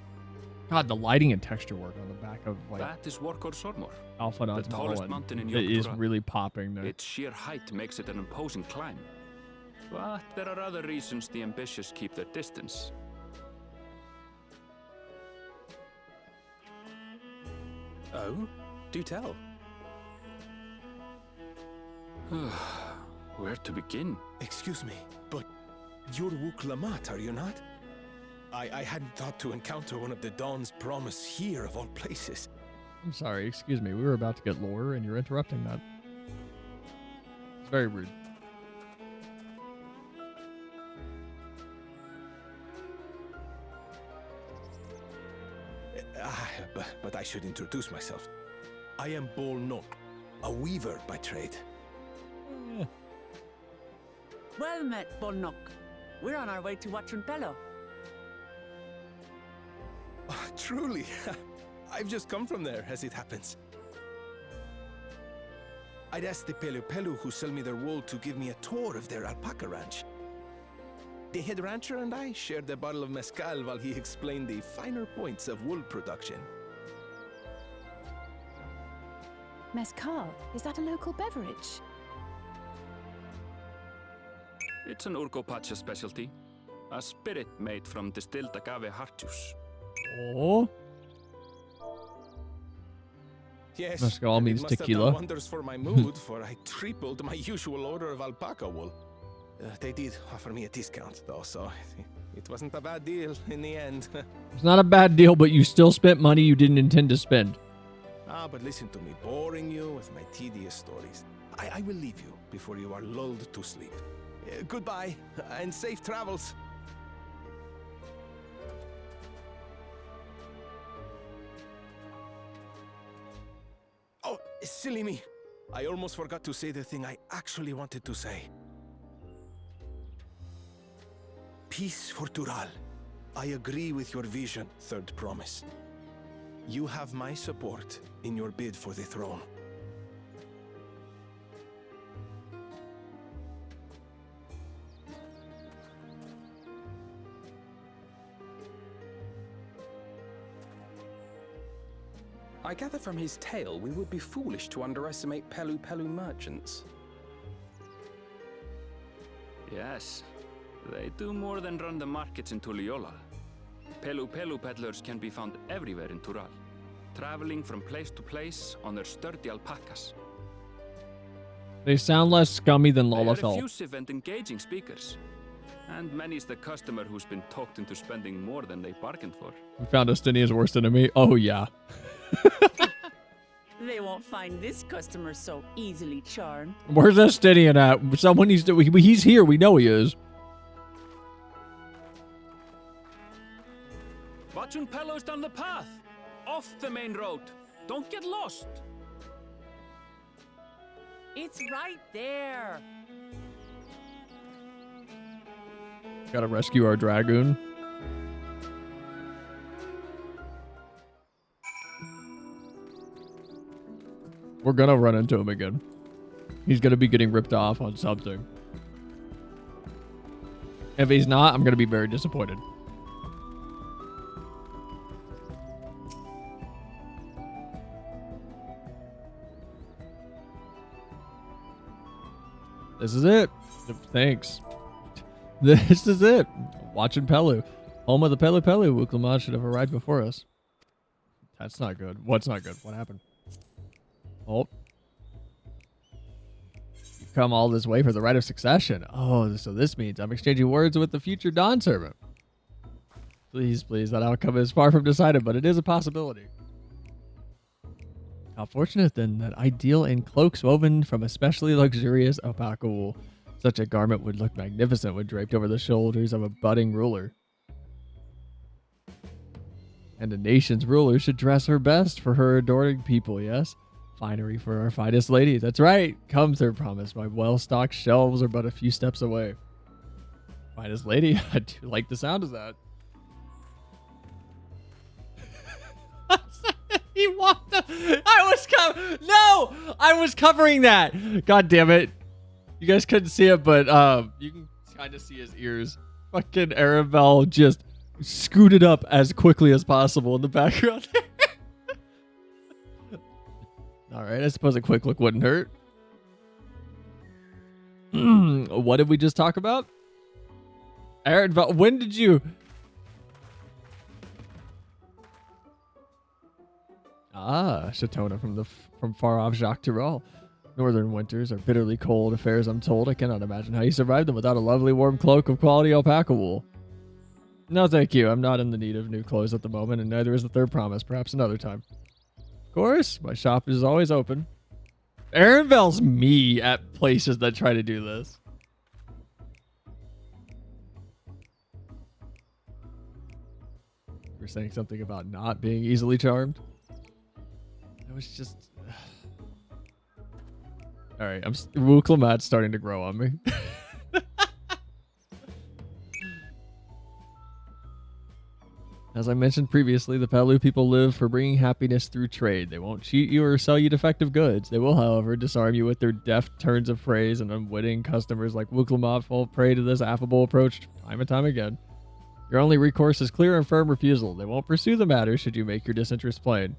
God, the lighting and texture work on the back of like That is Workor Sormor, Alpha the tallest mountain in It is Yogg-Toral. really popping there. Its sheer height makes it an imposing climb. But there are other reasons the ambitious keep their distance. Oh? Do tell. Where to begin? Excuse me, but you're Wuk Lamat, are you not? I hadn't thought to encounter one of the Dawn's promise here of all places. I'm sorry, excuse me. We were about to get lore and you're interrupting that. It's very rude. But I should introduce myself. I am Bol Nok, a weaver by trade. Well met, Bolnok. We're on our way to Watranpelo. Oh, truly. I've just come from there, as it happens. I'd asked the Pelu Pelu who sell me their wool to give me a tour of their alpaca ranch. The head rancher and I shared a bottle of mezcal while he explained the finer points of wool production. Mezcal, is that a local beverage? It's an Urgopacha specialty. A spirit made from distilled agave heart juice. Oh. Yes, Mezcal means it must tequila. have done wonders for my mood, for I tripled my usual order of alpaca wool. They did offer me a discount, though, so it wasn't a bad deal in the end. It's not a bad deal, but you still spent money you didn't intend to spend. But listen to me, boring you with my tedious stories. I will leave you before you are lulled to sleep. Goodbye, and safe travels. Oh, silly me. I almost forgot to say the thing I actually wanted to say. Peace for Tural. I agree with your vision, Third Promise. You have my support in your bid for the throne. I gather from his tale we would be foolish to underestimate Pelu Pelu merchants. Yes, they do more than run the markets in Tuliyola. Pelu Pelu peddlers can be found everywhere in Tural, traveling from place to place on their sturdy alpacas. They sound less scummy than They are Lalafell. effusive and engaging speakers. And many's the customer who's been talked into spending more than they bargained for. We found Estinia's worst enemy. Oh, yeah. They won't find this customer so easily charmed. Where's Estinian at? Someone needs to... He's here. We know he is. Watranpelo's down the path. Off the main road. Don't get lost. It's right there. Gotta rescue our dragoon. We're gonna run into him again. He's gonna be getting ripped off on something. If he's not, I'm gonna be very disappointed. This is it. Thanks. This is it. Watranpelo. Home of the Pelu Pelu. Wuk Lamat should have arrived before us. That's not good. What's not good? What happened? Oh. You've come all this way for the right of succession. Oh, so this means I'm exchanging words with the future Dawn servant. Please, please, that outcome is far from decided, but it is a possibility. How fortunate then that ideal in cloaks woven from especially luxurious alpaca wool. Such a garment would look magnificent when draped over the shoulders of a budding ruler. And a nation's ruler should dress her best for her adoring people, yes? Finery for our finest lady. That's right. Come, Third Promise. My well-stocked shelves are but a few steps away. Finest lady? I do like the sound of that. He walked up. I was covering that. God damn it. You guys couldn't see it, but you can Trying to see his ears. Fucking Arabelle just scooted up as quickly as possible in the background. All right, I suppose a quick look wouldn't hurt. What did we just talk about? Arabelle, when did you... Ah, Shatona from far off Jacques Tirol. Northern winters are bitterly cold affairs, I'm told. I cannot imagine how you survived them without a lovely warm cloak of quality alpaca wool. No, thank you. I'm not in the need of new clothes at the moment, and neither is the third promise. Perhaps another time. Of course, my shop is always open. Arabelle's me at places that try to do this. You were saying something about not being easily charmed? It was just... Alright, Wuklamat's starting to grow on me. As I mentioned previously, the Palu people live for bringing happiness through trade. They won't cheat you or sell you defective goods. They will, however, disarm you with their deft turns of phrase, and unwitting customers like Wuklamat fall prey to this affable approach time and time again. Your only recourse is clear and firm refusal. They won't pursue the matter should you make your disinterest plain.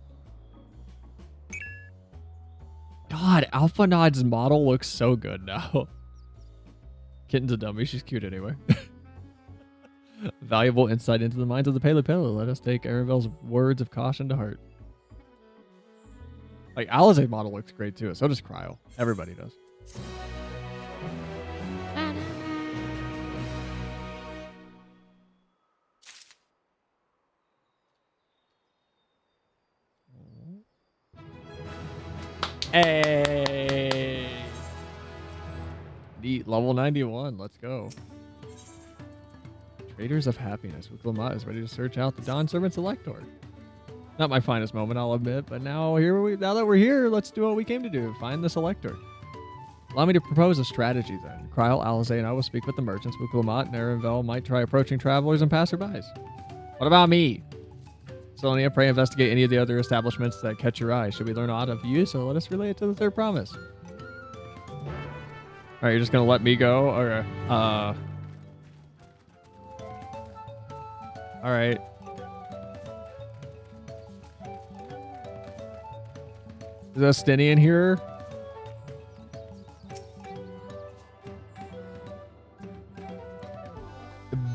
God, Alpha Nod's model looks so good now. Kitten's a dummy. She's cute anyway. Valuable insight into the minds of the Pele Pele. Let us take Arabelle's words of caution to heart. Like, Alizé's model looks great too. So does Cryo. Everybody does. Hey! Neat. Level 91. Let's go. Traders of Happiness. Wuklamat is ready to search out the Dawn Servant Selector. Not my finest moment, I'll admit, but now that we're here, let's do what we came to do. Find the Selector. Allow me to propose a strategy then. Kryl, Alizé, and I will speak with the merchants. Wuklamat and Arabelle might try approaching travelers and passerbys. What about me? Salonia, pray investigate any of the other establishments that catch your eye. Should we learn aught of you, so let us relay it to the third promise. Alright, you're just gonna let me go? Or, Alright. Is Estinian here?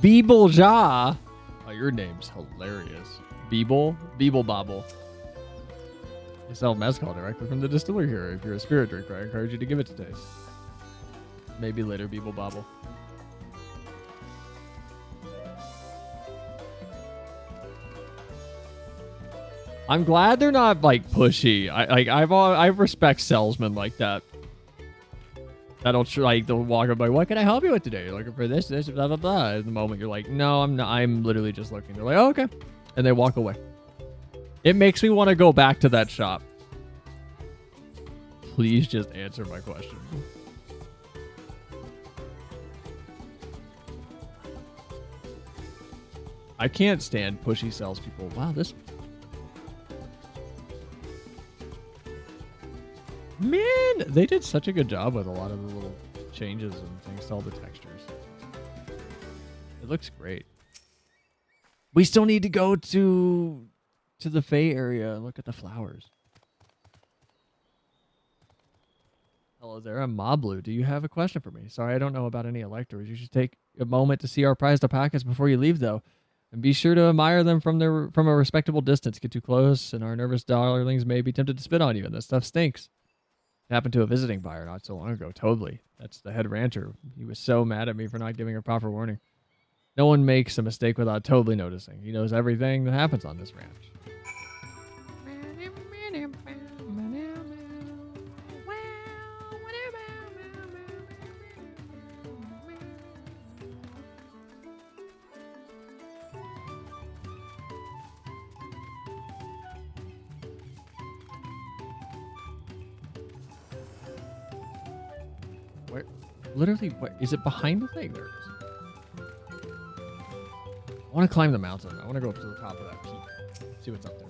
Beeble-ja. Oh, your name's hilarious. Beeble? Beeble Bobble. You sell mezcal directly from the distillery here. If you're a spirit drinker, I encourage you to give it to taste. Maybe later, Beeble Bobble. I'm glad they're not like pushy. I respect salesmen like that. That'll they'll walk up like, what can I help you with today? You're looking for this, blah blah blah. At the moment you're like, no, I'm not. I'm literally just looking. They're like, oh, okay, and they walk away. It makes me want to go back to that shop. Please just answer my question. I can't stand pushy salespeople. Wow, this. Man, they did such a good job with a lot of the little changes and things to all the textures. It looks great. We still need to go to the Fae area and look at the flowers. Hello there, I'm Moblu. Do you have a question for me? Sorry, I don't know about any electors. You should take a moment to see our prized alpacas before you leave, though. And be sure to admire them from a respectable distance. Get too close, and our nervous darlings may be tempted to spit on you, and this stuff stinks. It happened to a visiting buyer not so long ago. Totally. That's the head rancher. He was so mad at me for not giving her proper warning. No one makes a mistake without totally noticing. He knows everything that happens on this ranch. Where? Literally, what? Is it behind the thing? There it is. I want to climb the mountain. I want to go up to the top of that peak. See what's up there.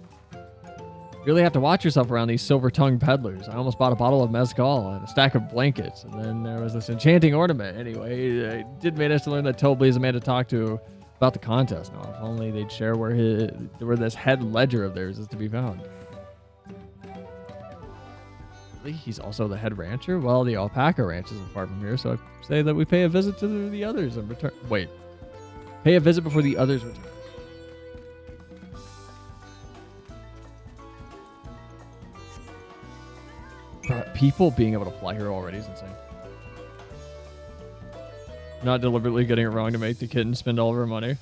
You really have to watch yourself around these silver-tongued peddlers. I almost bought a bottle of mezcal and a stack of blankets, and then there was this enchanting ornament. Anyway, I did manage to learn that Tobley is a man to talk to about the contest. Now, if only they'd share where this head ledger of theirs is to be found. Really? He's also the head rancher? Well, the alpaca ranch isn't far from here, so I say that we pay a visit to the others and return. Wait. Pay a visit before the others return. People being able to fly here already is insane. Not deliberately getting it wrong to make the kitten spend all of her money.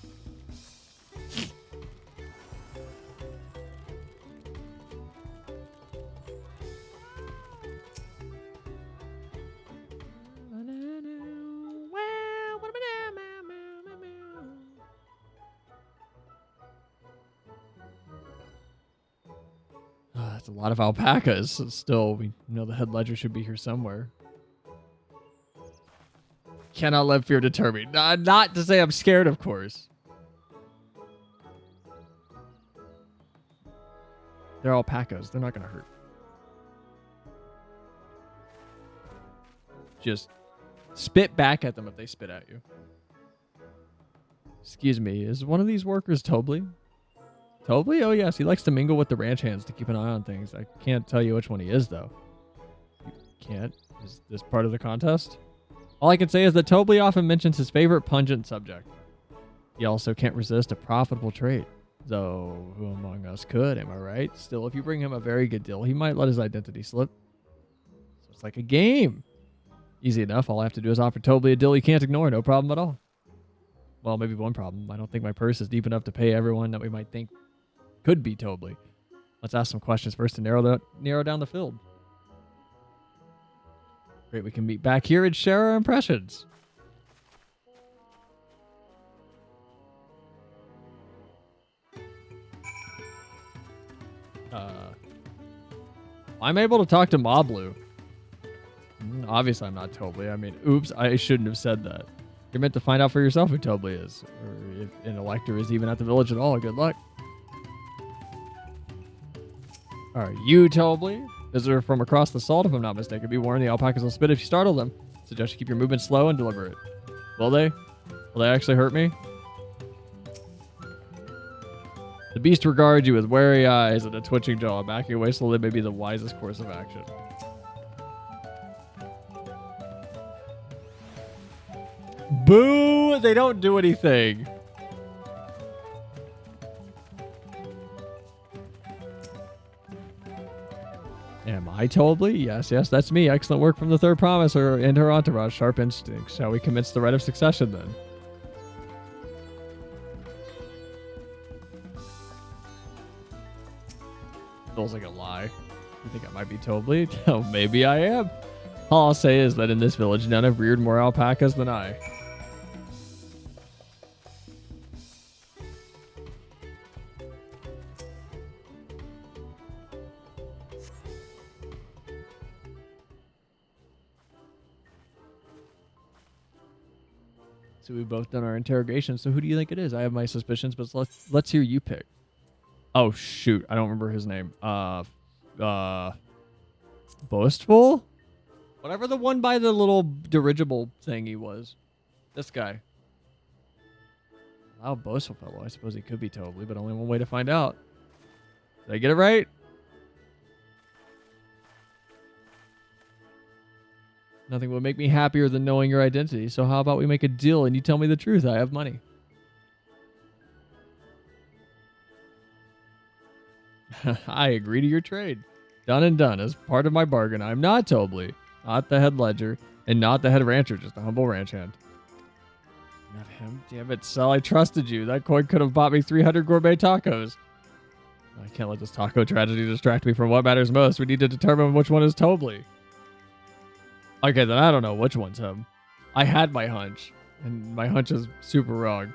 That's a lot of alpacas. So still, we know the head ledger should be here somewhere. Cannot let fear deter me. Not to say I'm scared, of course. They're alpacas. They're not going to hurt. Just spit back at them if they spit at you. Excuse me, is one of these workers Tobley? Tobley? Oh, yes. He likes to mingle with the ranch hands to keep an eye on things. I can't tell you which one he is, though. You can't? Is this part of the contest? All I can say is that Tobley often mentions his favorite pungent subject. He also can't resist a profitable trade. Though, who among us could, am I right? Still, if you bring him a very good deal, he might let his identity slip. So it's like a game. Easy enough. All I have to do is offer Tobley a deal he can't ignore. No problem at all. Well, maybe one problem. I don't think my purse is deep enough to pay everyone that we might think could be Tobley. Let's ask some questions first to narrow down the field. Great, we can meet back here and share our impressions. I'm able to talk to Moblu. Obviously, I'm not Tobley. I mean, oops, I shouldn't have said that. You're meant to find out for yourself who Tobley is, or if an elector is even at the village at all. Good luck. Are you Tobley? Visitor from across the salt, if I'm not mistaken. Be warned, the alpacas will spit if you startle them. Suggest you keep your movement slow and deliberate. Will they? Will they actually hurt me? The beast regards you with wary eyes and a twitching jaw. Backing away slowly may be the wisest course of action. Boo! They don't do anything. Am I Tobley? Yes, that's me. Excellent work from the third promiser and her entourage. Sharp instincts. Shall we commence the rite of succession then? Feels like a lie. You think I might be Tobley? Oh, maybe I am. All I'll say is that in this village, none have reared more alpacas than I. So we've both done our interrogation. So who do you think it is? I have my suspicions, but let's hear you pick. Oh shoot, I don't remember his name. Boastful? Whatever the one by the little dirigible thing he was. This guy. Wow, boastful fellow. I suppose he could be Tobley, but only one way to find out. Did I get it right? Nothing would make me happier than knowing your identity. So how about we make a deal and you tell me the truth? I have money. I agree to your trade. Done and done. As part of my bargain, I'm not Tobley, not the head ledger, and not the head rancher, just a humble ranch hand. Not him? Damn it, Sel, I trusted you. That coin could have bought me 300 gourmet tacos. I can't let this taco tragedy distract me from what matters most. We need to determine which one is Tobley. Okay, then I don't know which one's him. I had my hunch, and my hunch is super wrong.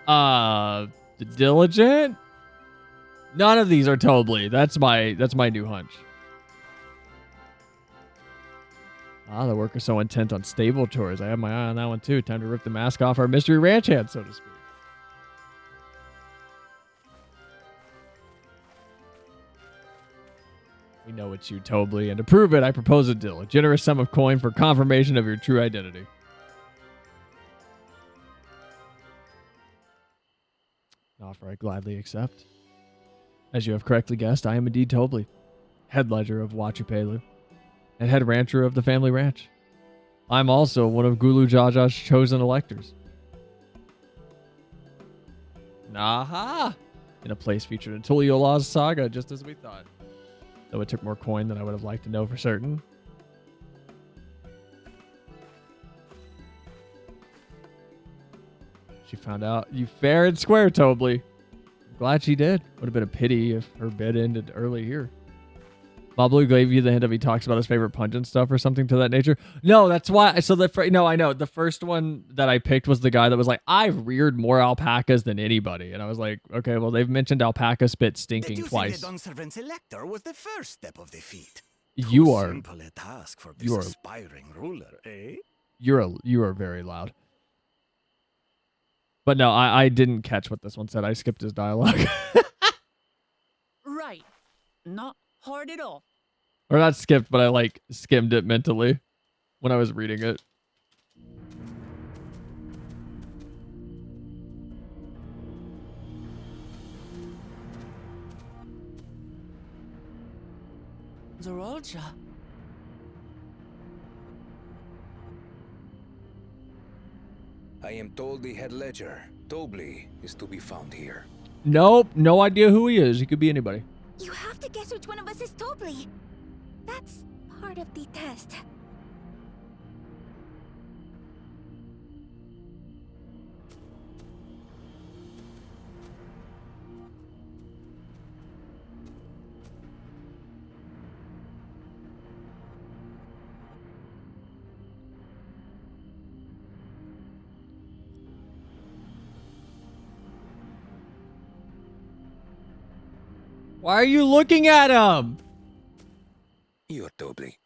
The Diligent? None of these are Tobley. That's my new hunch. Ah, the worker's so intent on stable chores. I have my eye on that one too. Time to rip the mask off our mystery ranch hand, so to speak. We know it's you, Tobly, and to prove it, I propose a deal. A generous sum of coin for confirmation of your true identity. An offer I gladly accept. As you have correctly guessed, I am indeed Tobly, head ledger of Wachupelu, and head rancher of the family ranch. I'm also one of Gulu Jaja's chosen electors. Aha! In a place featured in Tuliola's saga, just as we thought. Though it took more coin than I would have liked to know for certain. She found out you fair and square, Tobly. I'm glad she did. Would have been a pity if her bid ended early here. Bob Blue gave you the hint of he talks about his favorite pungent stuff or something to that nature. No, that's why. So no, I know the first one that I picked was the guy that was like, I've reared more alpacas than anybody, and I was like, okay, well they've mentioned alpaca spit stinking twice. The Dunservant's elector was the first step of defeat. You are simple a task for this aspiring ruler, eh? You are very loud. But no, I didn't catch what this one said. I skipped his dialogue. Right. Not hard at all. Or not skipped, but I like skimmed it mentally when I was reading it. Zorolja. I am told the head ledger, Tobly, is to be found here. Nope, no idea who he is. He could be anybody. You have to guess which one of us is Tobly. That's part of the test. Why are you looking at him? You're Tobly.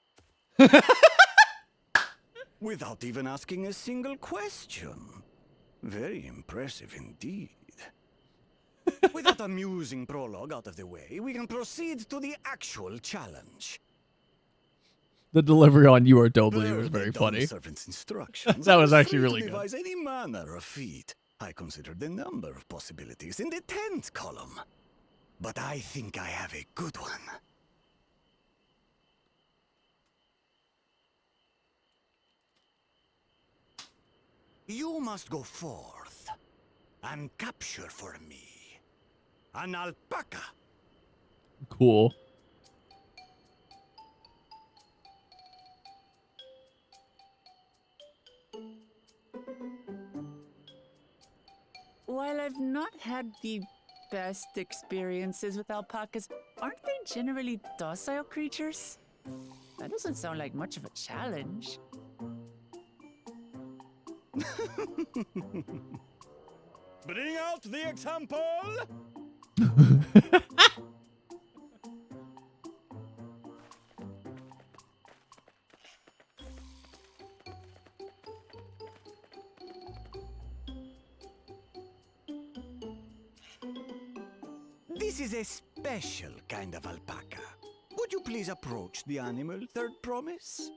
Without even asking a single question. Very impressive indeed. With that amusing prologue out of the way, we can proceed to the actual challenge. The delivery on "You Are Tobly" was very funny. Servant's instructions. That was actually Free really to good. devise any manner of feat. I considered the number of possibilities in the 10th column. But I think I have a good one. You must go forth and capture for me an alpaca. Cool. While I've not had the best experiences with alpacas, aren't they generally docile creatures? That doesn't sound like much of a challenge. Bring out the example! This is a special kind of alpaca. Would you please approach the animal, Third Promise?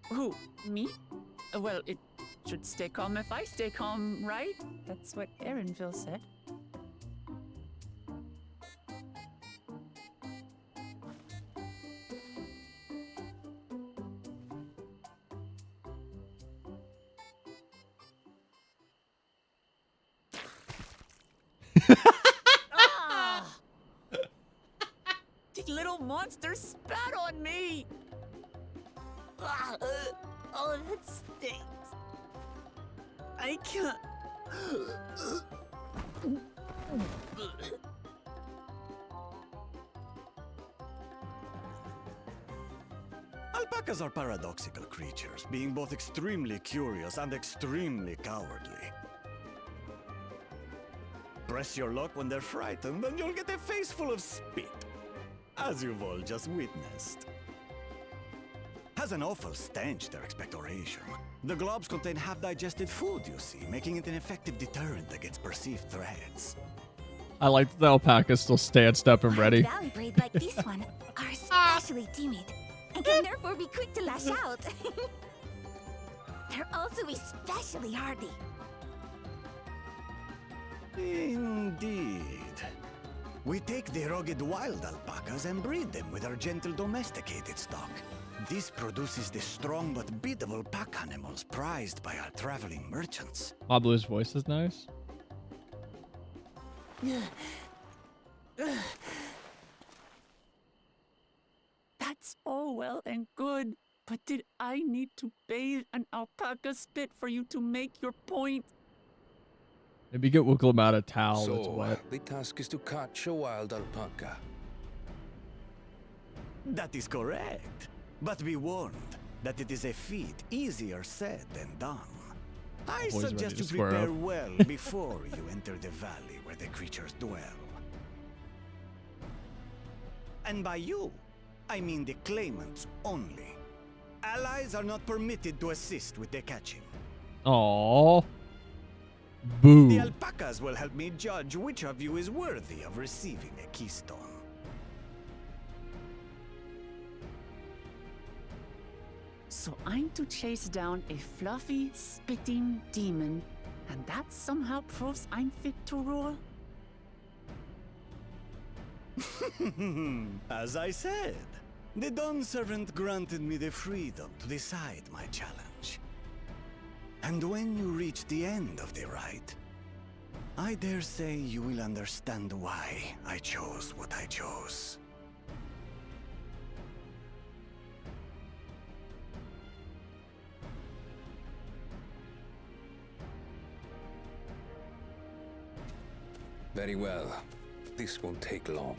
Who? Me? Well, it should stay calm if I stay calm, right? That's what Aaronville said. Ah! The little monster spat on me! Oh, that stinks. I can't. Alpacas are paradoxical creatures, being both extremely curious and extremely cowardly. Press your luck when they're frightened, and you'll get a face full of spit, as you've all just witnessed. Has an awful stench, their expectoration. The globs contain half-digested food, you see, making it an effective deterrent against perceived threats. I like that the alpacas still stand up and ready. Valley breed like this one are especially timid and can therefore be quick to lash out. They're also especially hardy. Indeed. We take the rugged wild alpacas and breed them with our gentle domesticated stock. This produces the strong but beatable pack animals prized by our traveling merchants. Pablo's voice is nice. That's all well and good, but did I need to bathe an alpaca spit for you to make your point? Maybe get Wooklem out a towel that's So, wet. the task is to catch a wild alpaca. That is correct. But be warned that it is a feat easier said than done. I Always ready suggest to you square prepare up. well before you enter the valley where the creatures dwell. And by you, I mean the claimants only. Allies are not permitted to assist with their catching. Aww. Boo. The alpacas will help me judge which of you is worthy of receiving a keystone. So I'm to chase down a fluffy, spitting demon, and that somehow proves I'm fit to rule? As I said, the Dawn Servant granted me the freedom to decide my challenge. And when you reach the end of the ride, I dare say you will understand why I chose what I chose. Very well. This won't take long.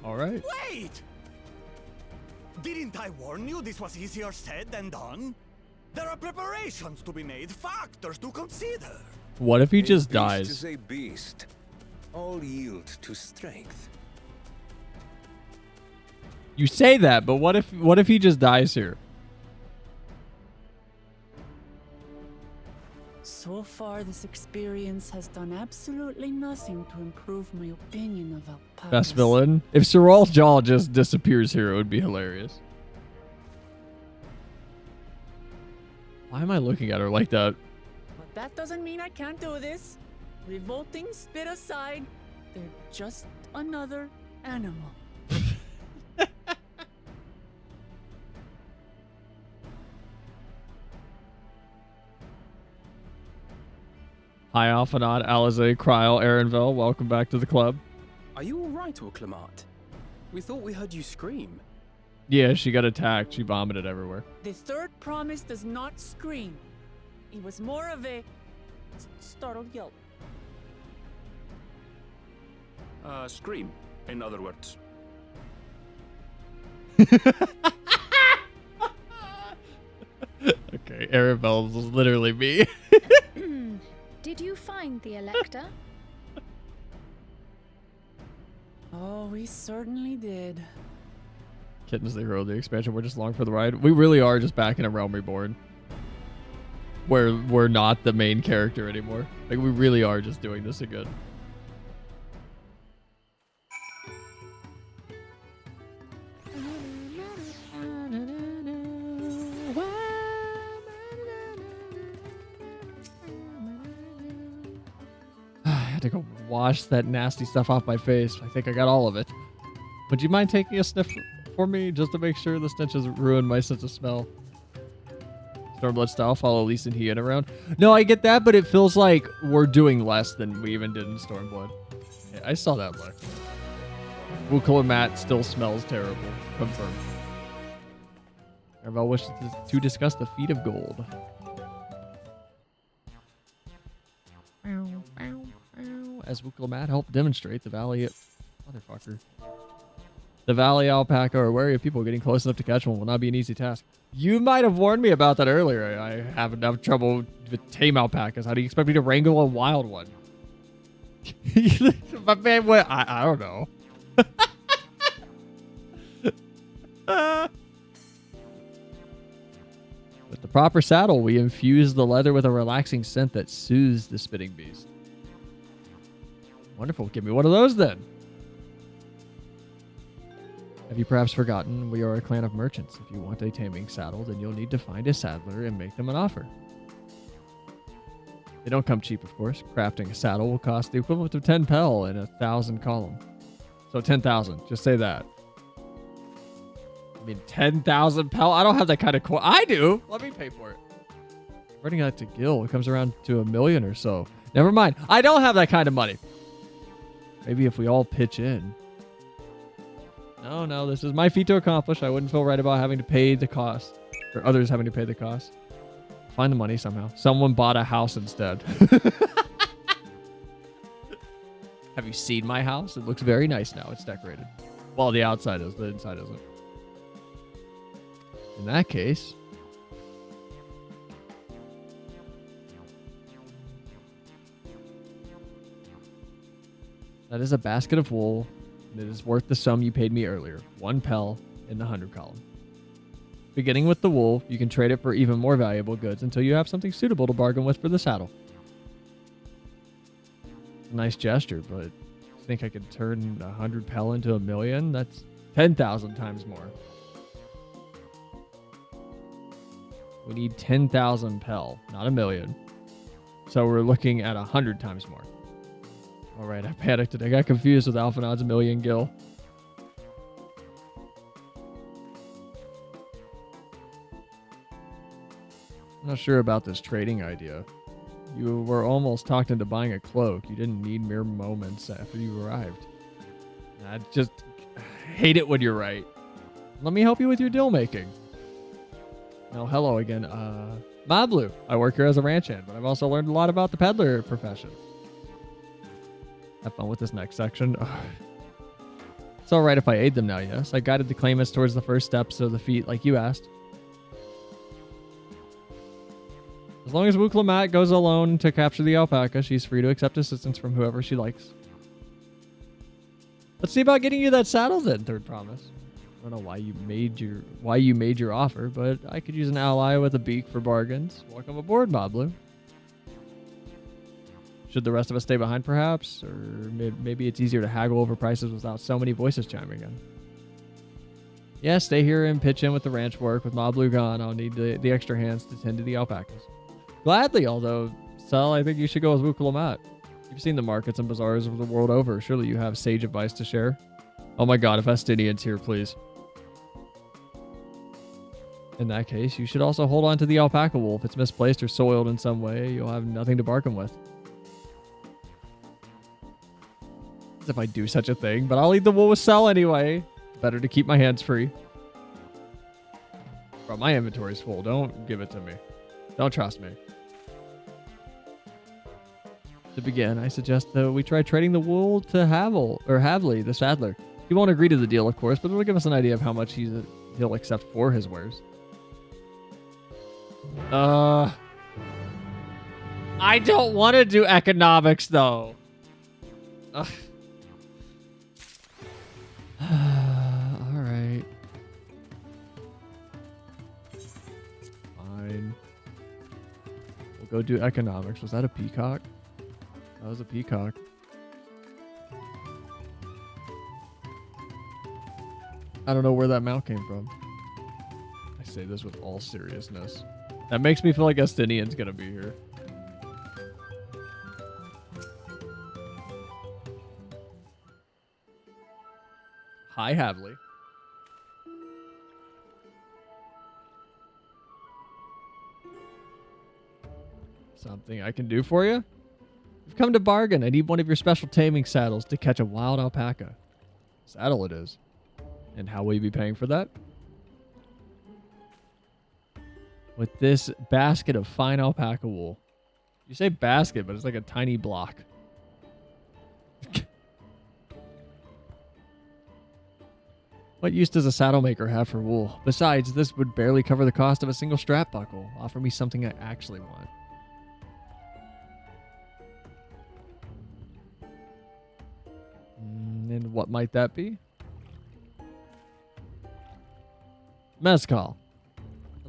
All right. Wait! Didn't I warn you this was easier said than done? There are preparations to be made, factors to consider. What if he just A beast dies? is a beast. All yield to strength. You say that, but what if he just dies here? So far, this experience has done absolutely nothing to improve my opinion of alpacas. Best villain? If Sorrel's jaw just disappears here, it would be hilarious. Why am I looking at her like that? But that doesn't mean I can't do this. Revolting spit aside, they're just another animal. Hi, Alphanod, Alizé, Kryl, Erenvel. Welcome back to the club. Are you alright, Wooklamat? We thought we heard you scream. Yeah, she got attacked. She vomited everywhere. The third promise does not scream. It was more of a startled yelp. Scream, in other words. Okay, Erenvel is literally me. Did you find the Elector? Oh, we certainly did. Kittens, the hero of the expansion. We're just along for the ride. We really are just back in a Realm Reborn. Where we're not the main character anymore. Like, we really are just doing this again. I had to go wash that nasty stuff off my face. I think I got all of it. Would you mind taking a sniff for me just to make sure the stench has ruined my sense of smell? Stormblood style, follow Lise and Hien around. No, I get that, but it feels like we're doing less than we even did in Stormblood. Yeah, I saw that look. Wukul and Matt still smells terrible. Confirmed. Erenvel wishes to discuss the feat of gold. As Wukul and Matt help demonstrate the valley. Motherfucker. The valley alpaca are wary of people. Getting close enough to catch one will not be an easy task. You might have warned me about that earlier. I have enough trouble with tame alpacas. How do you expect me to wrangle a wild one? But man, what? I don't know. With the proper saddle, we infuse the leather with a relaxing scent that soothes the spitting beast. Wonderful. Give me one of those then. Have you perhaps forgotten we are a clan of merchants? If you want a taming saddle, then you'll need to find a saddler and make them an offer. They don't come cheap, of course. Crafting a saddle will cost the equivalent of 10 pel in 1,000 column. So 10,000. Just say that. I mean, 10,000 pel? I don't have that kind of coin. I do. Let me pay for it. Running out to Gil, it comes around to 1 million or so. Never mind. I don't have that kind of money. Maybe if we all pitch in. No, this is my feat to accomplish. I wouldn't feel right about having to pay the cost. Or others having to pay the cost. Find the money somehow. Someone bought a house instead. Have you seen my house? It looks very nice now. It's decorated. Well, the outside is. The inside isn't. In that case... that is a basket of wool, and it is worth the sum you paid me earlier. 1 pel in the 100 column. Beginning with the wool, you can trade it for even more valuable goods until you have something suitable to bargain with for the saddle. It's a nice gesture, but I think I could turn 100 pel into 1 million? That's 10,000 times more. We need 10,000 pel, not 1 million. So we're looking at 100 times more. Alright, I panicked. I got confused with Alphanod's 1 million gil. I'm not sure about this trading idea. You were almost talked into buying a cloak. You didn't need mere moments after you arrived. I just hate it when you're right. Let me help you with your deal making. Oh, hello again. Mablu. I work here as a ranch hand, but I've also learned a lot about the peddler profession. Have fun with this next section. It's alright if I aid them now, yes. I guided the claimants towards the first steps of the feat like you asked. As long as Wuklamat goes alone to capture the alpaca, she's free to accept assistance from whoever she likes. Let's see about getting you that saddle then, Third Promise. I don't know why you made your offer, but I could use an ally with a beak for bargains. Welcome aboard, Mablu. Should the rest of us stay behind, perhaps? Or maybe it's easier to haggle over prices without so many voices chiming in. Yeah, stay here and pitch in with the ranch work. With Mablu gone, I'll need the extra hands to tend to the alpacas. Gladly, although, Sel, I think you should go with Wuklamat. You've seen the markets and bazaars of the world over. Surely you have sage advice to share. Oh my god, if Estinian's here, please. In that case, you should also hold on to the alpaca wool. If it's misplaced or soiled in some way, you'll have nothing to bargain with. As if I do such a thing, but I'll eat the wool with Sel anyway. Better to keep my hands free. Bro, my inventory's full. Don't give it to me. Don't trust me. To begin, I suggest that we try trading the wool to Havli, the saddler. He won't agree to the deal, of course, but it'll give us an idea of how much he'll accept for his wares. I don't want to do economics, though. Alright. Fine. We'll go do economics. Was that a peacock? That was a peacock. I don't know where that mount came from. I say this with all seriousness. That makes me feel like Estinian's gonna be here. Hi, Havli. Something I can do for you? You've come to bargain. I need one of your special taming saddles to catch a wild alpaca. Saddle it is. And how will you be paying for that? With this basket of fine alpaca wool. You say basket, but it's like a tiny block. What use does a saddle maker have for wool? Besides, this would barely cover the cost of a single strap buckle. Offer me something I actually want. And what might that be? Mezcal.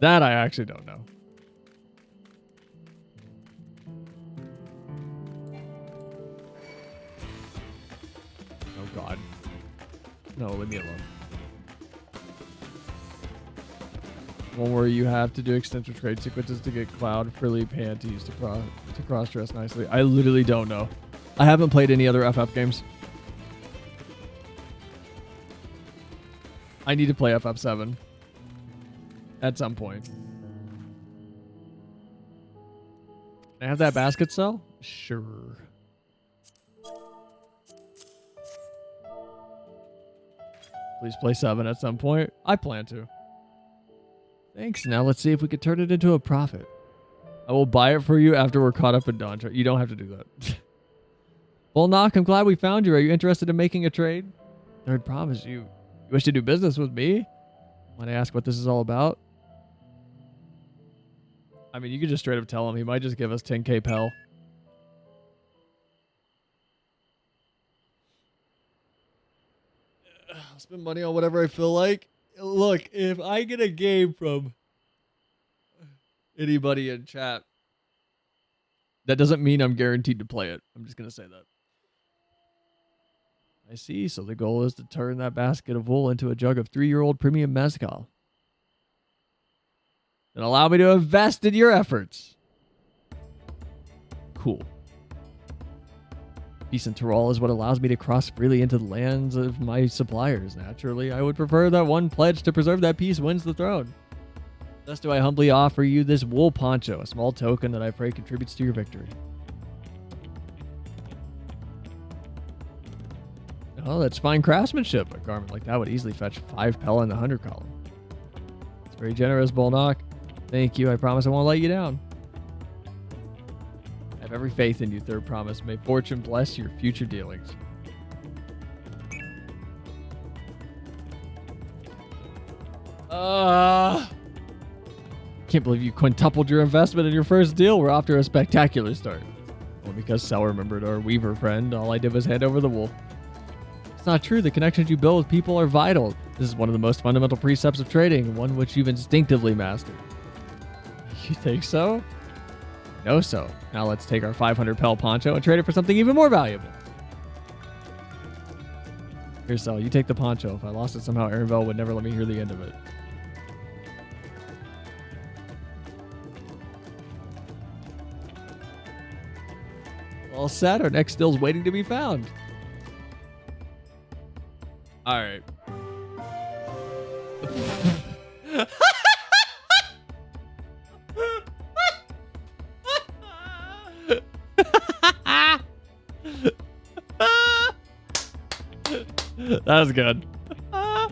That I actually don't know. Oh God. No, leave me alone. One where you have to do extensive trade sequences to get cloud frilly panties to cross dress nicely. I literally don't know. I haven't played any other FF games. I need to play FF7 at some point. Can I have that basket cell? Sure. Please play 7 at some point. I plan to. Thanks. Now let's see if we could turn it into a profit. I will buy it for you after we're caught up in Dawntrail. You don't have to do that. Well, Knock, I'm glad we found you. Are you interested in making a trade? Third promise, you wish to do business with me? Want to ask what this is all about? I mean, you could just straight up tell him. He might just give us 10k Pell. I'll spend money on whatever I feel like. Look, if I get a game from anybody in chat, that doesn't mean I'm guaranteed to play it. I'm just going to say that. I see. So the goal is to turn that basket of wool into a jug of 3-year-old premium mezcal. And allow me to invest in your efforts. Cool. Peace in Tyrol is what allows me to cross freely into the lands of my suppliers. Naturally, I would prefer that one pledge to preserve that peace wins the throne. Thus do I humbly offer you this wool poncho, a small token that I pray contributes to your victory. Oh, that's fine craftsmanship. A garment like that would easily fetch 5 Pell in the 100 column. It's very generous, Bolnock. Thank you. I promise I won't let you down. I have every faith in you, third promise. May fortune bless your future dealings. Can't believe you quintupled your investment in your first deal. We're off to a spectacular start. Well, because Sal remembered our weaver friend, all I did was hand over the wool. It's not true. The connections you build with people are vital. This is one of the most fundamental precepts of trading, one which you've instinctively mastered. You think so? I know so. Now let's take our 500 Pell poncho and trade it for something even more valuable. Here, Sal, you take the poncho. If I lost it somehow, Aaronville would never let me hear the end of it. All set. Our next deal's waiting to be found. All right. That was good. All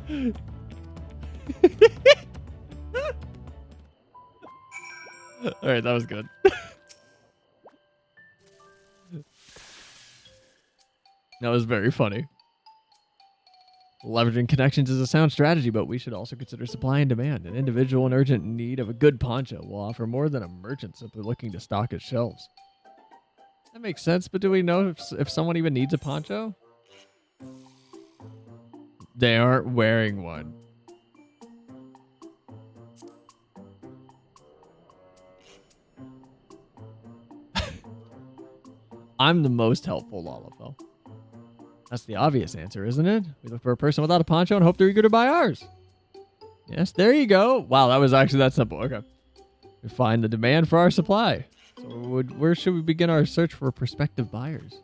right, that was good. That was very funny. Leveraging connections is a sound strategy, but we should also consider supply and demand. An individual in urgent need of a good poncho will offer more than a merchant simply looking to stock his shelves. That makes sense, but do we know if someone even needs a poncho? They aren't wearing one. I'm the most helpful, Lalafell. That's the obvious answer, isn't it? We look for a person without a poncho and hope they're eager to buy ours. Yes, there you go. Wow, that was actually that simple. Okay. We find the demand for our supply. So where should we begin our search for prospective buyers?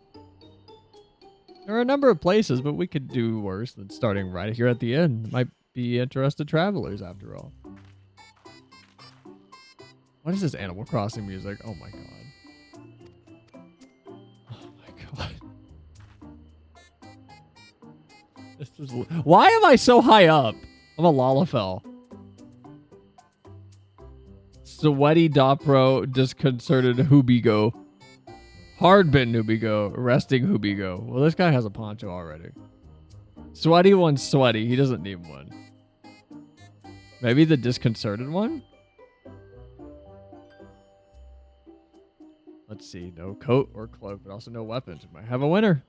There are a number of places, but we could do worse than starting right here at the inn. Might be interested travelers, after all. What is this Animal Crossing music? Oh my god. Oh my god. This is... Why am I so high up? I'm a Lalafell. Sweaty Dopro, disconcerted Hubigo. Hardbin Hubigo, resting Hubigo. Well, this guy has a poncho already. Sweaty one's sweaty. He doesn't need one. Maybe the disconcerted one? Let's see. No coat or cloak, but also no weapons. We might have a winner.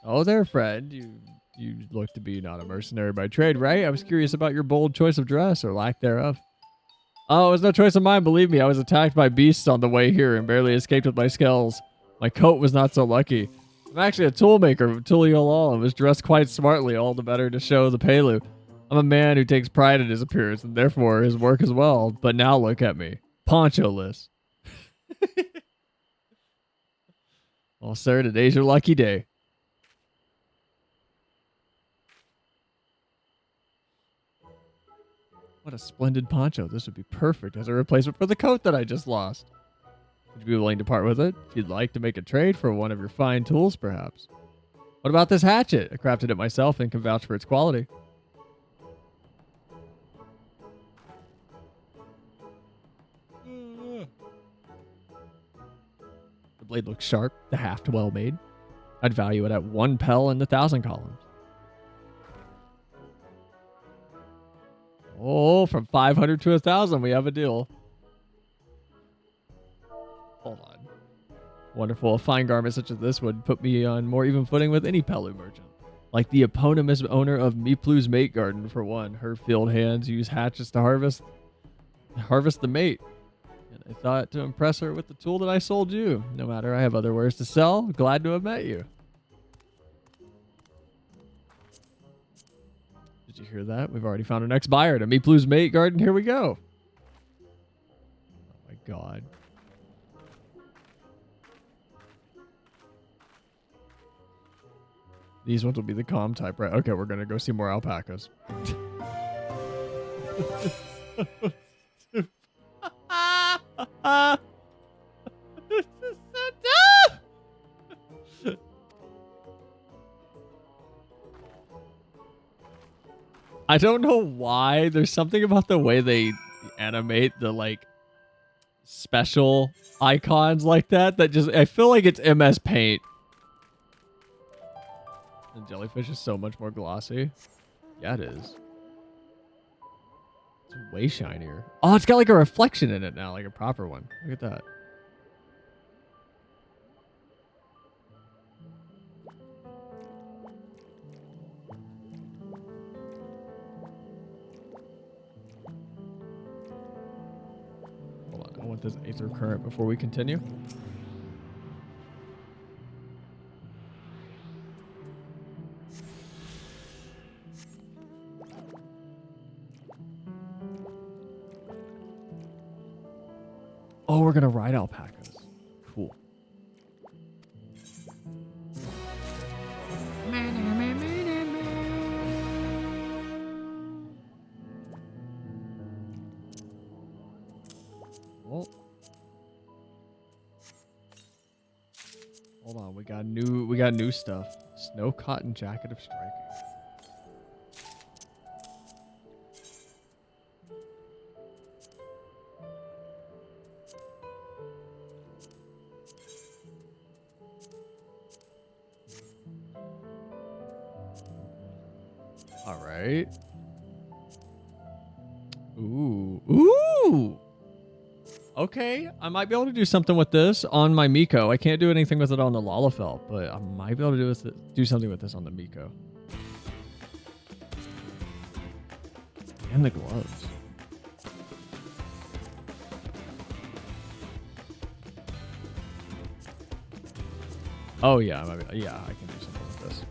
Oh there, friend. You look to be not a mercenary by trade, right? I was curious about your bold choice of dress or lack thereof. Oh, it was no choice of mine, believe me. I was attacked by beasts on the way here and barely escaped with my scales. My coat was not so lucky. I'm actually a toolmaker of Tuliolol and was dressed quite smartly, all the better to show the Pelu. I'm a man who takes pride in his appearance and therefore his work as well. But now look at me. Poncho-less. Well, sir, today's your lucky day. What a splendid poncho. This would be perfect as a replacement for the coat that I just lost. Would you be willing to part with it? If you'd like to make a trade for one of your fine tools, perhaps. What about this hatchet? I crafted it myself and can vouch for its quality. The blade looks sharp, the haft well made. I'd value it at 1 pel in the 1,000 columns. Oh, from 500 to 1,000, we have a deal. Hold on. Wonderful. A fine garment such as this would put me on more even footing with any Pelu merchant. Like the eponymous owner of Miplu's mate garden, for one. Her field hands use hatchets to harvest the mate. And I thought to impress her with the tool that I sold you. No matter, I have other wares to sell. Glad to have met you. Did you hear that? We've already found our next buyer to Miplu's mate garden. Here we go. Oh my god. These ones will be the calm type, right? Okay, we're gonna go see more alpacas. This is so dumb! I don't know why. There's something about the way they animate the like special icons like that just I feel like it's MS Paint. The jellyfish is so much more glossy. Yeah, it is. It's way shinier. Oh, it's got like a reflection in it now, like a proper one. Look at that. Hold on, I want this Aether Current before we continue. Oh, we're gonna ride alpacas. Cool. Well, hold on, we got new stuff. Snow cotton jacket of striking. All right. Ooh. Ooh. Okay. I might be able to do something with this on my Miko. I can't do anything with it on the Lalafell, but I might be able to do something with this on the Miko. And the gloves. Oh yeah, yeah, I can do something with this.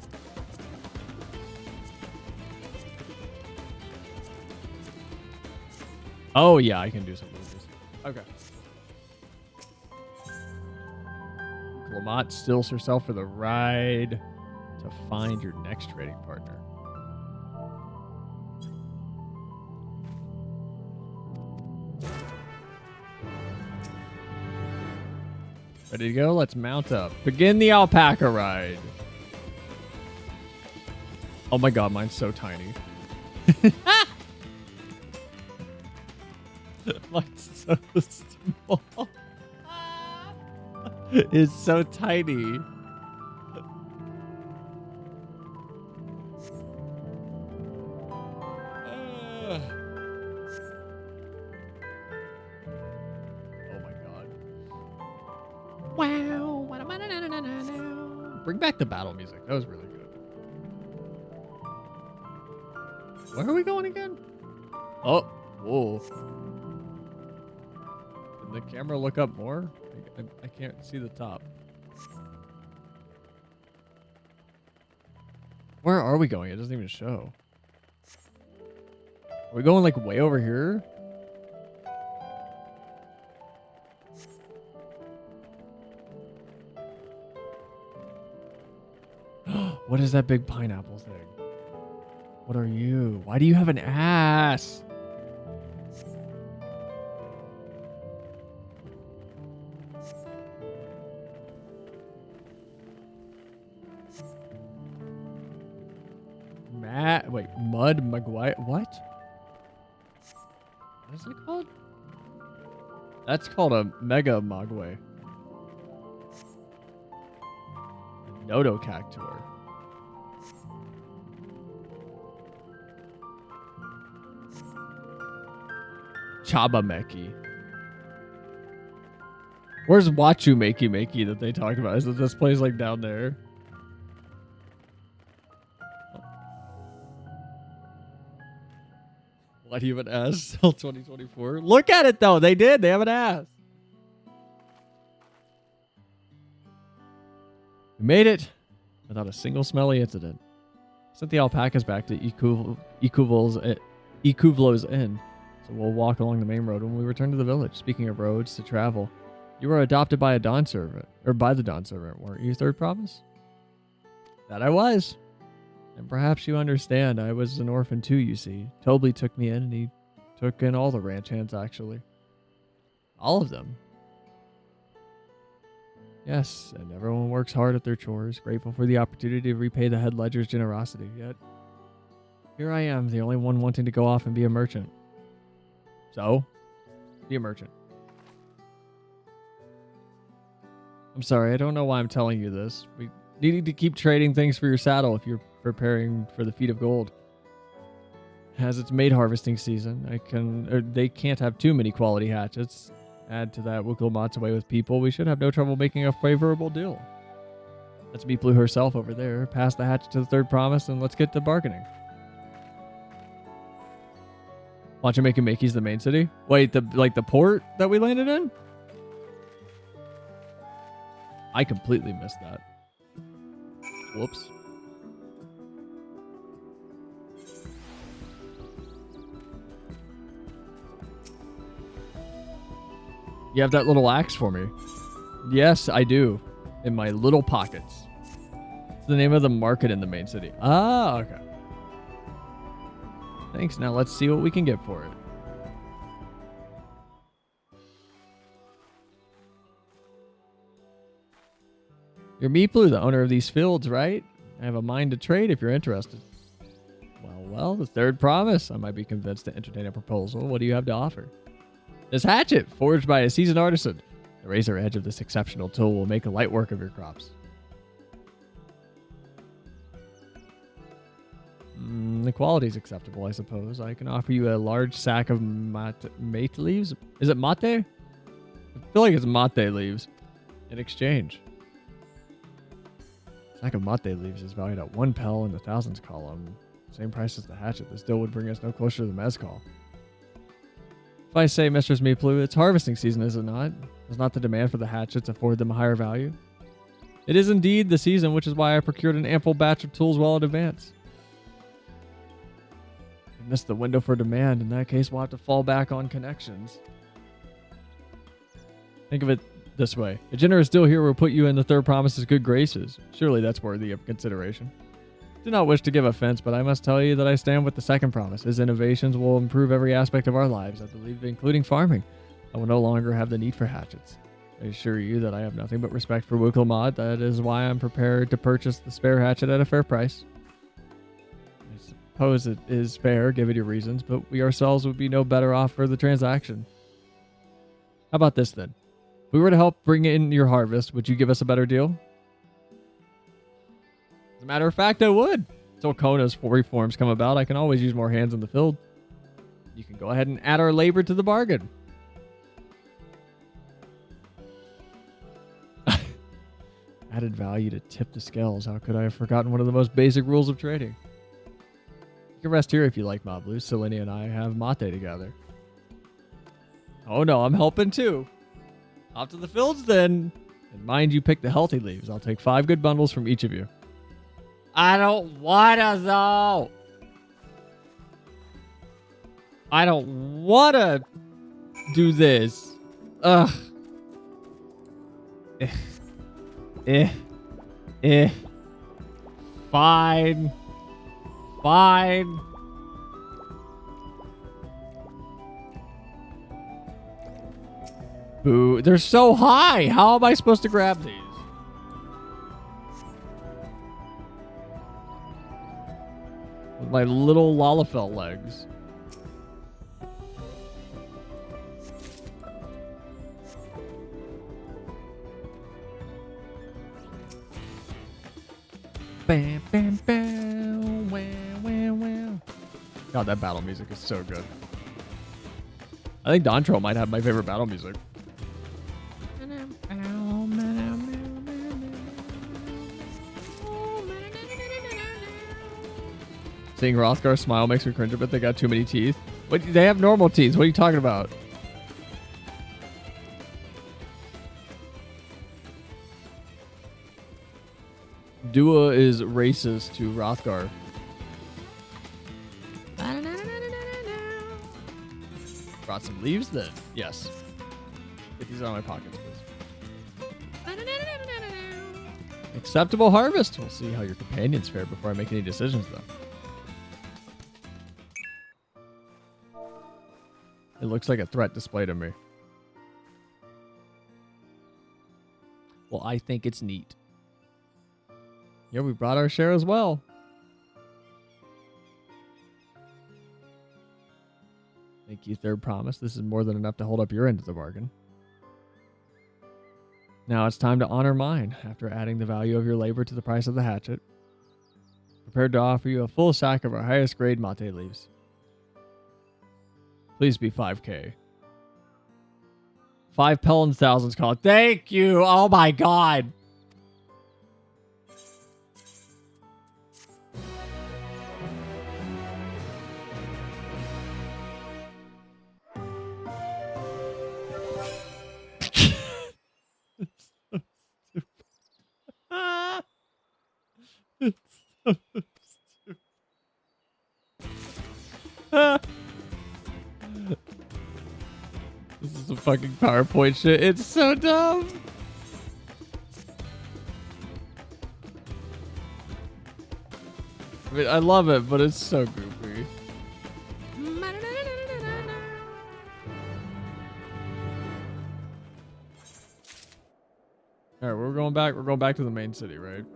Oh yeah, I can do something with this. Okay. Lamont stills herself for the ride to find your next trading partner. Ready to go? Let's mount up. Begin the alpaca ride. Oh my god, mine's so tiny. Mine's so small. It's so tiny. Wow. Bring back the battle music. That was really good. Where are we going again? Oh, whoa. Did the camera look up more? I can't see the top. Where are we going? It doesn't even show. Are we going like way over here? What is that big pineapple thing? What are you? Why do you have an ass? Wait, Mud Maguire? What? What is it called? That's called a Mega Mogwai. Nodo Cactuar. Chabameki. Where's Wachu Meki that they talk about? Is it this place like down there? Why do you have an ass till 2024? Look at it though. They did. They have an ass. We made it without a single smelly incident. Sent the alpacas back to Ikuvlo's Inn. So we'll walk along the main road when we return to the village. Speaking of roads to travel, you were adopted by a Dawn servant, or by the Dawn servant, weren't you, Third Promise? That I was. And perhaps you understand, I was an orphan too, you see. Tobley took me in, and he took in all the ranch hands, actually. All of them. Yes, and everyone works hard at their chores, grateful for the opportunity to repay the head ledger's generosity. Yet, here I am, the only one wanting to go off and be a merchant. So, be a merchant. I'm sorry, I don't know why I'm telling you this. We need to keep trading things for your saddle if you're preparing for the feat of gold. As it's made harvesting season, they can't have too many quality hatchets. Add to that Wuklamot's away with people, we should have no trouble making a favorable deal. That's Meeplu herself over there. Pass the hatchet to the Third Promise and let's get to bargaining. Maki's the main city? Wait, the port that we landed in? I completely missed that. Whoops. You have that little axe for me? Yes, I do. In my little pockets. It's the name of the market in the main city. Ah, okay. Thanks. Now let's see what we can get for it. You're Meeplu, the owner of these fields, right? I have a mind to trade if you're interested. Well, the Third Promise. I might be convinced to entertain a proposal. What do you have to offer? This hatchet, forged by a seasoned artisan. The razor edge of this exceptional tool will make light work of your crops. The quality's acceptable, I suppose. I can offer you a large sack of mate leaves. Is it mate? I feel like it's mate leaves. In exchange. A sack of mate leaves is valued at 1 pel in the thousands column. Same price as the hatchet. This deal would bring us no closer to the mezcal. If I say, Mistress Meeplu, it's harvesting season, is it not? Does not the demand for the hatchets afford them a higher value? It is indeed the season, which is why I procured an ample batch of tools well in advance. I missed the window for demand. In that case, we'll have to fall back on connections. Think of it this way. A generous deal here will put you in the Third Promise's good graces. Surely that's worthy of consideration. Do not wish to give offense, but I must tell you that I stand with the Second Promise. His innovations will improve every aspect of our lives, I believe, including farming. I will no longer have the need for hatchets. I assure you that I have nothing but respect for Wuklamot. That is why I'm prepared to purchase the spare hatchet at a fair price. I suppose it is fair, given your reasons, but we ourselves would be no better off for the transaction. How about this, then? If we were to help bring in your harvest, would you give us a better deal? As a matter of fact, I would. Until Kona's reforms come about, I can always use more hands in the field. You can go ahead and add our labor to the bargain. Added value to tip the scales. How could I have forgotten one of the most basic rules of trading? You can rest here if you like, Mablu. Selene and I have mate together. Oh no, I'm helping too. Off to the fields then. And mind you pick the healthy leaves. I'll take 5 good bundles from each of you. I don't wanna though. I don't wanna do this. Ugh. Fine. Fine. Boo. They're so high. How am I supposed to grab these? With my little Lalafell legs. Bam, bam, bam. Wow, wow, wow. God, that battle music is so good. I think Dawntraill might have my favorite battle music. Seeing Hrothgar smile makes me cringe a bit. They got too many teeth. What? They have normal teeth. What are you talking about? Dua is racist to Hrothgar. Brought some leaves then. Yes. Get these out of my pockets, please. Acceptable harvest. We'll see how your companions fare before I make any decisions, though. It looks like a threat displayed to me. Well, I think it's neat. Yeah, we brought our share as well. Thank you, Third Promise. This is more than enough to hold up your end of the bargain. Now it's time to honor mine after adding the value of your labor to the price of the hatchet. Prepared to offer you a full sack of our highest grade mate leaves. Please be 5K. 5 Pellins thousands call. Thank you. Oh my god. It's so stupid. This is some fucking PowerPoint shit. It's so dumb. I mean, I love it, but it's so goofy. All right, we're going back. We're going back to the main city, right?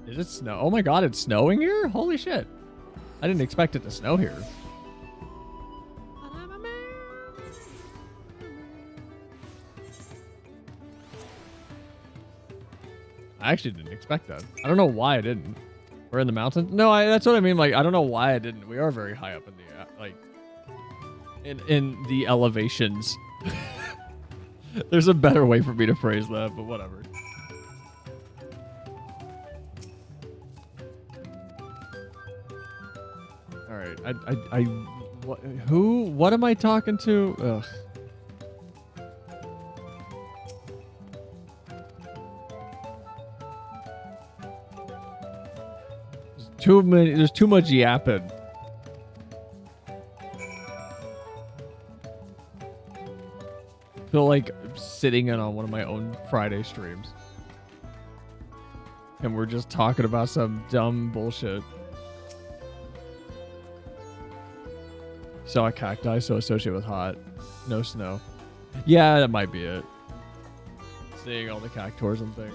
Is it snow? Oh my god, it's snowing here? Holy shit. I didn't expect it to snow here. I actually didn't expect that. I don't know why I didn't. We're in the mountains? No, that's what I mean. Like, I don't know why I didn't. We are very high up in the, like, in the elevations. There's a better way for me to phrase that, but whatever. All right, what am I talking to? Ugh. There's too much yapping. I feel like sitting in on one of my own Friday streams. And we're just talking about some dumb bullshit. Saw a cacti, so associated with hot. No snow. Yeah, that might be it. Seeing all the cactuars and things.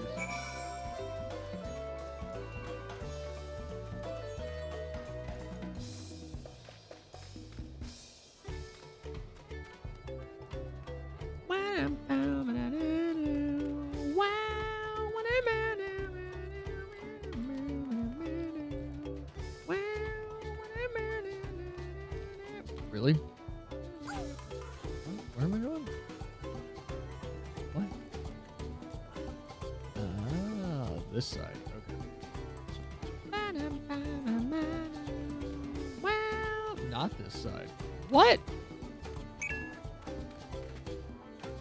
Really? Where am I going? What? Ah, this side. Okay. not this side. What?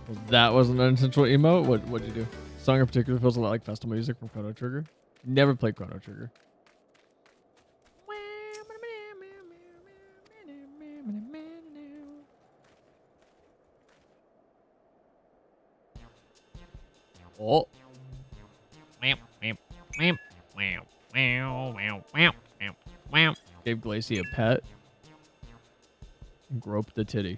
Well, that was an unintentional emote? What'd you do? Song in particular feels a lot like festival music from Chrono Trigger. Never played Chrono Trigger. Oh. Gave Glacy a pet. And groped the titty.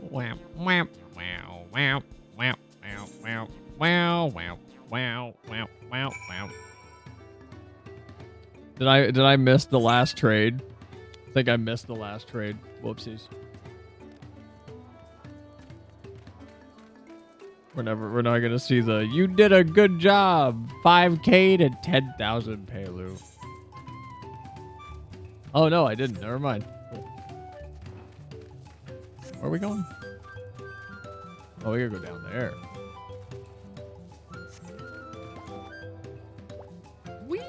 Wow, wow, wow, wow, wow, wow, wow, wow, wow, wow, wow, wow, wow. Did I miss the last trade? I think I missed the last trade. Whoopsies. We're not gonna see the you did a good job 5K to 10,000 Palu. Oh no, I didn't. Never mind. Cool. Where are we going? Oh, we gotta go down there. Whee!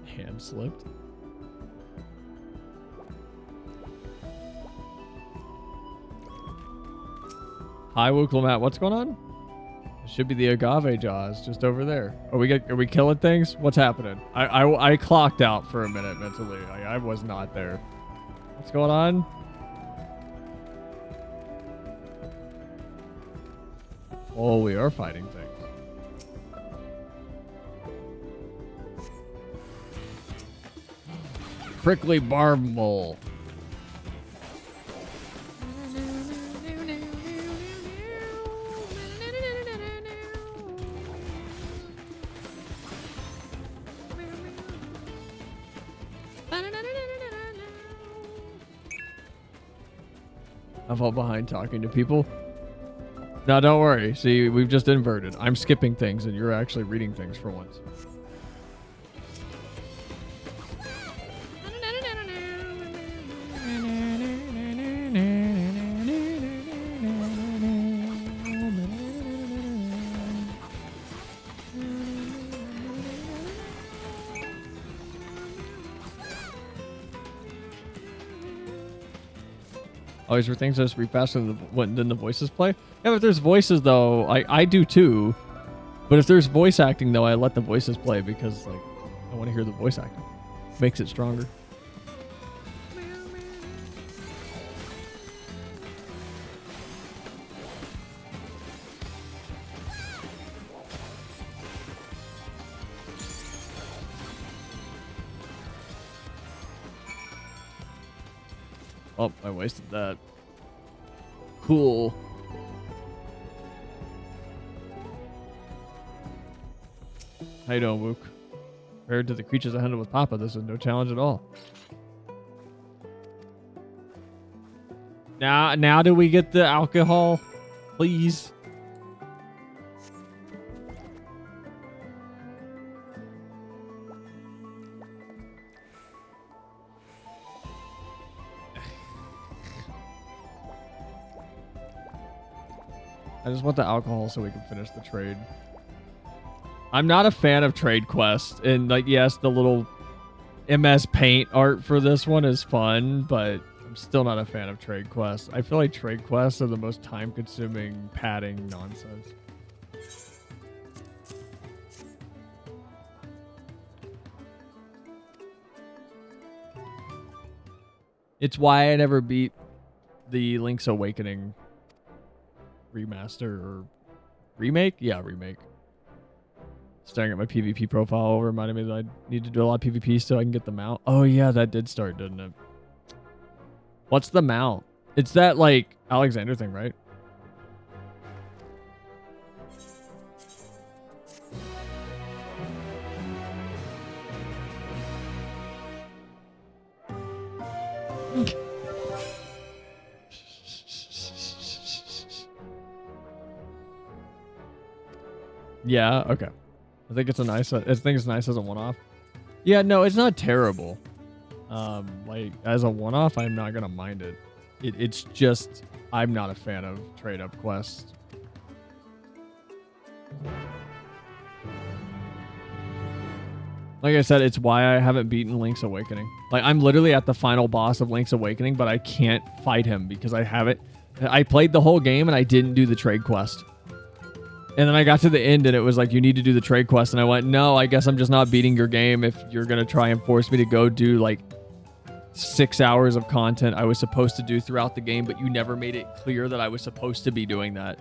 Hand slipped. Hi, Wooklomat. What's going on? It should be the agave jaws just over there. Are we killing things? What's happening? I clocked out for a minute mentally. I was not there. What's going on? Oh, we are fighting things. Prickly barb mole. I fall behind talking to people. No, don't worry. See, we've just inverted. I'm skipping things and you're actually reading things for once. Always for things that just read faster than the voices play. Yeah, if there's voices though, I do too. But if there's voice acting though, I let the voices play because like I want to hear the voice acting. Makes it stronger. Oh, I wasted that. Cool. How you doing, Wook? Compared to the creatures I handled with Papa, this is no challenge at all. Now do we get the alcohol? Please. I just want the alcohol so we can finish the trade. I'm not a fan of trade quests. And like, yes, the little MS Paint art for this one is fun, but I'm still not a fan of trade quests. I feel like trade quests are the most time-consuming, padding nonsense. It's why I never beat the Link's Awakening remaster or remake? Yeah, remake. Staring at my PvP profile reminded me that I need to do a lot of PvP so I can get the mount. Oh yeah, that did start, didn't it? What's the mount? It's that like Alexander thing, right? Yeah, okay. I think it's nice as a one-off. Yeah, no, it's not terrible. Like as a one-off, I'm not gonna mind it. It's just I'm not a fan of trade-up quests. Like I said, it's why I haven't beaten Link's Awakening. Like, I'm literally at the final boss of Link's Awakening, but I can't fight him because I haven't... I played the whole game and I didn't do the trade quest. And then I got to the end and it was like, you need to do the trade quest. And I went, no, I guess I'm just not beating your game if you're going to try and force me to go do like 6 hours of content I was supposed to do throughout the game, but you never made it clear that I was supposed to be doing that.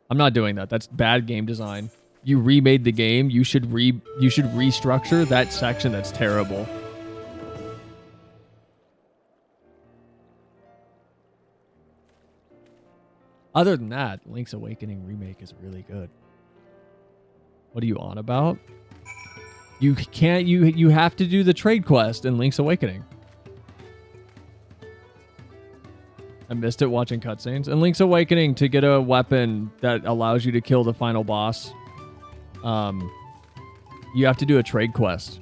I'm not doing that. That's bad game design. You remade the game. You should restructure that section. That's terrible. Other than that, Link's Awakening remake is really good. What are you on about? You can't. You have to do the trade quest in Link's Awakening. I missed it watching cutscenes. In Link's Awakening, to get a weapon that allows you to kill the final boss, you have to do a trade quest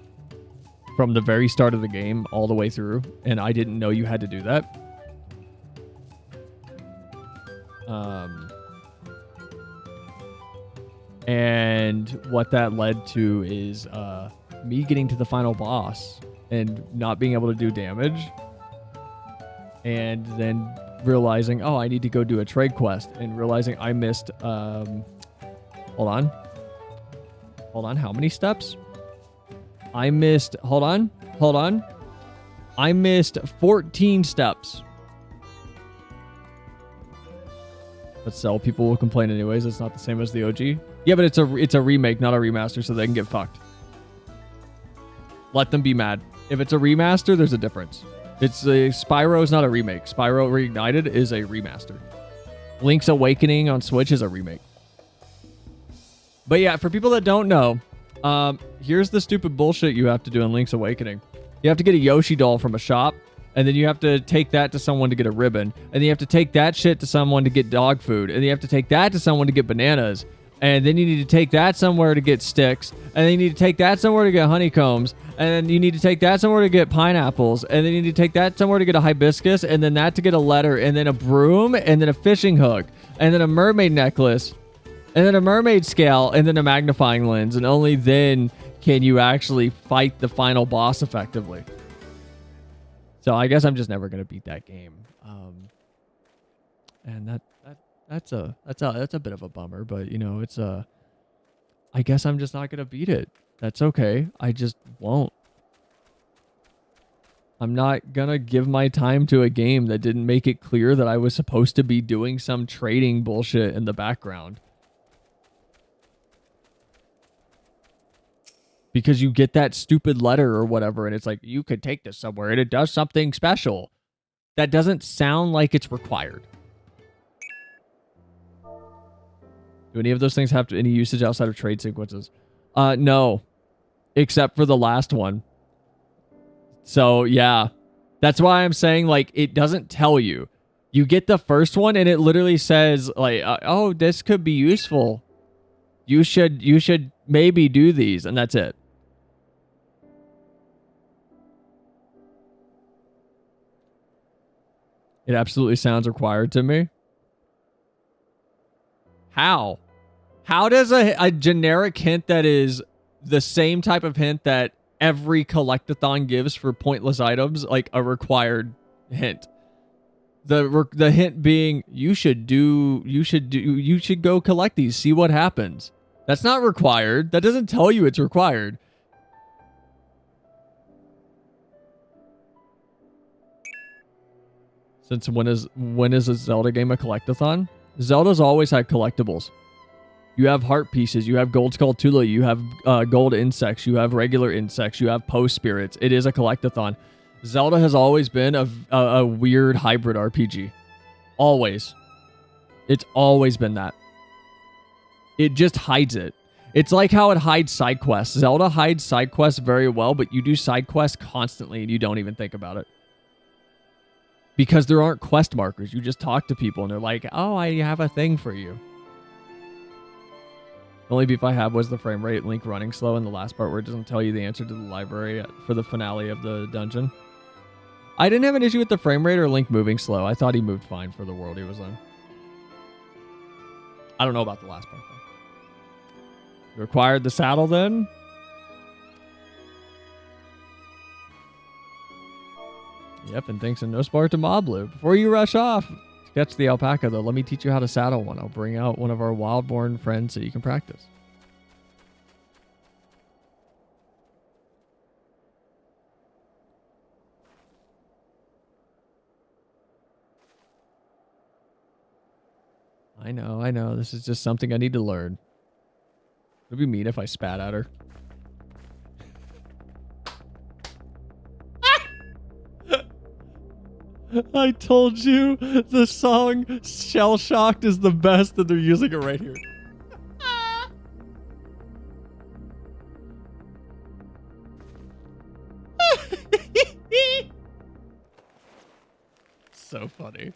from the very start of the game all the way through, and I didn't know you had to do that. And what that led to is me getting to the final boss and not being able to do damage, and then realizing, oh, I need to go do a trade quest, and realizing I missed hold on, how many steps? I missed I missed 14 steps. But still, people will complain anyways. It's not the same as the OG. Yeah, but it's a remake, not a remaster, so they can get fucked. Let them be mad. If it's a remaster, there's a difference. Spyro is not a remake. Spyro Reignited is a remaster. Link's Awakening on Switch is a remake. But yeah, for people that don't know, here's the stupid bullshit you have to do in Link's Awakening. You have to get a Yoshi doll from a shop, and then you have to take that to someone to get a ribbon, and then you have to take that shit to someone to get dog food, and then you have to take that to someone to get bananas, and then you need to take that somewhere to get sticks, and then you need to take that somewhere to get honeycombs, and then you need to take that somewhere to get pineapples, and then you need to take that somewhere to get a hibiscus, and then that to get a letter, and then a broom, and then a fishing hook, and then a mermaid necklace, and then a mermaid scale, and then a magnifying lens, and only then can you actually fight the final boss effectively. So I guess I'm just never gonna beat that game, and that's a bit of a bummer. But you know, I guess I'm just not gonna beat it. That's okay. I just won't. I'm not gonna give my time to a game that didn't make it clear that I was supposed to be doing some trading bullshit in the background. Because you get that stupid letter or whatever, and it's like, you could take this somewhere, and it does something special. That doesn't sound like it's required. Do any of those things have any usage outside of trade sequences? No. Except for the last one. So, yeah. That's why I'm saying, like, it doesn't tell you. You get the first one, and it literally says, like, oh, this could be useful. You should maybe do these, and that's it. It absolutely sounds required to me. How? How does a generic hint that is the same type of hint that every collectathon gives for pointless items, like a required hint? The hint being, you should go collect these, see what happens. That's not required. That doesn't tell you it's required. Since when is a Zelda game a collectathon? Zelda's always had collectibles. You have heart pieces, you have gold Skulltula, you have gold insects, you have regular insects, you have post spirits. It is a collectathon. Zelda has always been a weird hybrid RPG. Always. It's always been that. It just hides it. It's like how it hides side quests. Zelda hides side quests very well, but you do side quests constantly and you don't even think about it. Because there aren't quest markers. You just talk to people and they're like, oh, I have a thing for you. The only beef I had was the frame rate, Link running slow in the last part where it doesn't tell you the answer to the library for the finale of the dungeon. I didn't have an issue with the frame rate or Link moving slow. I thought he moved fine for the world he was in. I don't know about the last part, though. You acquired the saddle, then? Yep, and thanks in no spark to Moblu. Before you rush off to catch the alpaca, though, let me teach you how to saddle one. I'll bring out one of our wild-born friends so you can practice. I know. This is just something I need to learn. Would it be mean if I spat at her? I told you the song Shell Shocked is the best and they're using it right here. So funny.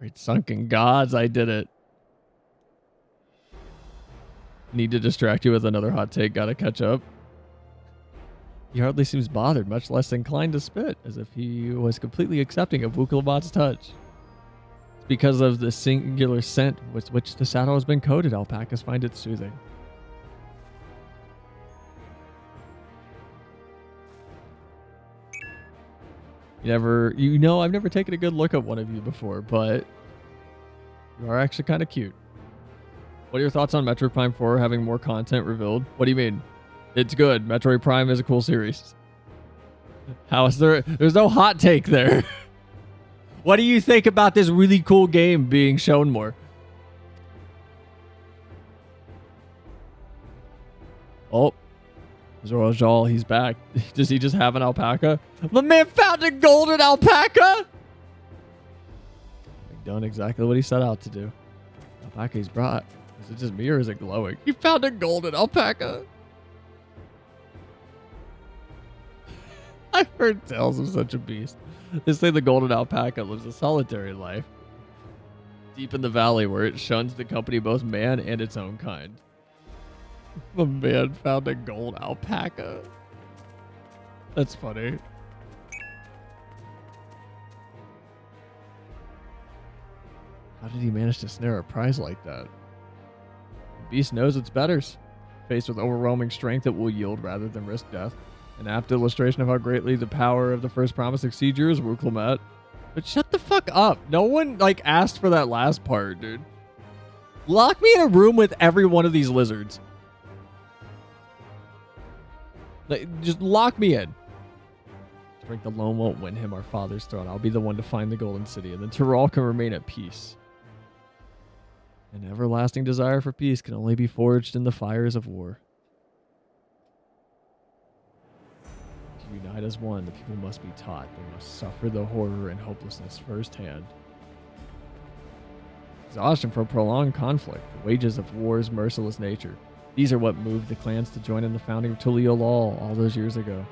Great sunken gods, I did it. Need to distract you with another hot take, gotta catch up. He hardly seems bothered, much less inclined to spit, as if he was completely accepting of Wukelabat's touch. It's because of the singular scent with which the saddle has been coated, alpacas find it soothing. You know, I've never taken a good look at one of you before, but you are actually kind of cute. What are your thoughts on Metroid Prime 4 having more content revealed? What do you mean? It's good. Metroid Prime is a cool series. How is there? There's no hot take there. What do you think about this really cool game being shown more? Oh, Zorajal, he's back. Does he just have an alpaca? The man found a golden alpaca! He's done exactly what he set out to do. Alpaca he's brought. Is it just me or is it glowing? He found a golden alpaca. I've heard tales of such a beast. They say the golden alpaca lives a solitary life, deep in the valley where it shuns the company of both man and its own kind. The man found a gold alpaca. That's funny. How did he manage to snare a prize like that? The beast knows its betters. Faced with overwhelming strength, it will yield rather than risk death. An apt illustration of how greatly the power of the first promise exceeds yours, Wukelamat. But shut the fuck up. No one, asked for that last part, dude. Lock me in a room with every one of these lizards. Just lock me in. Strength alone won't win him our father's throne. I'll be the one to find the Golden City, and then Tyrol can remain at peace. An everlasting desire for peace can only be forged in the fires of war. To unite as one, the people must be taught. They must suffer the horror and hopelessness firsthand. Exhaustion from prolonged conflict, the wages of war's merciless nature. These are what moved the clans to join in the founding of Tuliolal all those years ago.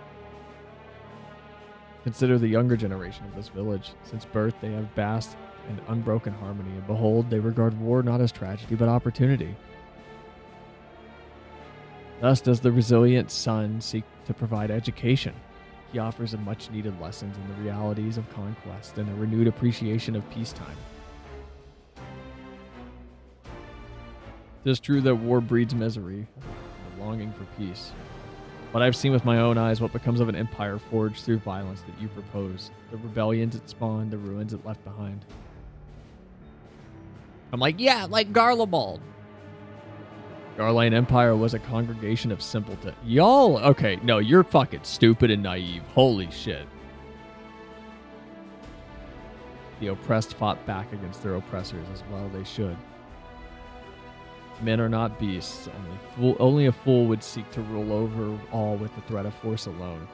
Consider the younger generation of this village. Since birth, they have basked in unbroken harmony, and behold, they regard war not as tragedy, but opportunity. Thus does the resilient son seek to provide education. He offers a much-needed lessons in the realities of conquest and a renewed appreciation of peacetime. It is true that war breeds misery, and a longing for peace. But I've seen with my own eyes what becomes of an empire forged through violence that you propose, the rebellions it spawned, the ruins it left behind. I'm like, yeah, like Garlemald. Garlane Empire was a congregation of simpletons. Y'all, okay, no, you're fucking stupid and naive. Holy shit. The oppressed fought back against their oppressors, as well they should. Men are not beasts. Only a fool would seek to rule over all with the threat of force alone.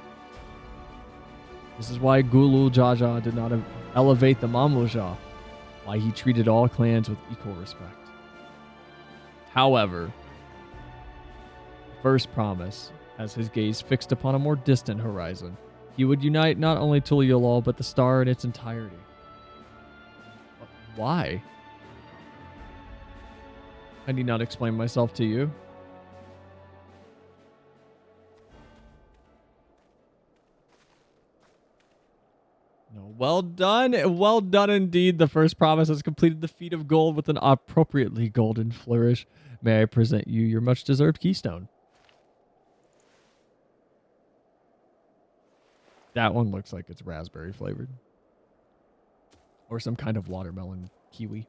This is why Gulu Jaja did not elevate the Mamluja, why he treated all clans with equal respect. However, first promise, as his gaze fixed upon a more distant horizon, he would unite not only Tuliolal, but the star in its entirety. But why? I need not explain myself to you. Well done. Well done indeed. The first promise has completed the feat of gold with an appropriately golden flourish. May I present you your much-deserved keystone? That one looks like it's raspberry flavored. Or some kind of watermelon kiwi.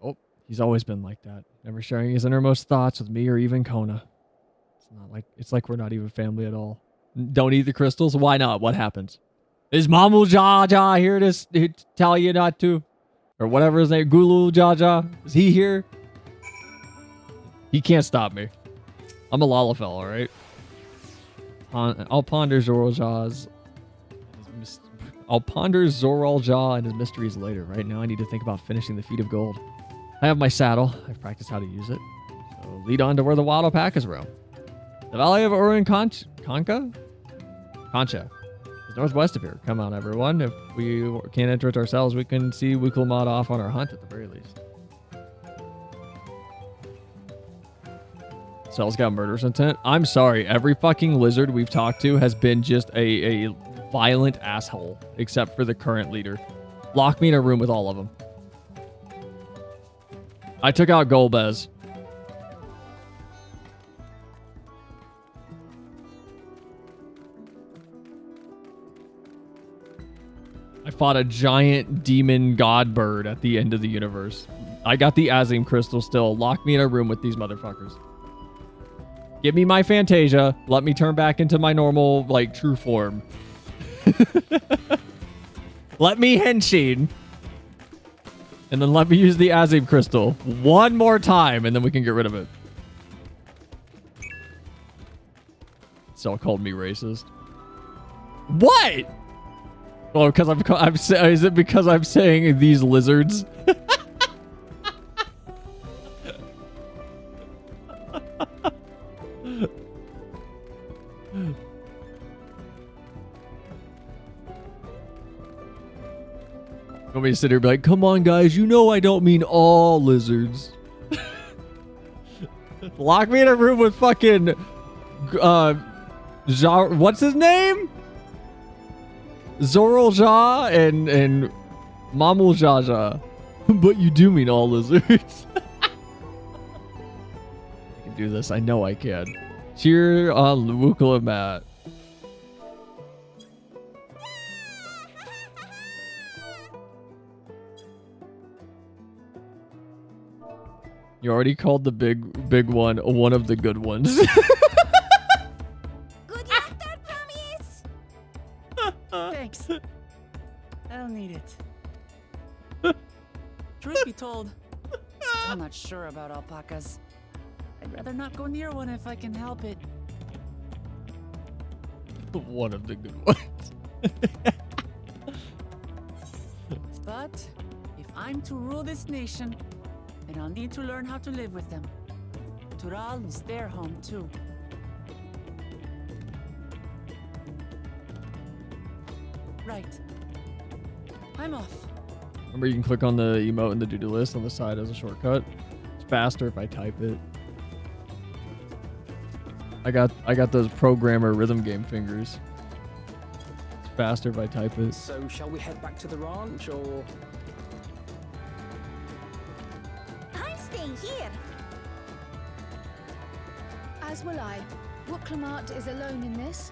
Oh, he's always been like that. Never sharing his innermost thoughts with me or even Kona. It's like we're not even family at all. Don't eat the crystals? Why not? What happens? Is Mamu Jaja here to tell you not to? Or whatever his name, Gulu Jaja? Is he here? He can't stop me. I'm a Lalafell, alright? I'll ponder Zoralja's... I'll ponder Zoralja and his mysteries later. Right now I need to think about finishing the feat of gold. I have my saddle. I've practiced how to use it. So lead on to where the wild alpacas roam. The Valley of Urin Concha is northwest of here. Come on, everyone. If we can't enter it ourselves, we can see Wikelmod off on our hunt at the very least. Cell's got murderous intent. I'm sorry. Every fucking lizard we've talked to has been just a violent asshole, except for the current leader. Lock me in a room with all of them. I took out Golbez. I fought a giant demon god bird at the end of the universe. I got the Azim crystal still. Lock me in a room with these motherfuckers. Give me my Fantasia. Let me turn back into my normal, like, true form. Let me Henshin. And then let me use the Azim crystal one more time, and then we can get rid of it. Cell called me racist. What? Well, because is it because I'm saying these lizards? Want me to sit here and be like, come on, guys, you know I don't mean all lizards. Lock me in a room with fucking, what's his name? Zoralja and Mamul Jaja. But you do mean all lizards. I can do this. I know I can. Cheer on Luwukula Matt. You already called the big one of the good ones. Good luck, that promise! Thanks. I'll need it. Truth be told, still not sure about alpacas. I'd rather not go near one if I can help it. One of the good ones. But if I'm to rule this nation, then I'll need to learn how to live with them. Tural is their home too. Right. I'm off. Remember, you can click on the emote in the to-do list on the side as a shortcut. It's faster if I type it. I got those programmer rhythm game fingers. It's faster if I type it. So shall we head back to the ranch, or...? I'm staying here. As will I. Wooklamart is alone in this.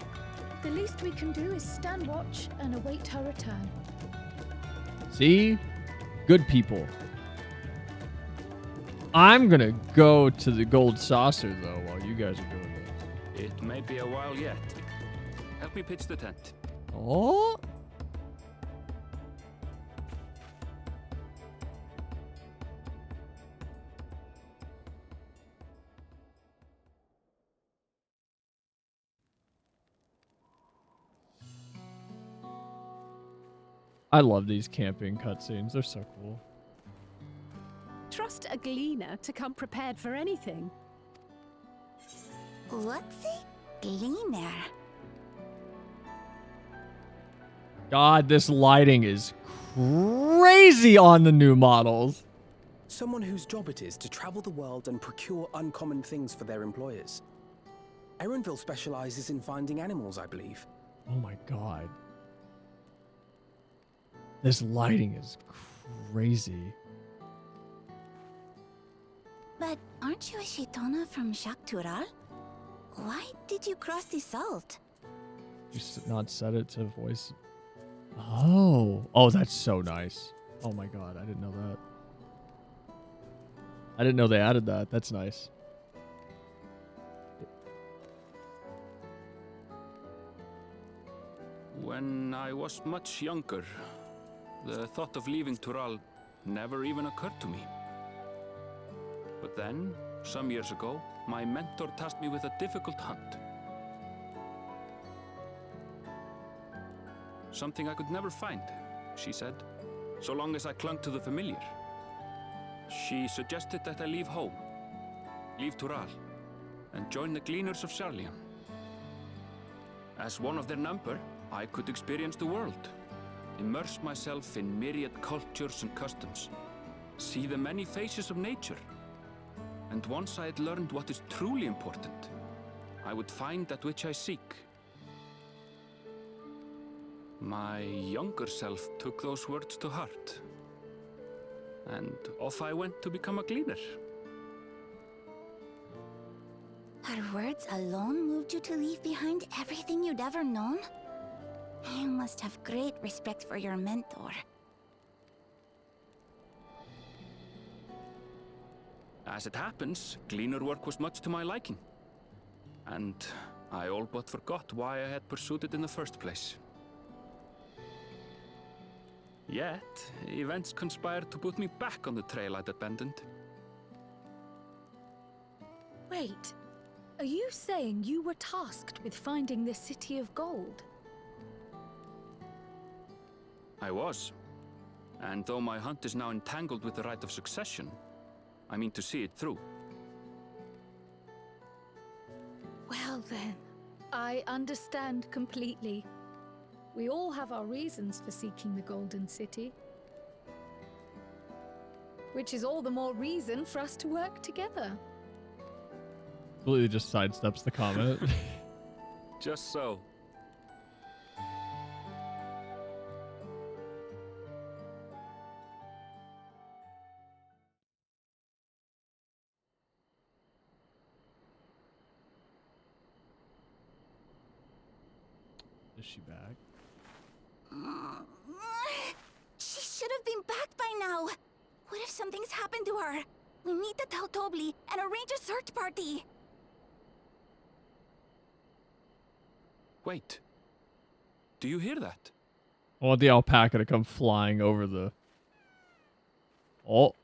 The least we can do is stand watch and await her return. See? Good people. I'm gonna go to the gold saucer, though, while you guys are doing this. It may be a while yet. Help me pitch the tent. Oh? I love these camping cutscenes. They're so cool. Trust a gleaner to come prepared for anything. What's a gleaner? God, this lighting is crazy on the new models. Someone whose job it is to travel the world and procure uncommon things for their employers. Erenville specializes in finding animals, I believe. Oh my god. This lighting is crazy. But aren't you a Shitona from Shaktural? Why did you cross the salt? You not set it to voice. Oh. Oh, that's so nice. Oh my god, I didn't know that. I didn't know they added that. That's nice. When I was much younger, the thought of leaving Tural never even occurred to me. But then, some years ago, my mentor tasked me with a difficult hunt. Something I could never find, she said, so long as I clung to the familiar. She suggested that I leave home, leave Tural, and join the Gleaners of Sharlian. As one of their number, I could experience the world, immerse myself in myriad cultures and customs, see the many faces of nature. And once I had learned what is truly important, I would find that which I seek. My younger self took those words to heart, and off I went to become a gleaner. Her words alone moved you to leave behind everything you'd ever known? You must have great respect for your mentor. As it happens, gleaner work was much to my liking, and I all but forgot why I had pursued it in the first place. Yet, events conspired to put me back on the trail I'd abandoned. Wait, are you saying you were tasked with finding the City of Gold? I was. And though my hunt is now entangled with the right of succession, I mean to see it through. Well then, I understand completely. We all have our reasons for seeking the Golden City. Which is all the more reason for us to work together. Completely just sidesteps the comment. Just so. Is she back? She should have been back by now. What if something's happened to her? We need to tell Tobli and arrange a search party. Wait. Do you hear that? I want the alpaca to come flying over the... Oh.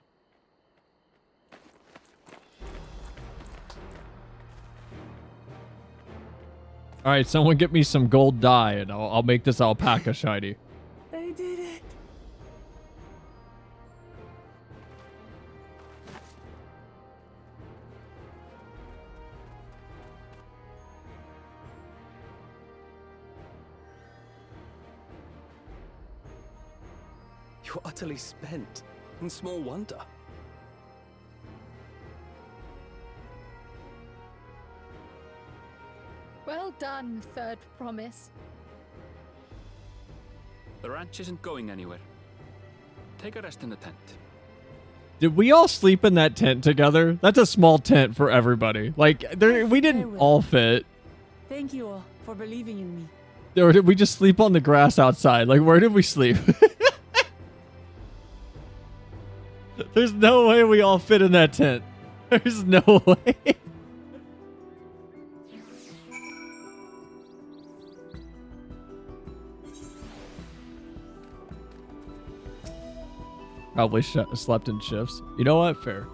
Alright, someone get me some gold dye and I'll make this alpaca shiny. They did it. You're utterly spent, and small wonder. Well done, Third Promise. The ranch isn't going anywhere. Take a rest in the tent. Did we all sleep in that tent together? That's a small tent for everybody. Like, we didn't all fit. Thank you all for believing in me. Or did we just sleep on the grass outside? Like, where did we sleep? There's no way we all fit in that tent. There's no way. Probably slept in shifts. You know what? Fair.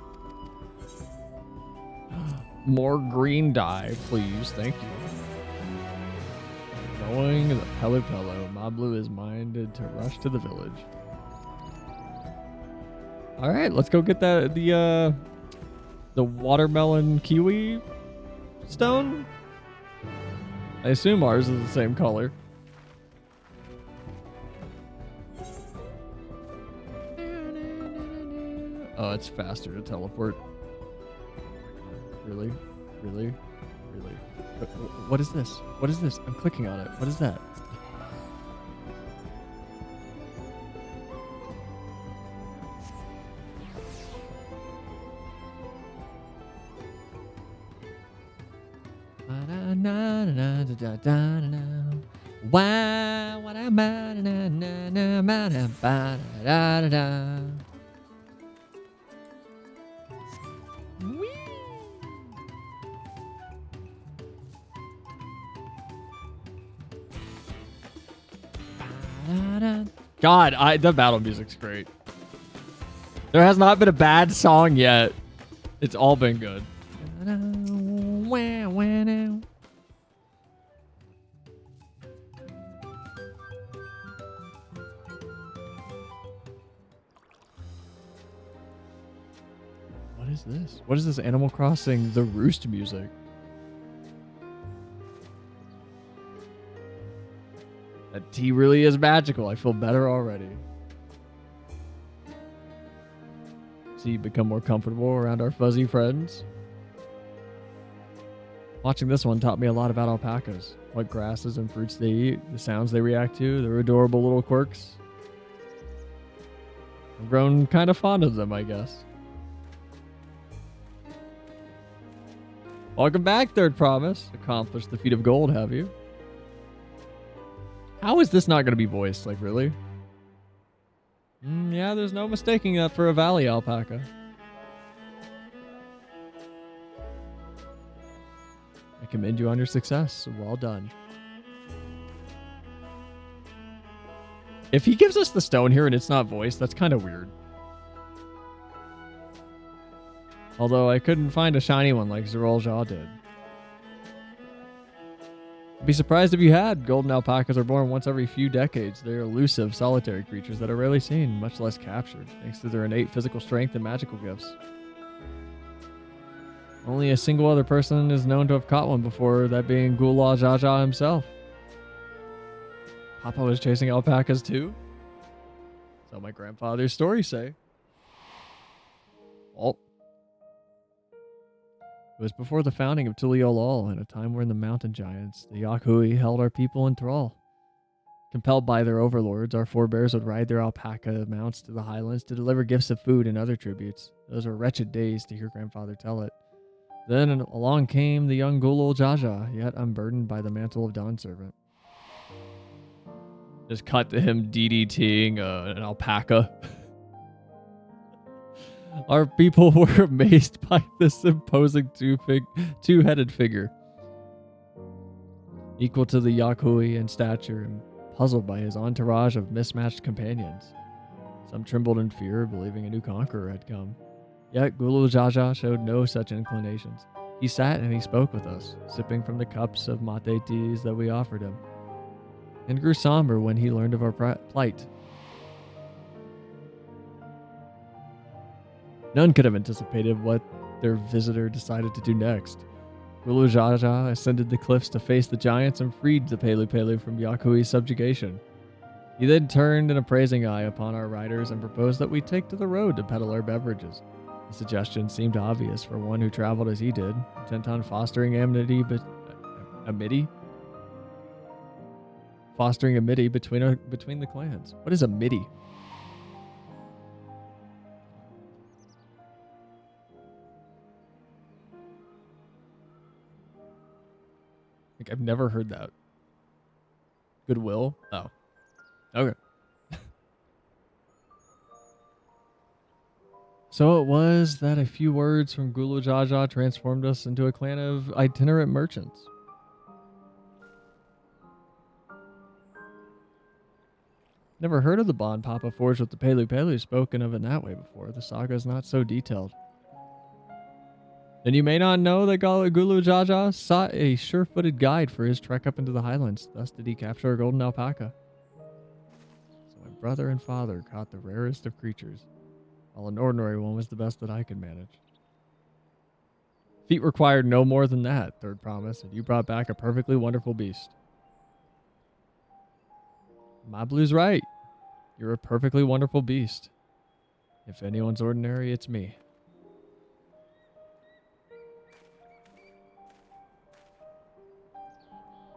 More green dye, please. Thank you. Knowing the Pelu, my blue is minded to rush to the village. All right, let's go get that the watermelon kiwi stone. I assume ours is the same color. Oh, it's faster to teleport. Really? Really? Really? What is this? What is this? I'm clicking on it. What is that? na na da da da da. Why what am I na na na na na ba da da da. God, the battle music's great. There has not been a bad song yet. It's all been good. What is this? What is this Animal Crossing The Roost music? That tea really is magical. I feel better already. See you become more comfortable around our fuzzy friends. Watching this one taught me a lot about alpacas. What grasses and fruits they eat, the sounds they react to, their adorable little quirks. I've grown kind of fond of them, I guess. Welcome back, Third Promise. Accomplished the feat of gold, have you? How is this not going to be voiced? Like, really? Yeah, there's no mistaking that for a valley alpaca. I commend you on your success. Well done. If he gives us the stone here and it's not voiced, that's kind of weird. Although I couldn't find a shiny one like Zerol Jaw did. I'd be surprised if you had. Golden alpacas are born once every few decades. They're elusive, solitary creatures that are rarely seen, much less captured, thanks to their innate physical strength and magical gifts. Only a single other person is known to have caught one before, that being Gula Jaja himself. Papa was chasing alpacas too? So my grandfather's stories say. Oh. It was before the founding of Tuliolol, in a time when the mountain giants, the Yakui, held our people in thrall. Compelled by their overlords, our forebears would ride their alpaca mounts to the highlands to deliver gifts of food and other tributes. Those were wretched days, to hear grandfather tell it. Then along came the young Gulul Jaja, yet unburdened by the mantle of Dawn Servant. Just cut to him DDTing an alpaca. Our people were amazed by this imposing two-headed figure, equal to the Yakui in stature, and puzzled by his entourage of mismatched companions. Some trembled in fear, believing a new conqueror had come. Yet Gulu Jaja showed no such inclinations. He sat and he spoke with us, sipping from the cups of mate teas that we offered him, and grew somber when he learned of our plight. None could have anticipated what their visitor decided to do next. Gulu Jaja ascended the cliffs to face the giants and freed the Pelu Pelu from Yakui's subjugation. He then turned an appraising eye upon our riders and proposed that we take to the road to peddle our beverages. The suggestion seemed obvious for one who traveled as he did, intent on fostering amity between the clans. What is amity? Like, I've never heard that. Goodwill? Oh. Okay. So it was that a few words from Gulu Jaja transformed us into a clan of itinerant merchants. Never heard of the bond Papa forged with the Pelu Pelu, spoken of in that way before. The saga is not so detailed. Then you may not know that Gulu Jaja sought a sure-footed guide for his trek up into the highlands. Thus did he capture a golden alpaca. So my brother and father caught the rarest of creatures, while an ordinary one was the best that I could manage. Feet required no more than that, Third Promise, and you brought back a perfectly wonderful beast. My Blue's right. You're a perfectly wonderful beast. If anyone's ordinary, it's me.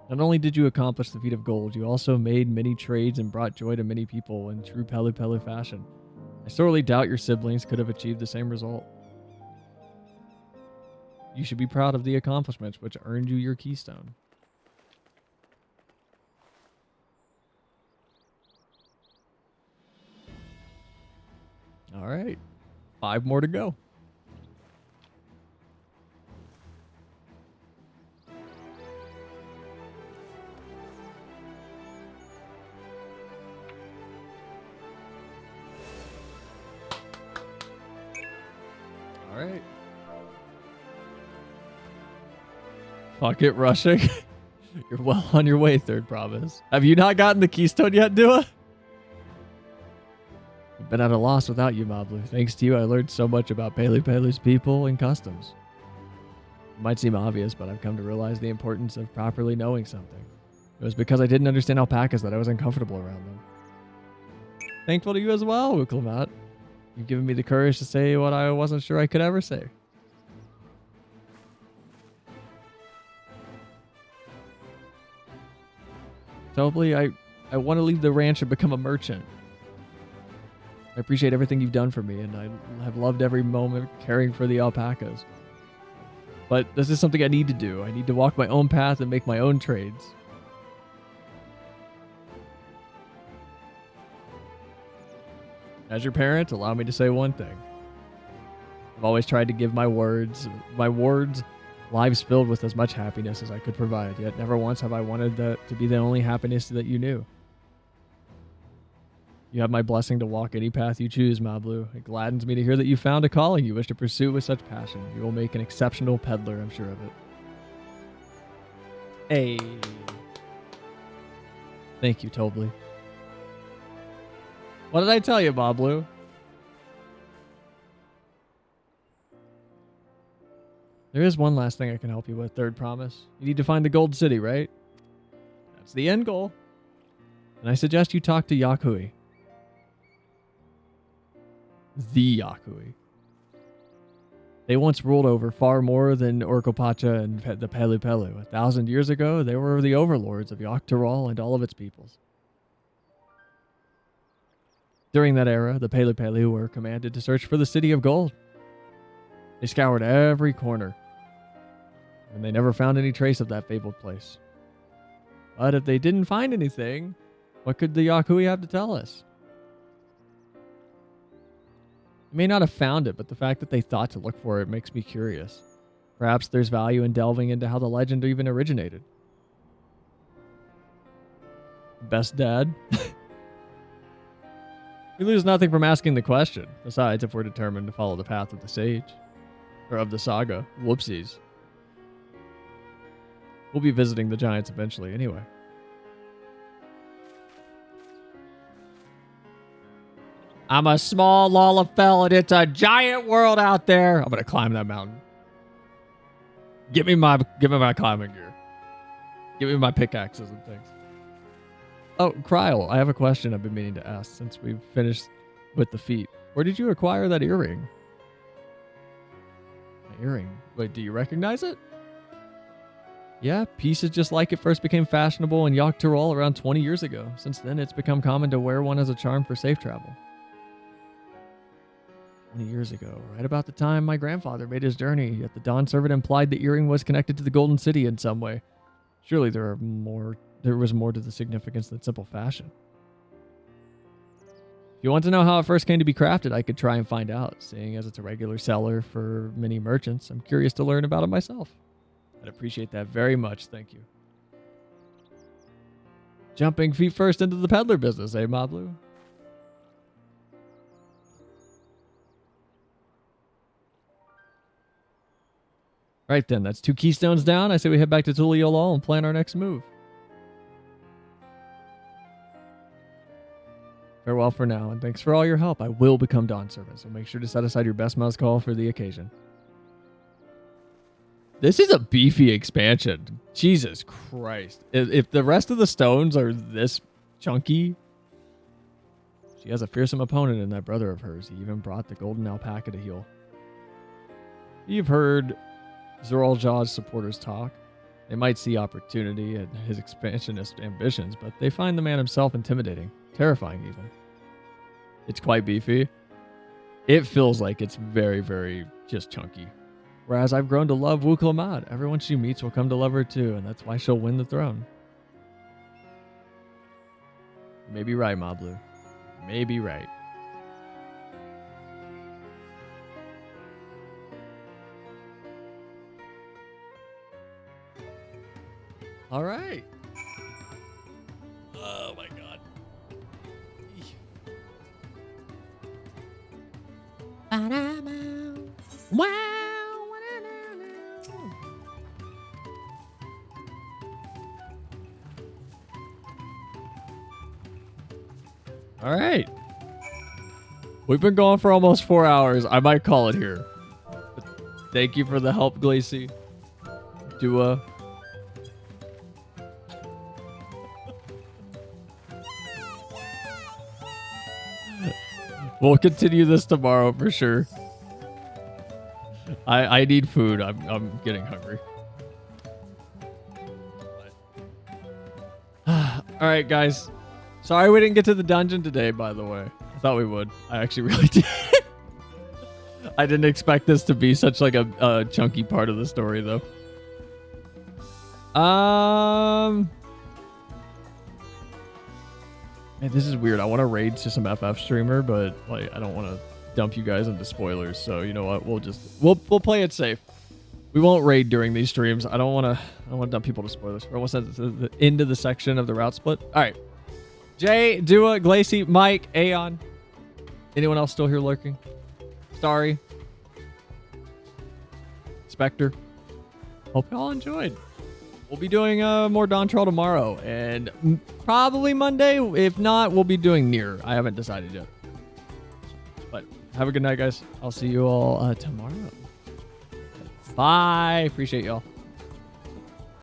Not only did you accomplish the feat of gold, you also made many trades and brought joy to many people in true Pelu Pelu fashion. I sorely doubt your siblings could have achieved the same result. You should be proud of the accomplishments which earned you your keystone. All right. 5 more to go. All right. Fuck it, rushing. You're well on your way, third promise. Have you not gotten the keystone yet, Dua? I've been at a loss without you, Mablu. Thanks to you, I learned so much about Pelu's people and customs. It might seem obvious, but I've come to realize the importance of properly knowing something. It was because I didn't understand alpacas that I was uncomfortable around them. Thankful to you as well, Uklamat. You've given me the courage to say what I wasn't sure I could ever say. Totally, I want to leave the ranch and become a merchant. I appreciate everything you've done for me, and I have loved every moment caring for the alpacas. But this is something I need to do. I need to walk my own path and make my own trades. As your parent, allow me to say one thing. I've always tried to give my words, lives filled with as much happiness as I could provide, yet never once have I wanted that to be the only happiness that you knew. You have my blessing to walk any path you choose, Mablu. It gladdens me to hear that you found a calling you wish to pursue with such passion. You will make an exceptional peddler, I'm sure of it. Hey. Thank you, Tobly. What did I tell you, Mablu? There is one last thing I can help you with, third promise. You need to find the Gold City, right? That's the end goal. And I suggest you talk to Yakui. The Yakui. They once ruled over far more than Orkopacha and the Pelu. 1,000 years ago, they were the overlords of Yogg-Tyrol and all of its peoples. During that era, the Pelu were commanded to search for the City of Gold. They scoured every corner, and they never found any trace of that fabled place. But if they didn't find anything, what could the Yakui have to tell us? They may not have found it, but the fact that they thought to look for it makes me curious. Perhaps there's value in delving into how the legend even originated. Best dad? We lose nothing from asking the question. Besides, if we're determined to follow the path of the sage. Or of the saga. Whoopsies. We'll be visiting the giants eventually anyway. I'm a small Lalafell and it's a giant world out there. I'm gonna climb that mountain. Give me my climbing gear. Give me my pickaxes and things. Oh, Kryl, I have a question I've been meaning to ask since we've finished with the feet. Where did you acquire that earring? An earring? Wait, do you recognize it? Yeah, pieces just like it first became fashionable in Yogg-Tyrol around 20 years ago. Since then, it's become common to wear one as a charm for safe travel. 20 years ago, right about the time my grandfather made his journey, yet the Dawn Servant implied the earring was connected to the Golden City in some way. Surely there was more to the significance than simple fashion. If you want to know how it first came to be crafted, I could try and find out. Seeing as it's a regular seller for many merchants, I'm curious to learn about it myself. I'd appreciate that very much, thank you. Jumping feet first into the peddler business, eh, Mablu? Right then, that's 2 keystones down. I say we head back to Tuliolol and plan our next move. Farewell for now, and thanks for all your help. I will become Dawn Servant, so make sure to set aside your best mouse call for the occasion. This is a beefy expansion. Jesus Christ. If the rest of the stones are this chunky, she has a fearsome opponent in that brother of hers. He even brought the golden alpaca to heal. You've heard Zoraljaw's supporters talk. They might see opportunity in his expansionist ambitions, but they find the man himself intimidating, terrifying even. It's quite beefy. It feels like it's very, very just chunky. Whereas I've grown to love Wu Klamat. Everyone she meets will come to love her too, and that's why she'll win the throne. You may be right, Mablu. You may be right. All right. Oh my god. Wow. All right. We've been going for almost 4 hours. I might call it here. But thank you for the help, Glacy. Dua. We'll continue this tomorrow for sure. I need food. I'm getting hungry. All right, guys. Sorry we didn't get to the dungeon today, by the way. I thought we would. I actually really did. I didn't expect this to be such like a chunky part of the story, though. Man, this is weird. I want to raid to some FF streamer, but like I don't want to dump you guys into spoilers. So you know what? We'll play it safe. We won't raid during these streams. I don't want to dump people to spoilers. We're almost at the end of the section of the route split. All right. Jay, Dua, Glacy, Mike, Aeon. Anyone else still here lurking? Starry. Spectre. Hope y'all enjoyed. We'll be doing more Dawntrail tomorrow, and probably Monday. If not, we'll be doing Nier. I haven't decided yet. But have a good night, guys. I'll see you all tomorrow. Bye. Appreciate y'all.